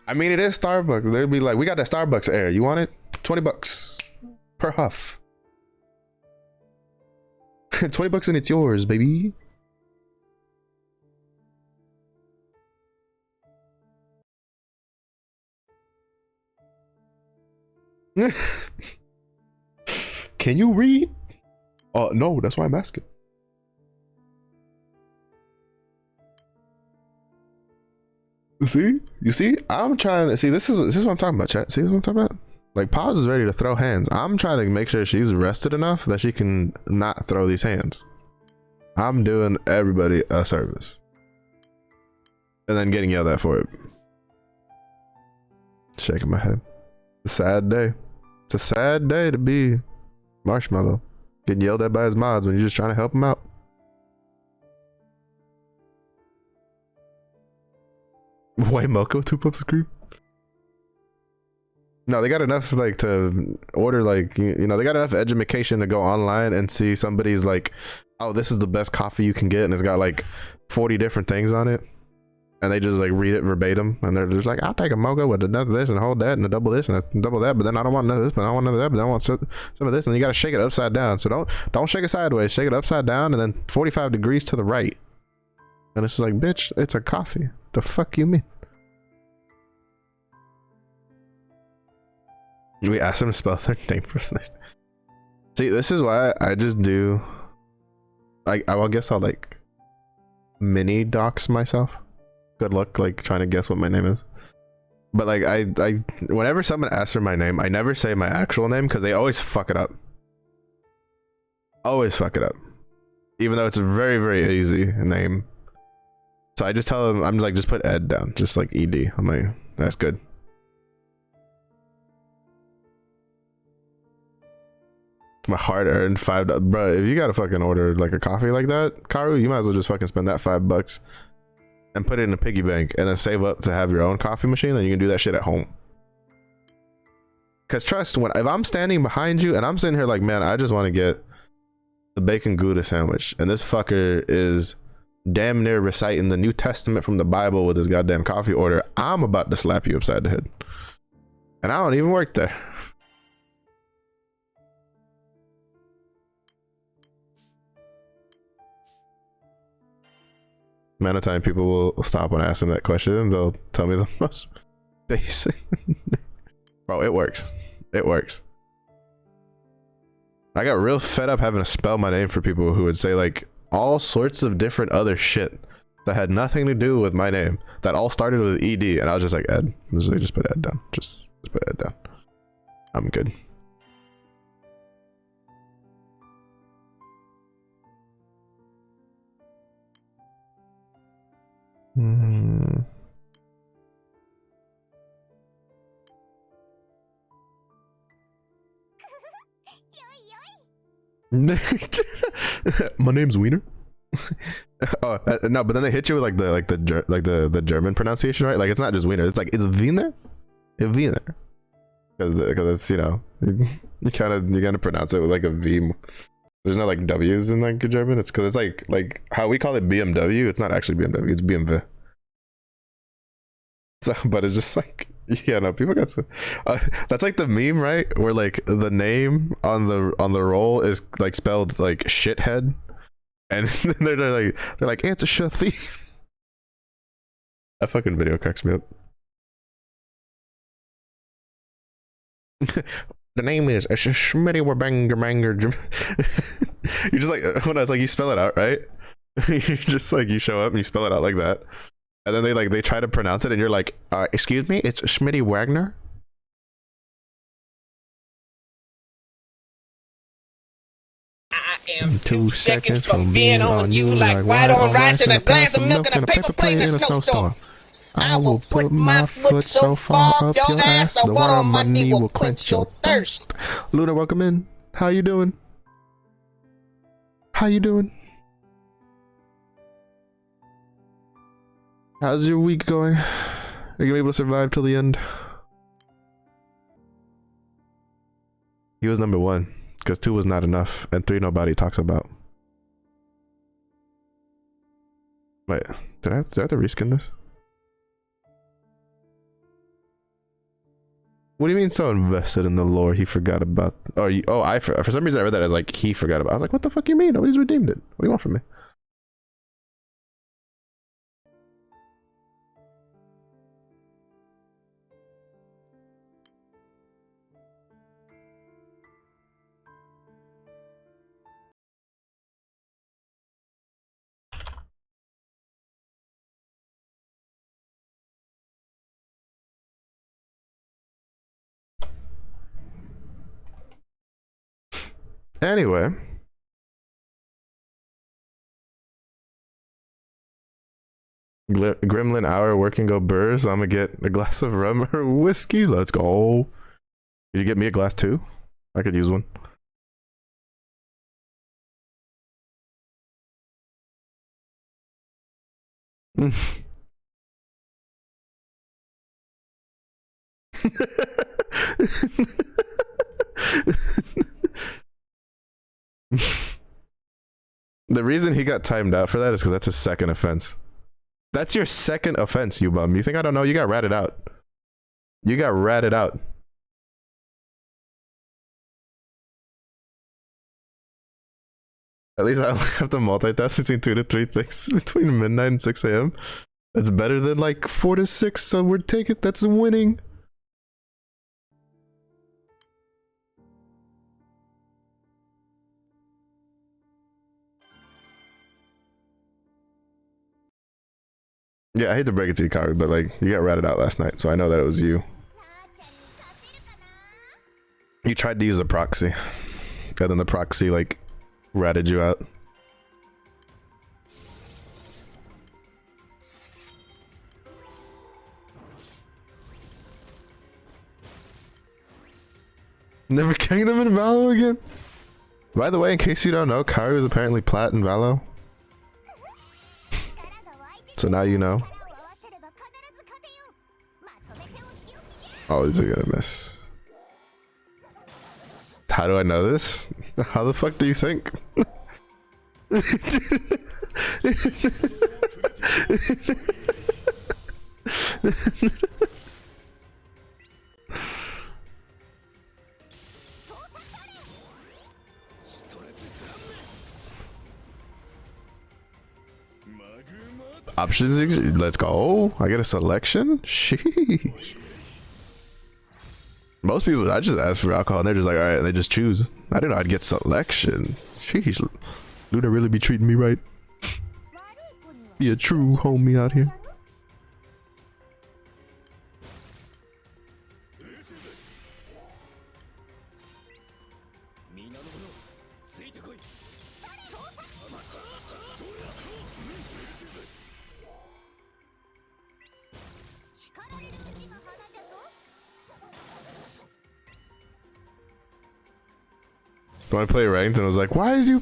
I mean, it is Starbucks. They'd be like, we got that Starbucks air. You want it? $20 per huff. 20 bucks and it's yours, baby. Can you read? No, that's why I'm asking. You see, I'm trying to see. This is what I'm talking about, chat. See, this is what I'm talking about. Like, Paz is ready to throw hands. I'm trying to make sure she's rested enough that she can not throw these hands. I'm doing everybody a service. And then getting yelled at for it. Shaking my head. It's a sad day. It's a sad day to be Marshmallow. Getting yelled at by his mods when you're just trying to help him out. White Melko 2 pups scream. No, they got enough like to order like you know they got enough education to go online and see somebody's like, oh, this is the best coffee you can get, and it's got like 40 different things on it, and they just like read it verbatim, and they're just like, I'll take a mocha with another this and a whole that and a double this and a double that, but then I don't want none of this, but I want none of that, but then I want some of this, and you got to shake it upside down. So don't shake it sideways, shake it upside down, and then 45 degrees to the right. And it's like, bitch, it's a coffee. The fuck you mean? We asked them to spell their name first. See, this is why I just do. I guess I'll like mini dox myself. Good luck, like trying to guess what my name is. But like I whenever someone asks for my name, I never say my actual name because they always fuck it up. Always fuck it up, even though it's a very very easy name. So I just tell them, I'm like, just put Ed down, just like ED. I'm like, that's good. My hard-earned $5, bro. If you gotta fucking order like a coffee like that, Karu, you might as well just fucking spend that $5 and put it in a piggy bank and then save up to have your own coffee machine. Then you can do that shit at home. Cause trust, if I'm standing behind you and I'm sitting here like, man, I just want to get the bacon Gouda sandwich, and this fucker is damn near reciting the New Testament from the Bible with his goddamn coffee order, I'm about to slap you upside the head, and I don't even work there. Amount of time people will stop when I ask them that question and they'll tell me the most basic. Bro, it works. It works. I got real fed up having to spell my name for people who would say like all sorts of different other shit that had nothing to do with my name that all started with ED, and I was just like, Ed. Just put Ed down. Just put Ed down. I'm good. My name's Wiener. Oh no, but then they hit you with like the German pronunciation, right? Like it's not just Wiener. It's like it's Wiener, Wiener, because it's, you know, you gotta pronounce it with like a V. There's no like W's in like German. It's because it's like how we call it BMW. It's not actually BMW. It's BMW. So, but it's just like, yeah, no, people got some. That's like the meme, right? Where like the name on the roll is like spelled like shithead, and they're like it's a shit thief. That fucking video cracks me up. The name is Schmitty Banger. You just like when I was like, you spell it out, right? You just like, you show up and you spell it out like that. And then they try to pronounce it and you're like, excuse me, it's Schmitty Wagner? I am 2 seconds from being on you like white on rice and a glass of milk and a paper plate in a snowstorm. I will put my foot so far up your ass, the water on my knee will quench your thirst. Luna, welcome in. How you doing? How you doing? How's your week going? Are you able to survive till the end? He was number 1 because 2 was not enough and 3 nobody talks about. Wait, did I have to reskin this? What do you mean so invested in the lore he forgot about? For some reason I read that as like he forgot about. I was like, what the fuck you mean? Nobody's redeemed it. What do you want from me? Anyway, Gremlin hour working go burrs. I'm gonna get a glass of rum or whiskey. Let's go. Did you get me a glass too? I could use one. The reason he got timed out for that is because that's his second offense. That's your second offense, you bum. You think I don't know? You got ratted out. You got ratted out. At least I only have to multitask between 2 to 3 things between midnight and 6 a.m. That's better than like 4 to 6, so we're taking, that's winning. Yeah, I hate to break it to you, Karu, but like, you got ratted out last night, so I know that it was you. You tried to use a proxy, and then the proxy like ratted you out. Never killing them in Valo again? By the way, in case you don't know, Karu is apparently plat in Valo. So now you know. Oh, these are gonna miss. How do I know this? How the fuck do you think? Options. Let's go. I get a selection. Sheesh. Most people, I just ask for alcohol and they're just like, all right, and they just choose. I didn't know I'd get selection. Sheesh. Luna really be treating me right. Be a true homie out here. When I play ranked and was like, why is you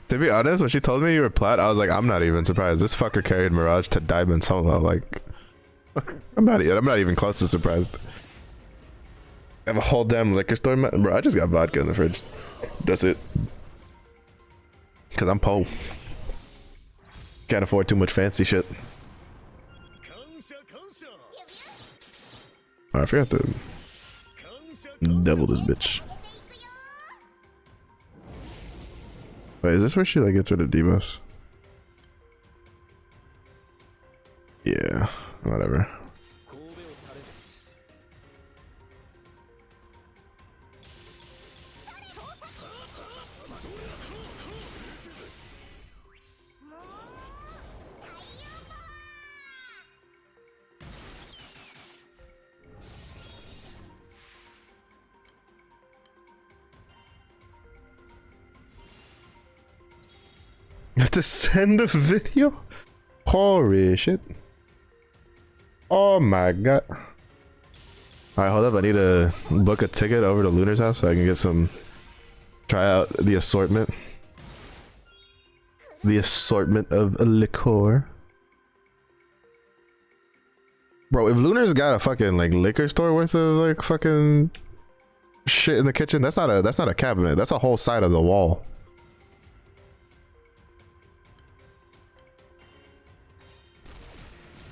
to be honest, when she told me you were plat, I was like, I'm not even surprised. This fucker carried Mirage to diamond solo. Like, I'm not even close to surprised. I have a whole damn liquor store, bro. I just got vodka in the fridge. That's it. Cause I'm po. Can't afford too much fancy shit. Oh, I forgot to double this bitch. Wait, is this where she like gets rid of debuffs? Yeah, whatever. You have to send a video? Holy shit. Oh my god. Alright, hold up. I need to book a ticket over to Lunar's house so I can get some. Try out the assortment. The assortment of liquor. Bro, if Lunar's got a fucking like liquor store worth of like fucking shit in the kitchen, that's not a cabinet. That's a whole side of the wall.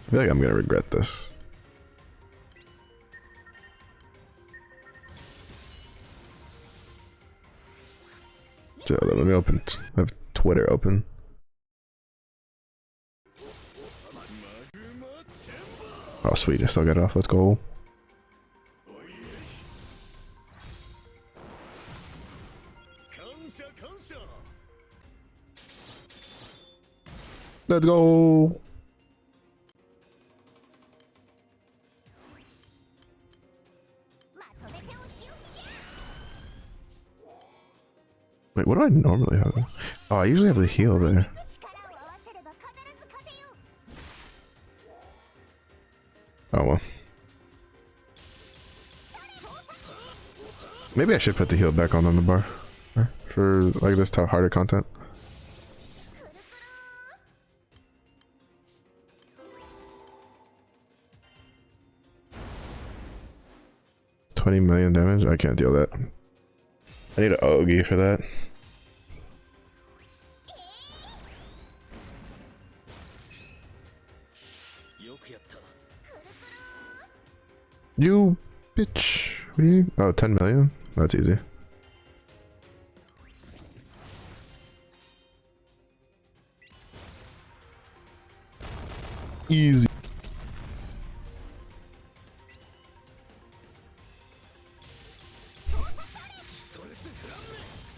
I feel like I'm gonna regret this. So let me open. I have Twitter open. Oh sweet, I still got it off. Let's go. Let's go. Wait, what do I normally have? Oh, I usually have the heal there. Oh well. Maybe I should put the heal back on the bar for like this tough harder content. $20 million damage? I can't deal that. I need an Ogi for that. You bitch. What do you? Oh, 10 million? That's easy. Easy.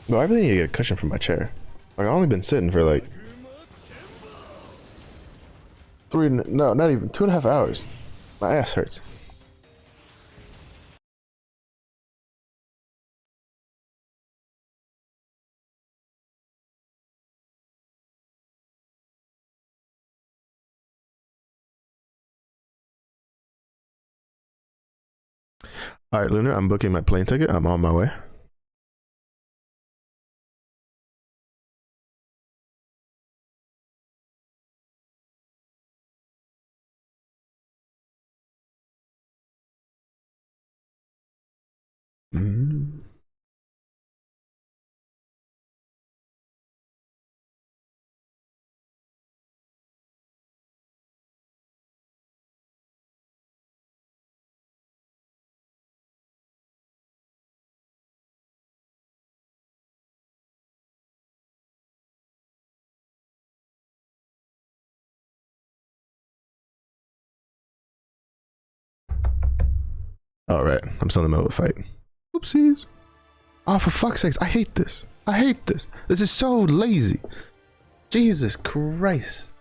No, I really need to get a cushion for my chair. Like, I've only been sitting for like no, not even 2.5 hours. My ass hurts. All right, Lunar, I'm booking my plane ticket. I'm on my way. Mm. Oh, right. I'm still in the middle of a fight. Oopsies. Oh, for fuck's sakes. I hate this. I hate this. This is so lazy. Jesus Christ.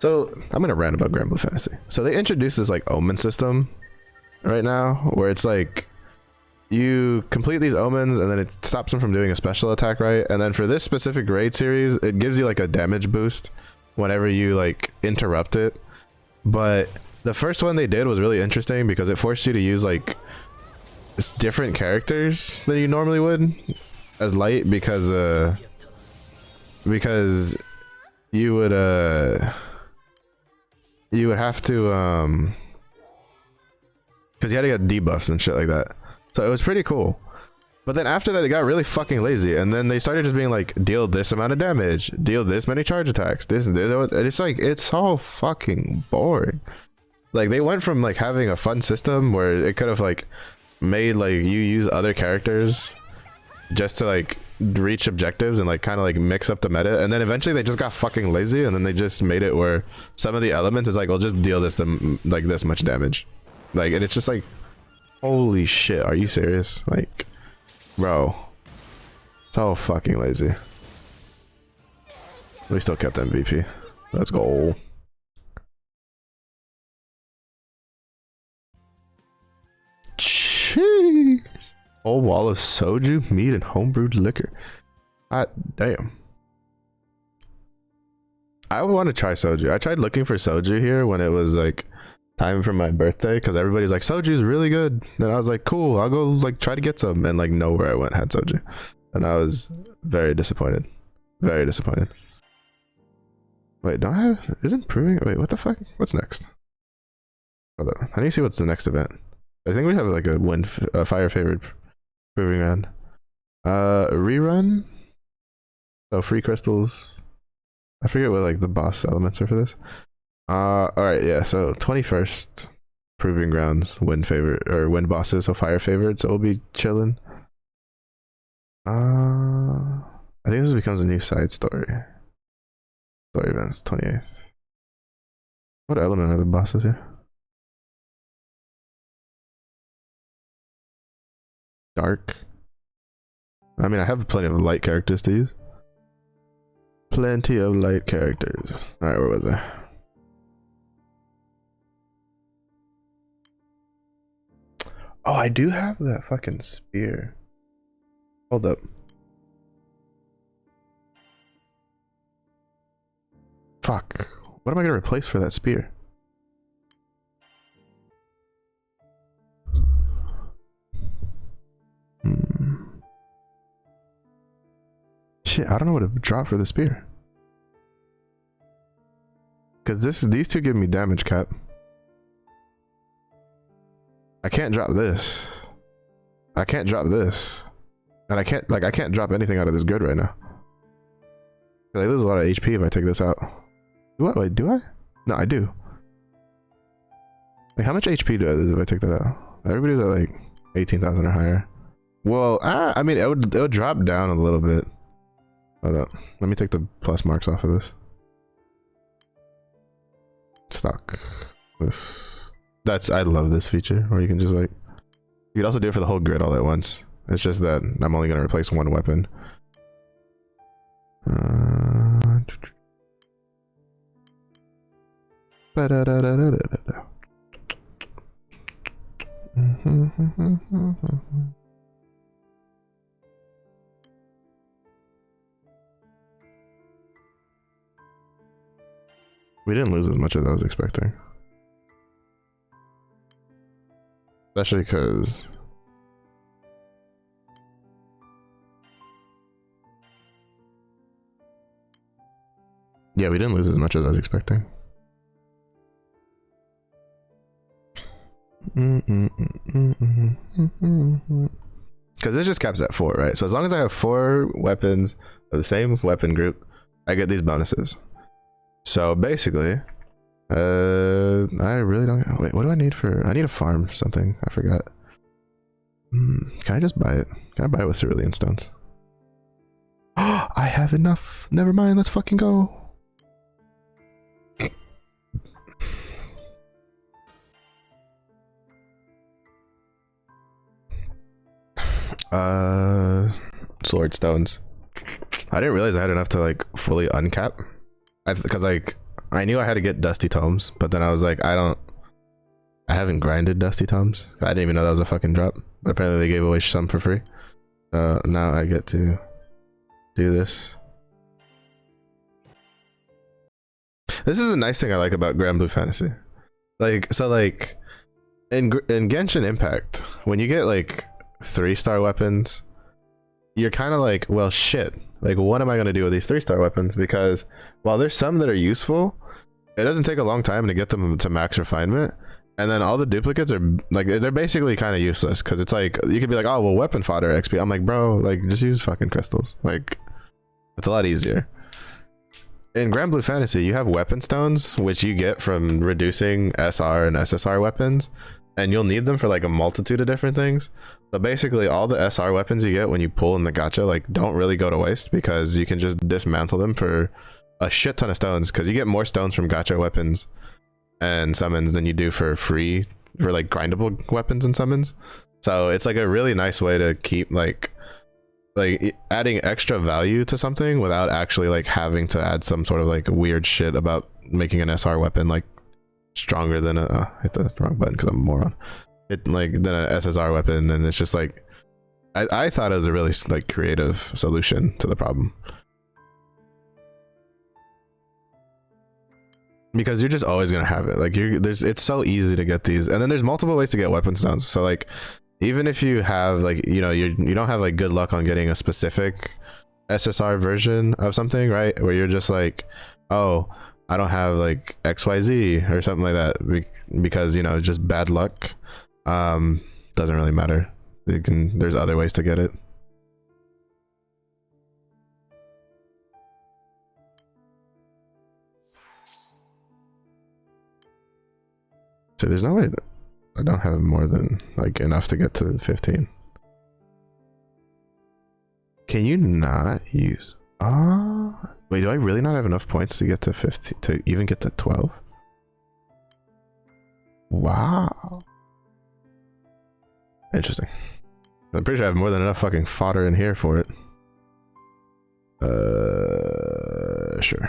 So, I'm gonna rant about Grand Blue Fantasy. So they introduced this like omen system right now, where it's like you complete these omens and then it stops them from doing a special attack, right? And then for this specific raid series, it gives you like a damage boost whenever you like interrupt it. But the first one they did was really interesting because it forced you to use like different characters than you normally would as light, because you would have to because you had to get debuffs and shit like that. So it was pretty cool. But then after that, they got really fucking lazy, and then they started just being like, deal this amount of damage, deal this many charge attacks, this and this. It's like, it's so fucking boring. Like, they went from like having a fun system where it could have like made like you use other characters just to like reach objectives and like kind of like mix up the meta, and then eventually they just got fucking lazy, and then they just made it where some of the elements is like, well, just deal this to like this much damage, like, and it's just like, holy shit, are you serious? Like, bro, so fucking lazy. We still kept MVP. Let's go. Chee. Whole wall of soju, meat, and homebrewed liquor. God damn. I would want to try soju. I tried looking for soju here when it was like time for my birthday, because everybody's like, soju is really good. And I was like, cool, I'll go like try to get some, and like nowhere I went had soju. And I was very disappointed. Very disappointed. Wait, don't I have, isn't proving, wait, what the fuck? What's next? Hold on. I need to see what's the next event. I think we have like a fire favored proving ground. Rerun. So free crystals. I forget what like the boss elements are for this. Alright, yeah, so 21st proving grounds, win favorite, or win bosses, so fire favored, so we'll be chilling. I think this becomes a new side story. Story events, 28th. What element are the bosses here? Dark. I mean, I have plenty of light characters to use. Plenty of light characters. Alright, where was I? Oh, I do have that fucking spear. Hold up. Fuck. What am I gonna replace for that spear? Shit, I don't know what to drop for the spear. Cause these two give me damage cap. I can't drop this. I can't drop this. And I can't drop anything out of this grid right now. I lose a lot of HP if I take this out. Do I? Wait, do I? No, I do. Like, how much HP do I lose if I take that out? Everybody's at like 18,000 or higher. Well, I mean, it would drop down a little bit. Hold up. Let me take the plus marks off of this. Stock. I love this feature where you can just like, you could also do it for the whole grid all at once. It's just that I'm only gonna replace one weapon. We didn't lose as much as I was expecting. Especially because yeah, we didn't lose as much as I was expecting. Because this just caps at 4, right? So as long as I have 4 weapons of the same weapon group, I get these bonuses. So basically, I really don't. Wait, what do I need for? I need to farm something. I forgot. Can I just buy it? Can I buy it with cerulean stones? I have enough. Never mind. Let's fucking go. Sword stones. I didn't realize I had enough to like fully uncap. Because like I knew I had to get dusty tomes, but then I was like, I haven't grinded dusty tomes. I didn't even know that was a fucking drop. But apparently they gave away some for free. Now I get to do this. This is a nice thing I like about Grand Blue Fantasy. Like, so like in Genshin Impact, when you get like 3-star weapons, you're kind of like, well, shit. Like, what am I going to do with these 3-star weapons? Because while there's some that are useful, it doesn't take a long time to get them to max refinement. And then all the duplicates are like, they're basically kind of useless. Because it's like, you could be like, oh, well, weapon fodder XP. I'm like, bro, like, just use fucking crystals. Like, it's a lot easier. In Grand Blue Fantasy, you have weapon stones, which you get from reducing SR and SSR weapons. And you'll need them for like a multitude of different things. So basically all the SR weapons you get when you pull in the gacha like don't really go to waste, because you can just dismantle them for a shit ton of stones, because you get more stones from gacha weapons and summons than you do for free for like grindable weapons and summons. So it's like a really nice way to keep like adding extra value to something without actually like having to add some sort of like weird shit about making an SR weapon like stronger than a hit the wrong button because I'm a moron. It like than a SSR weapon, and it's just like I thought it was a really like creative solution to the problem, because you're just always gonna have it. Like it's so easy to get these, and then there's multiple ways to get weapon stones. So like even if you have like, you know, you don't have like good luck on getting a specific SSR version of something, right, where you're just like, oh, I don't have like XYZ or something like that because, you know, just bad luck. Doesn't really matter. There's other ways to get it. So there's no way that I don't have more than like enough to get to 15. Can you not use? Wait, do I really not have enough points to get to 15 to even get to 12? Wow. Interesting. I'm pretty sure I have more than enough fucking fodder in here for it. Sure.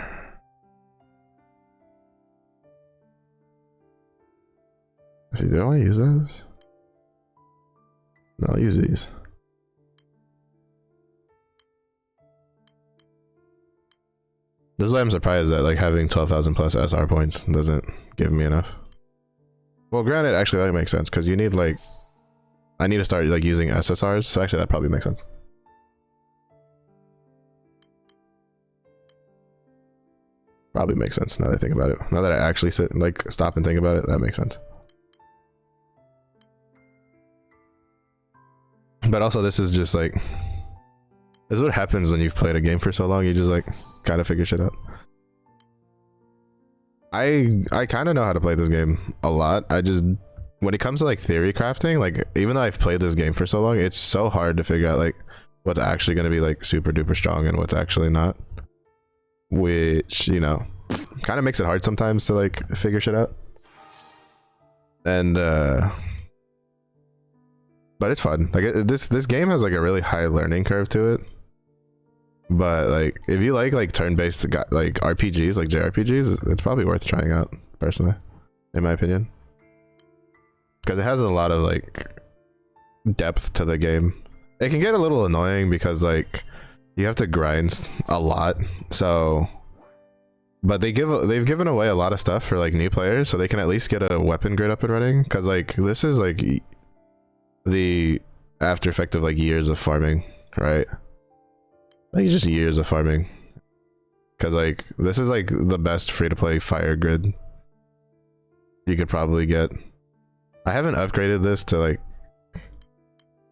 Actually, do I want to use those? No, I'll use these. This is why I'm surprised that like having 12,000 plus SR points doesn't give me enough. Well, granted, actually that makes sense, because you need like, I need to start like using SSRs, so actually that probably makes sense. Probably makes sense now that I think about it. Now that I actually sit and like stop and think about it, that makes sense. But also this is just like, this is what happens when you've played a game for so long, you just like kind of figure shit out. I kind of know how to play this game a lot. I just, when it comes to like theory crafting, like even though I've played this game for so long, it's so hard to figure out like what's actually going to be like super duper strong and what's actually not, which, you know, kind of makes it hard sometimes to like figure shit out. And but it's fun. Like this game has like a really high learning curve to it. But like if you like turn-based like RPGs, like JRPGs, it's probably worth trying out, personally, in my opinion, because it has a lot of like depth to the game. It can get a little annoying because like you have to grind a lot, so, but they've given away a lot of stuff for like new players, so they can at least get a weapon grid up and running, because like this is like the after effect of like years of farming, right? Like just years of farming, because like this is like the best free-to-play fire grid you could probably get. I haven't upgraded this to like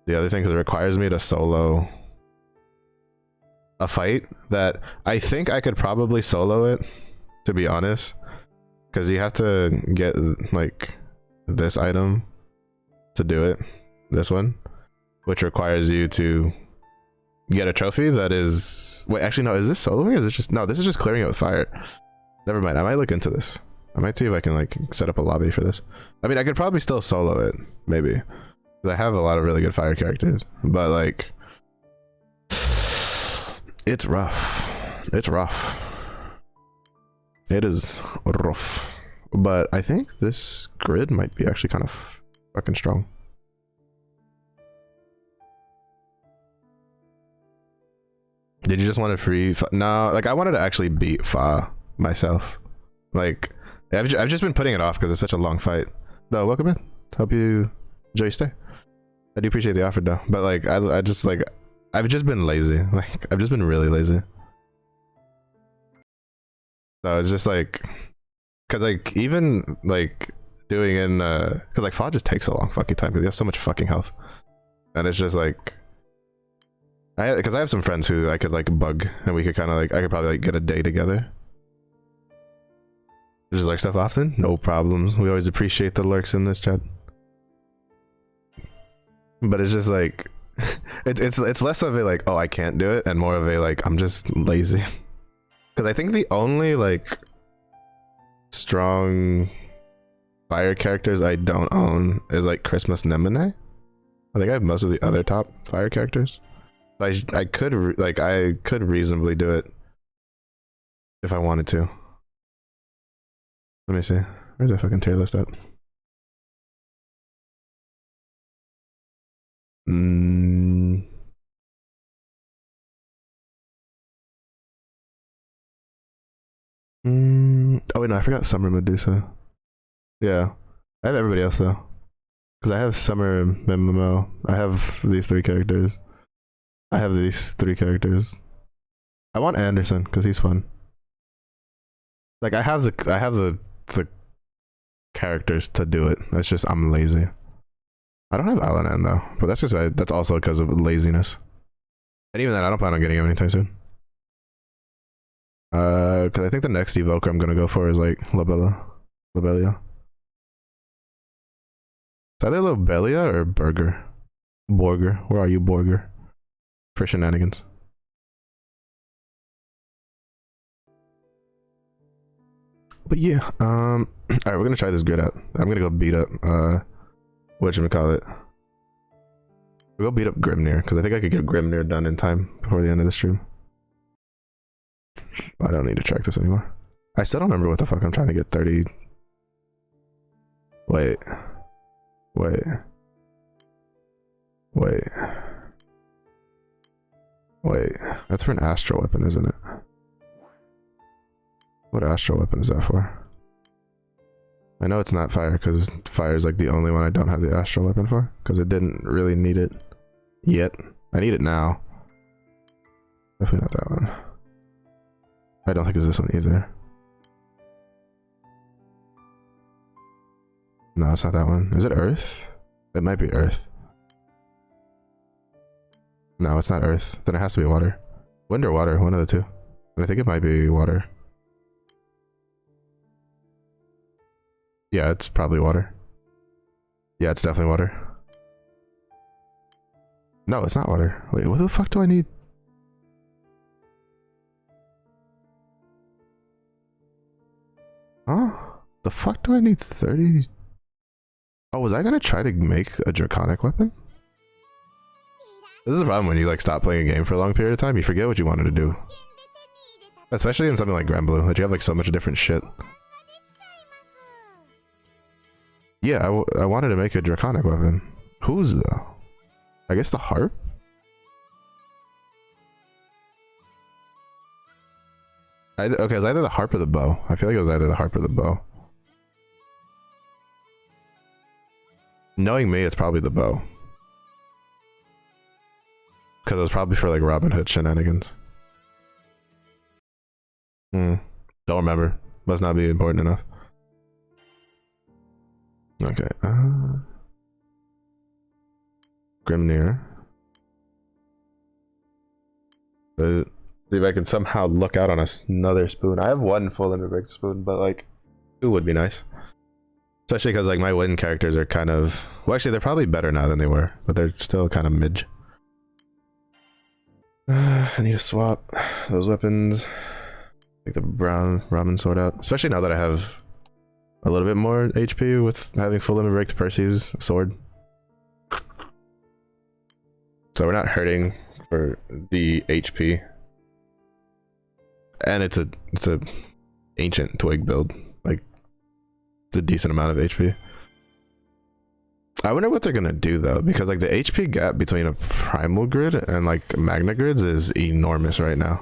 the other thing because it requires me to solo a fight that I think I could probably solo it, to be honest, because you have to get like this item to do it, this one, which requires you to get a trophy that is, wait, actually no, is this soloing or is it just, no, this is just clearing it with fire. Never mind, I might look into this. I might see if I can like set up a lobby for this. I mean, I could probably still solo it, maybe, 'Cause I have a lot of really good fire characters, but like, it's rough. It's rough. It is rough. But I think this grid might be actually kind of fucking strong. Did you just want to free? No, like I wanted to actually beat Fa myself. Like I've just been putting it off because it's such a long fight. Though, welcome in. Hope you enjoy your stay. I do appreciate the offer though, but like I just like I've just been lazy. Like I've just been really lazy. So it's just like, cause like even like doing in cause like Fa just takes a long fucking time because he has so much fucking health, and it's just like. Because I have some friends who I could like bug and we could kind of like I could probably like get a day together. Just like stuff often, no problems. We always appreciate the lurks in this chat. But it's just like it's less of a like, oh I can't do it, and more of a like I'm just lazy. Because I think the only like strong fire characters I don't own is like Christmas Nemone. I think I have most of the other top fire characters. I could reasonably do it if I wanted to. Let me see. Where's that fucking tier list at? Oh wait, no, I forgot Summer Medusa. Yeah, I have everybody else though, because I have Summer MMO. I have these three characters. I have these three characters. I want Anderson because he's fun. Like I have the characters to do it. It's just I'm lazy. I don't have Alanan though, but that's also because of laziness. And even then, I don't plan on getting him anytime soon. Because I think the next evoker I'm gonna go for is like Lobelia. It's either Lobelia or Borger. Where are you, Borger? For shenanigans. But yeah, alright, we're gonna try this grid out. I'm gonna go beat up whatchamacallit. We'll go beat up Grimnir, because I think I could get Grimnir done in time before the end of the stream. I don't need to track this anymore. I still don't remember what the fuck I'm trying to get 30. Wait. That's for an astral weapon, isn't it? What astral weapon is that for? I know it's not fire, because fire is like the only one I don't have the astral weapon for, because I didn't really need it yet. I need it now. Definitely not that one. I don't think it's this one either. No, it's not that one. Is it Earth? It might be Earth. No, it's not Earth. Then it has to be water. Wind or water, one of the two. And I think it might be water. Yeah, it's probably water. Yeah, it's definitely water. No, it's not water. Wait, what the fuck do I need? Huh? The fuck do I need 30? Oh, was I gonna try to make a draconic weapon? This is the problem when you like stop playing a game for a long period of time. You forget what you wanted to do. Especially in something like Granblue, that you have like so much different shit. Yeah, I wanted to make a draconic weapon. Whose though? I guess the harp? Okay, it was either the harp or the bow. I feel like it was either the harp or the bow. Knowing me, it's probably the bow. Because it was probably for like Robin Hood shenanigans. Don't remember. Must not be important enough. Okay. Grimnir. See if I can somehow look out on another spoon. I have one full Limerick spoon, but like 2 would be nice. Especially because like my win characters are kind of, well actually they're probably better now than they were, but they're still kind of mid. I need to swap those weapons. Take the brown ramen sword out, especially now that I have a little bit more HP with having full limit break to Percy's sword. so we're not hurting for the HP. And it's a ancient twig build. Like, it's a decent amount of HP. I wonder what they're gonna do though, because like the HP gap between a primal grid and like magna grids is enormous right now.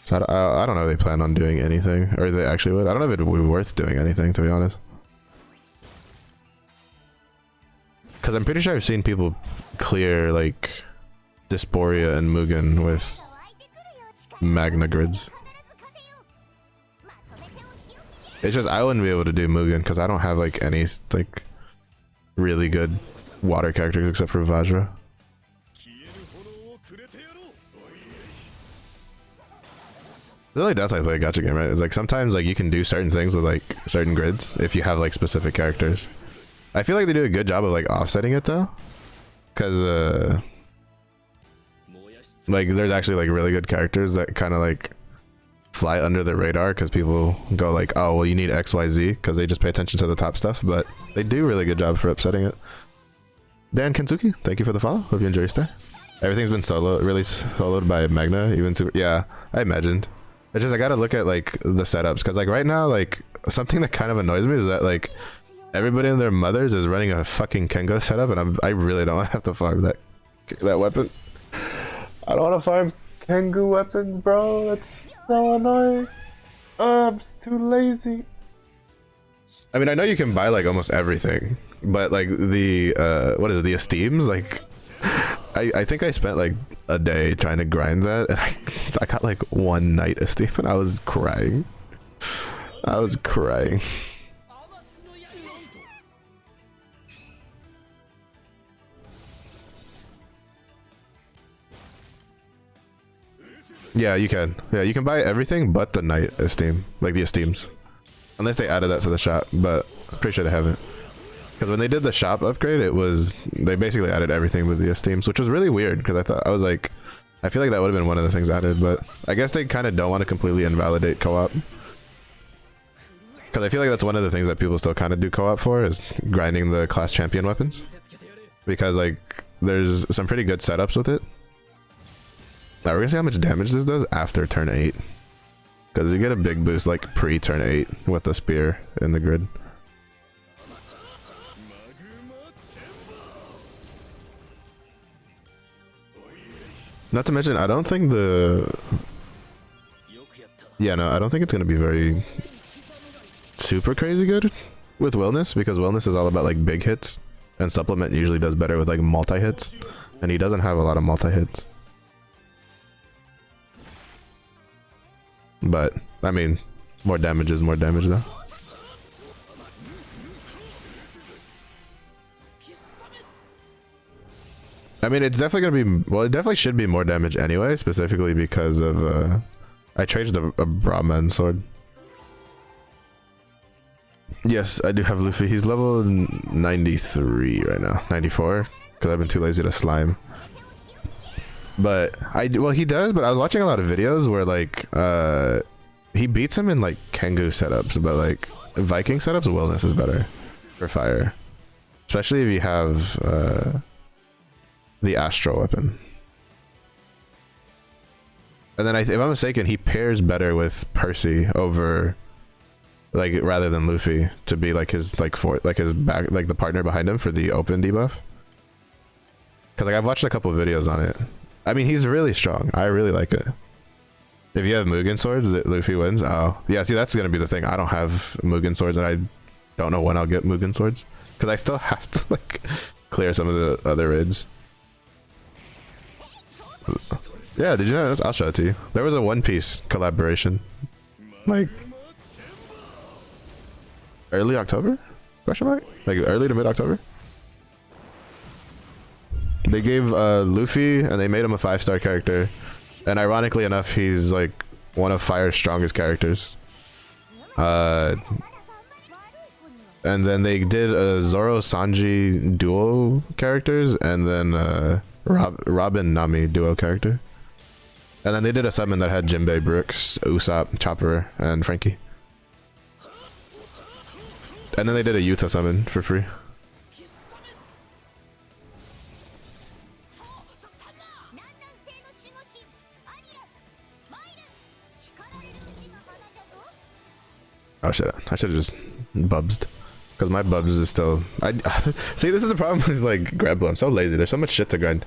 So I don't know if they plan on doing anything, or they actually would. I don't know if it would be worth doing anything, to be honest. Because I'm pretty sure I've seen people clear like Dysphoria and Mugen with magna grids. It's just I wouldn't be able to do Mugen because I don't have like any like really good water characters except for Vajra. The only downside of a gacha game, right, is like sometimes like you can do certain things with like certain grids if you have like specific characters. I feel like they do a good job of like offsetting it though, because like there's actually like really good characters that kind of like fly under the radar because people go like, oh well, you need XYZ because they just pay attention to the top stuff, but they do a really good job for upsetting it. Dan Kensuki, thank you for the follow. Hope you enjoy your stay. Everything's been really soloed by Magna, even super. Yeah, I imagined. It's just I gotta look at like the setups because like right now, like something that kind of annoys me is that like everybody and their mothers is running a fucking Kengo setup, and I really don't want to have to farm that weapon. I don't want to farm Kengu weapons, bro. That's so annoying. I'm too lazy. I mean, I know you can buy like almost everything, but like the what is it, the esteems? Like I think I spent like a day trying to grind that, and I got like one night esteem, and I was crying. I was crying. Yeah, you can. Yeah, you can buy everything but the night esteem, like the esteems, unless they added that to the shop. But I'm pretty sure they haven't, because when they did the shop upgrade, they basically added everything with the esteems, which was really weird. Because I feel like that would have been one of the things added, but I guess they kind of don't want to completely invalidate co-op, because I feel like that's one of the things that people still kind of do co-op for, is grinding the class champion weapons, because like there's some pretty good setups with it. Now we're gonna see how much damage this does after turn 8, because you get a big boost like pre-turn 8 with the spear in the grid. Not to mention, I don't think I don't think it's gonna be very super crazy good with wellness, because wellness is all about like big hits, and supplement usually does better with like multi-hits, and he doesn't have a lot of multi-hits. But I mean, more damage is more damage though. I mean, it's definitely gonna be, well, it definitely should be more damage anyway, specifically because of I traded a Brahman sword. Yes, I do have Luffy. He's level 93 right now, 94, because I've been too lazy to slime. But well, he does, but I was watching a lot of videos where like he beats him in like Kengu setups, but like Viking setups, wellness is better for fire, especially if you have the Astral weapon. And then if I'm mistaken, he pairs better with Percy over like rather than Luffy to be like his his back, like the partner behind him for the open debuff. Because like I've watched a couple of videos on it. I mean, he's really strong. I really like it. If you have Mugen swords, Luffy wins. Oh, yeah, see, that's going to be the thing. I don't have Mugen swords, and I don't know when I'll get Mugen swords, because I still have to, like, clear some of the other raids. Yeah, did you know this? I'll show it to you. There was a One Piece collaboration. Like, early October? Question mark? Like, early to mid-October? They gave Luffy, and they made him a 5-star character, and ironically enough, he's like one of Fire's strongest characters. And then they did a Zoro Sanji duo characters, and then Robin Nami duo character, and then they did a summon that had Jinbei, Brooks, Usopp, Chopper, and Frankie. And then they did a Utah summon for free. Oh shit, I should have just bubsed. Because my bubs is still... see, this is the problem with like grab blue. I'm so lazy. There's so much shit to grind.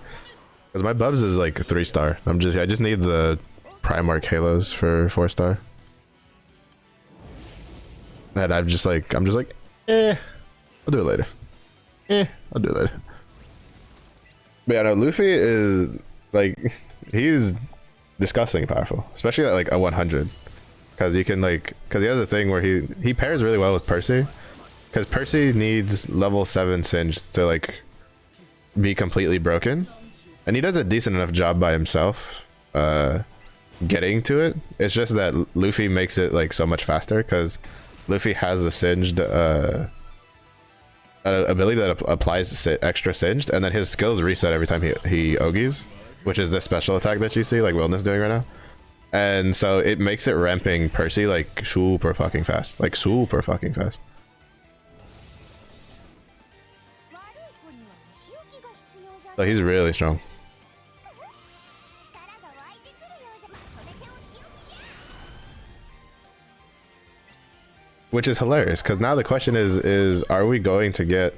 Because my bubs is like 3-star. I just need the Primarch Halos for 4-star. And I'm just like, eh, I'll do it later. I'll do it later. But yeah, no, Luffy is like, he's disgustingly powerful, especially at like a 100. Because you can like, because he has a thing where he pairs really well with Percy. Because Percy needs level 7 Singed to like be completely broken. And he does a decent enough job by himself getting to it. It's just that Luffy makes it like so much faster because Luffy has a Singed ability that applies extra Singed, and then his skills reset every time he Ogies, which is the special attack that you see like Wilderness doing right now. And so it makes it ramping Percy like super fucking fast. Like super fucking fast. So he's really strong. Which is hilarious, because now the question is are we going to get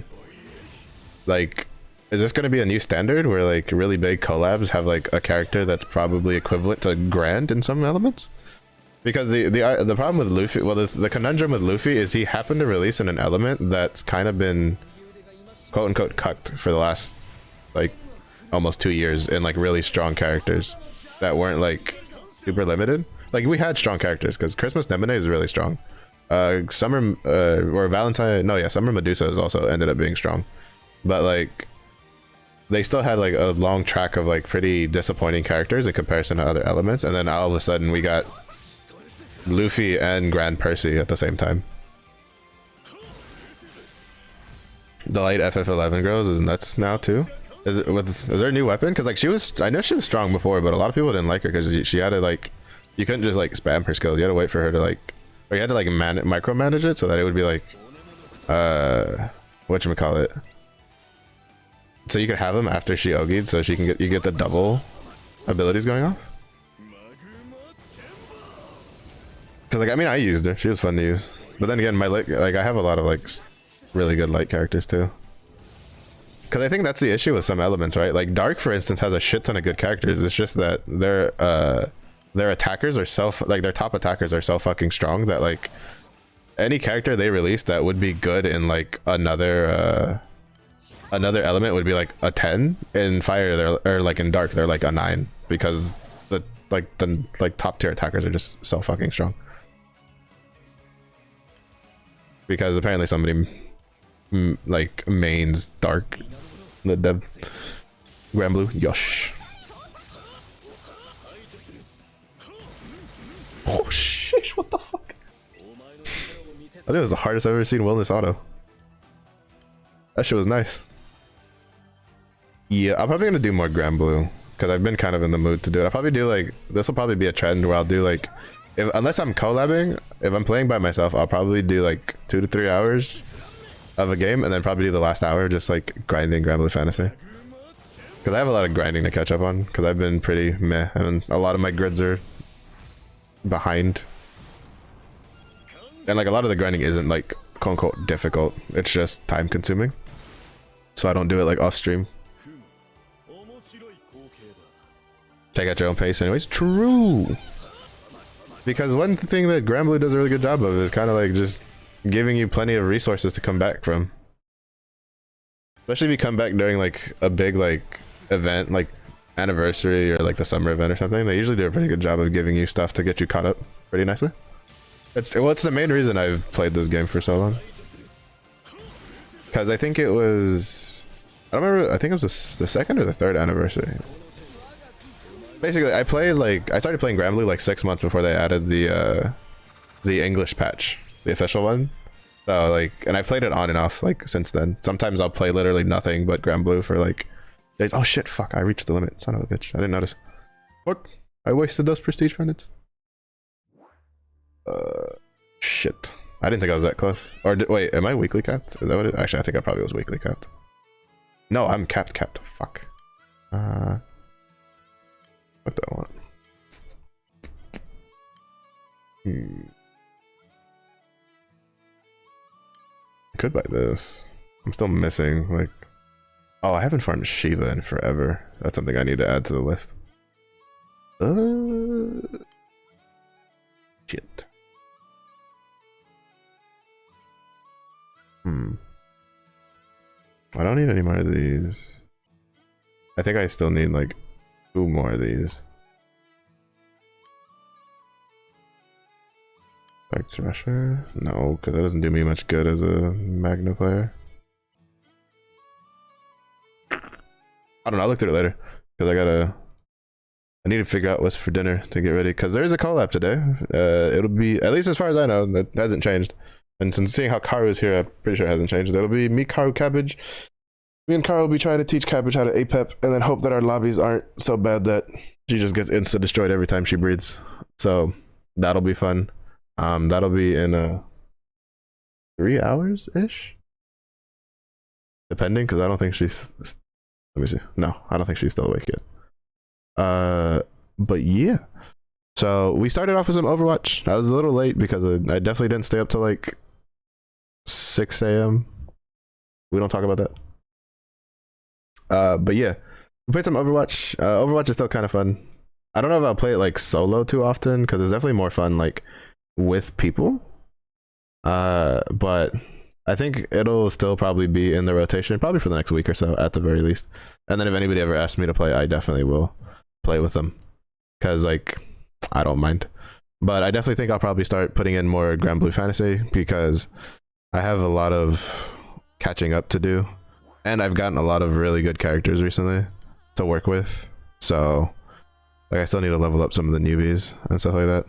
like, is this going to be a new standard where like really big collabs have like a character that's probably equivalent to Grand in some elements? Because the problem with Luffy, well, the conundrum with Luffy is he happened to release in an element that's kind of been quote unquote cucked for the last like almost 2 years in like really strong characters that weren't like super limited. Like we had strong characters because Christmas Nemone is really strong. Summer or Valentine, no, yeah, Summer Medusa has also ended up being strong, but like they still had like a long track of like pretty disappointing characters in comparison to other elements, and then all of a sudden we got Luffy and Grand Percy at the same time. The light FF11 girls is nuts now too. Is there a new weapon? Because like I know she was strong before, but a lot of people didn't like her because she had to like, you couldn't just like spam her skills. You had to wait for her to like, or you had to like micromanage it so that it would be like, whatchamacallit. So you could have them after she Ogied, so she can you get the double abilities going off. Because like, I mean, I used her. She was fun to use. But then again, my like I have a lot of like really good light characters too. Because I think that's the issue with some elements, right? Like Dark, for instance, has a shit ton of good characters. It's just that their attackers are their top attackers are so fucking strong that like any character they release that would be good in like another element would be like a 10. In Fire, or like in Dark, they're like a 9 because the top tier attackers are just so fucking strong. Because apparently somebody like mains Dark, the dev. Grand Blue, yosh. Oh shit, what the fuck? I think it was the hardest I've ever seen Wellness Auto. That shit was nice. Yeah, I'm probably gonna do more Grand Blue because I've been kind of in the mood to do it. I'll probably do like, this will probably be a trend where I'll do like, unless I'm collabing, if I'm playing by myself, I'll probably do like 2 to 3 hours of a game and then probably do the last hour just like grinding Grand Blue Fantasy. Because I have a lot of grinding to catch up on because I've been pretty meh and a lot of my grids are behind. And like a lot of the grinding isn't like quote unquote difficult, it's just time consuming. So I don't do it like off stream. Take at your own pace anyways. True. Because one thing that Grand Blue does a really good job of is kind of like just giving you plenty of resources to come back from. Especially if you come back during like a big like event like anniversary or like the summer event or something. They usually do a pretty good job of giving you stuff to get you caught up pretty nicely. It's the main reason I've played this game for so long. Because I think it was, I don't remember, I think it was the second or the third anniversary. Basically, I started playing Grand Blue like 6 months before they added the English patch, the official one. So like, and I played it on and off like since then. Sometimes I'll play literally nothing but Grand Blue for like days. Oh shit, fuck, I reached the limit. Son of a bitch, I didn't notice. Fuck, I wasted those prestige credits. Shit. I didn't think I was that close. Or wait, am I weekly capped? Is that what it? Actually, I think I probably was weekly capped. No, I'm capped. Fuck. What do I want? I could buy this. I'm still missing, like... Oh, I haven't farmed Shiva in forever. That's something I need to add to the list. Shit. I don't need any more of these. I think I still need like 2 more of these. Back Thresher? No, because that doesn't do me much good as a Magna player. I don't know, I'll look through it later. Because I need to figure out what's for dinner to get ready. Because there is a collab today. It'll be, at least as far as I know, it hasn't changed. And since seeing how Karu is here, I'm pretty sure it hasn't changed. It'll be me, Karu, Cabbage. Me and Karu will be trying to teach Cabbage how to APEP. And then hope that our lobbies aren't so bad that she just gets insta-destroyed every time she breeds. So that'll be fun. That'll be in 3 hours-ish? Depending, because I don't think she's... Let me see. No, I don't think she's still awake yet. But yeah. So we started off with some Overwatch. I was a little late because I definitely didn't stay up till like 6 a.m. We don't talk about that. But yeah. We played some Overwatch. Overwatch is still kind of fun. I don't know if I'll play it like solo too often, because it's definitely more fun like with people. But I think it'll still probably be in the rotation, probably for the next week or so at the very least. And then if anybody ever asks me to play, I definitely will play with them, because like I don't mind. But I definitely think I'll probably start putting in more Grand Blue Fantasy, because I have a lot of catching up to do, and I've gotten a lot of really good characters recently to work with. So like I still need to level up some of the newbies and stuff like that.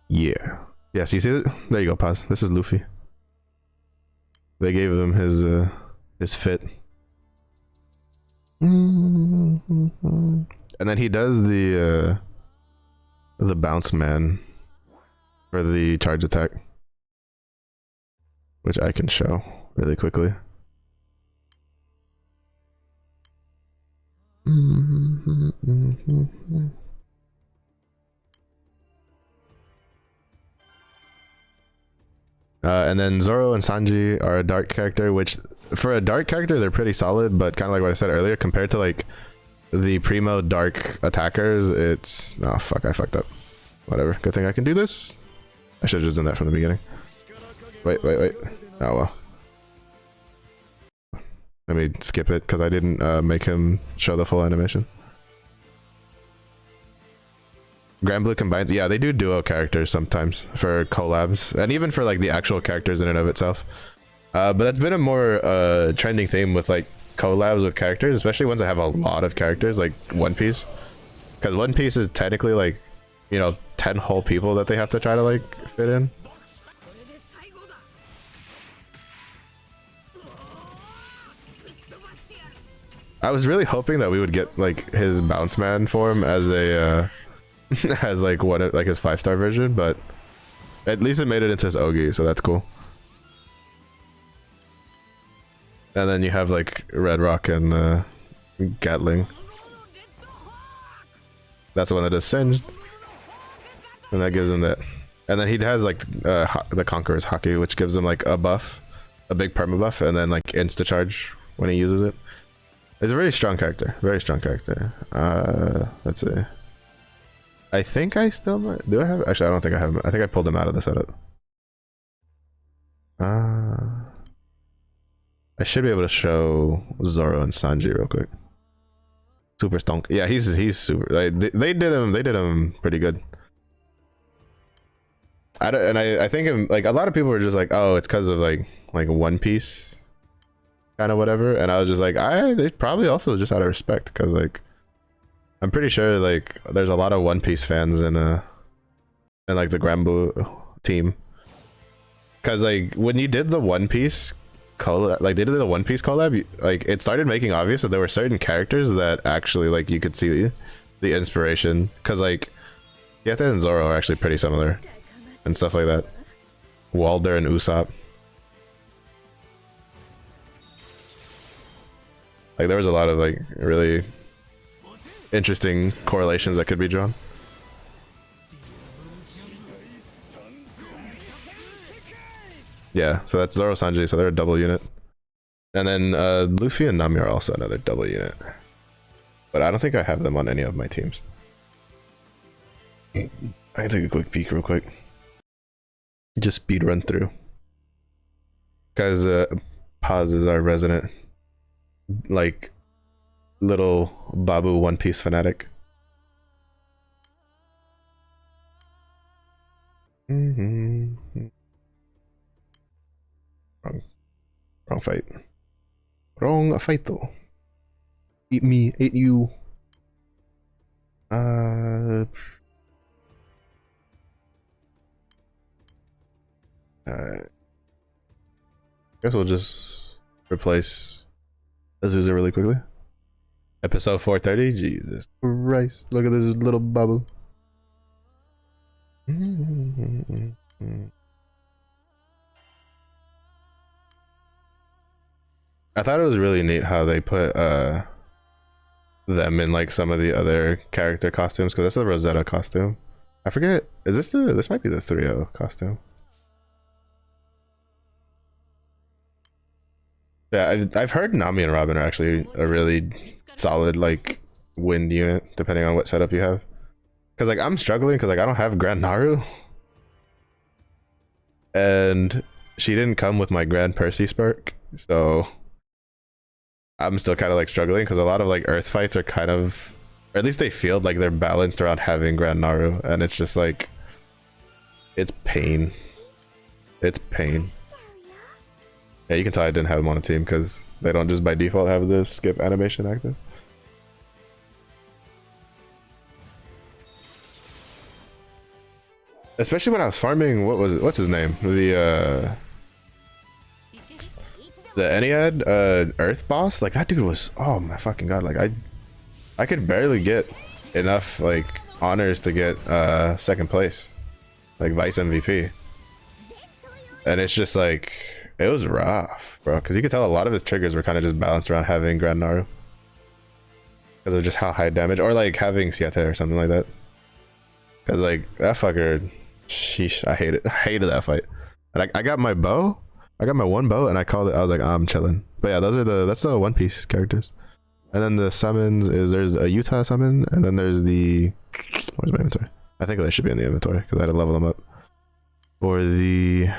Yeah. Yeah, so you see it? There you go, Paz. This is Luffy. They gave him his fit. And then he does the bounce man for the charge attack, which I can show really quickly. And then Zoro and Sanji are a dark character, which for a dark character they're pretty solid, but kind of like what I said earlier, compared to like the primo dark attackers, it's... Oh fuck, I fucked up. Whatever, good thing I can do this. I should have just done that from the beginning. Wait. Oh well. Let me skip it because I didn't make him show the full animation. Grand Blue combines, yeah, they do duo characters sometimes for collabs, and even for like the actual characters in and of itself. But that's been a more trending theme with like collabs with characters, especially ones that have a lot of characters, like One Piece. Because One Piece is technically like, you know, 10 whole people that they have to try to like fit in. I was really hoping that we would get like his bounce man form as a as like one like his 5-star version, but at least it made it into his Ogi, so that's cool. And then you have like Red Rock and Gatling. That's the one that is singed, and that gives him that. And then he has like the Conqueror's Hockey, which gives him like a buff, a big perma buff, and then like insta charge when he uses it. It's a very strong character, very strong character. Let's see. I think I still might. Do I have? Actually, I don't think I have him. I think I pulled him out of the setup. I should be able to show Zoro and Sanji real quick. Super stonk. Yeah, he's super. Like, they did him pretty good. I think like a lot of people were just like, oh, it's because of like One Piece, kind of whatever. And I was just like, they probably also just out of respect, because like I'm pretty sure like there's a lot of One Piece fans in like the Grand Blue team, because like when you did the One Piece collab, like they did the One Piece collab, like it started making obvious that there were certain characters that actually like you could see the inspiration, because like Yete and Zoro are actually pretty similar and stuff like that. Walder and Usopp. Like there was a lot of like really interesting correlations that could be drawn. Yeah, so that's Zoro Sanji, so they're a double unit. And then Luffy and Nami are also another double unit. But I don't think I have them on any of my teams. I can take a quick peek real quick. Just speed run through. Guys, Paz is our resident, like, little Babu One Piece fanatic. Wrong fight. Wrong fight though. Eat me, eat you. Guess we'll just replace Azusa really quickly. Episode 430. Jesus Christ! Look at this little Babu. I thought it was really neat how they put them in like some of the other character costumes, because that's the Rosetta costume. I forget. Is this the? This might be the 3-0 costume. Yeah, I've heard Nami and Robin are actually a really solid like wind unit, depending on what setup you have. Because like I'm struggling because like I don't have Grand Naru, and she didn't come with my Grand Percy Spark, so I'm still kind of like struggling because a lot of like Earth fights are kind of, or at least they feel like they're balanced around having Grand Naru, and it's just like it's pain. It's pain. Yeah, you can tell I didn't have them on a team because they don't just by default have the skip animation active. Especially when I was farming, what's his name? The Ennead Earth boss. Like that dude was, oh my fucking god, like I could barely get enough like honors to get second place, like vice MVP. And it's just like it was rough, bro, because you could tell a lot of his triggers were kind of just balanced around having Grand Naru because of just how high damage, or like having Siete or something like that. Because like that fucker, sheesh, I hated that fight. And I got my bow, I got my one bow, and I called it. I was like, I'm chilling. But yeah, that's the One Piece characters. And then the summons is there's a Utah summon, and then there's the, where's my inventory? I think they should be in the inventory because I had to level them up for the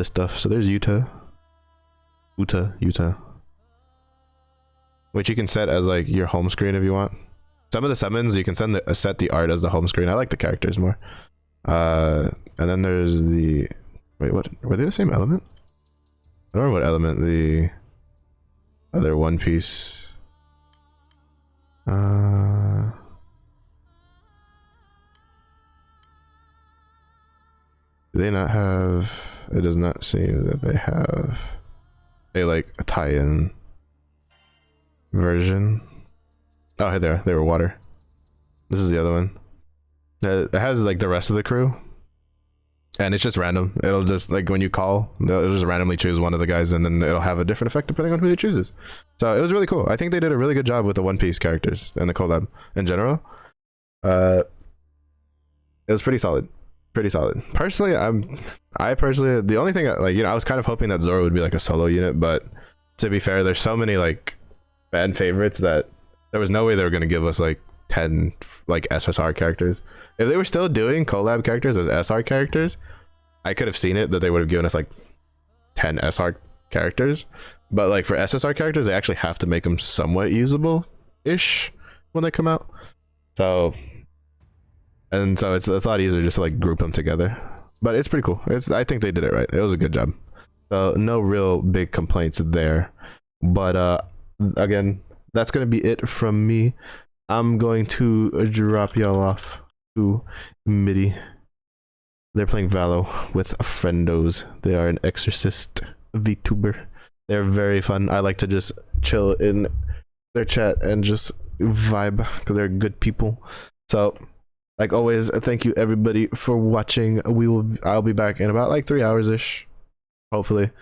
stuff. So there's Utah, which you can set as like your home screen if you want. Some of the summons you can set the art as the home screen. I like the characters more. And then there's the, wait, what were they the same element? I don't remember what element the other One Piece. Do they not have? It does not seem that they have a like a tie-in version. Oh, hey there, they were water. This is the other one. It has like the rest of the crew, and it's just random. It'll just like when you call, it'll just randomly choose one of the guys, and then it'll have a different effect depending on who it chooses. So it was really cool. I think they did a really good job with the One Piece characters and the collab in general. It was pretty solid. Pretty solid. Personally, I personally, the only thing like, you know, I was kind of hoping that Zoro would be like a solo unit, but to be fair, there's so many like fan favorites that there was no way they were going to give us like 10 like SSR characters. If they were still doing collab characters as SR characters, I could have seen it that they would have given us like 10 SR characters, but like for SSR characters, they actually have to make them somewhat usable ish when they come out. So it's a lot easier just to like group them together, but it's pretty cool. I think they did it right. It was a good job. So no real big complaints there. But again, that's gonna be it from me. I'm going to drop y'all off to MIDI. They're playing Valo with friendos. They are an exorcist VTuber. They're very fun. I like to just chill in their chat and just vibe because they're good people. So like always, thank you everybody for watching. I'll be back in about like 3 hours ish, hopefully.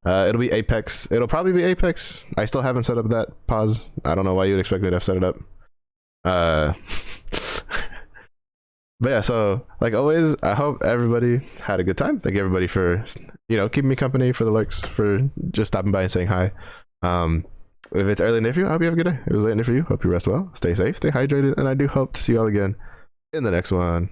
It'll be Apex. It'll probably be Apex. I still haven't set up that pause. I don't know why you'd expect me to have set it up. But yeah, so like always, I hope everybody had a good time. Thank you everybody for, you know, keeping me company, for the lurks, for just stopping by and saying hi. If it's early in the day for you, I hope you have a good day. If it was late in the day for you, hope you rest well, stay safe, stay hydrated, and I do hope to see you all again in the next one.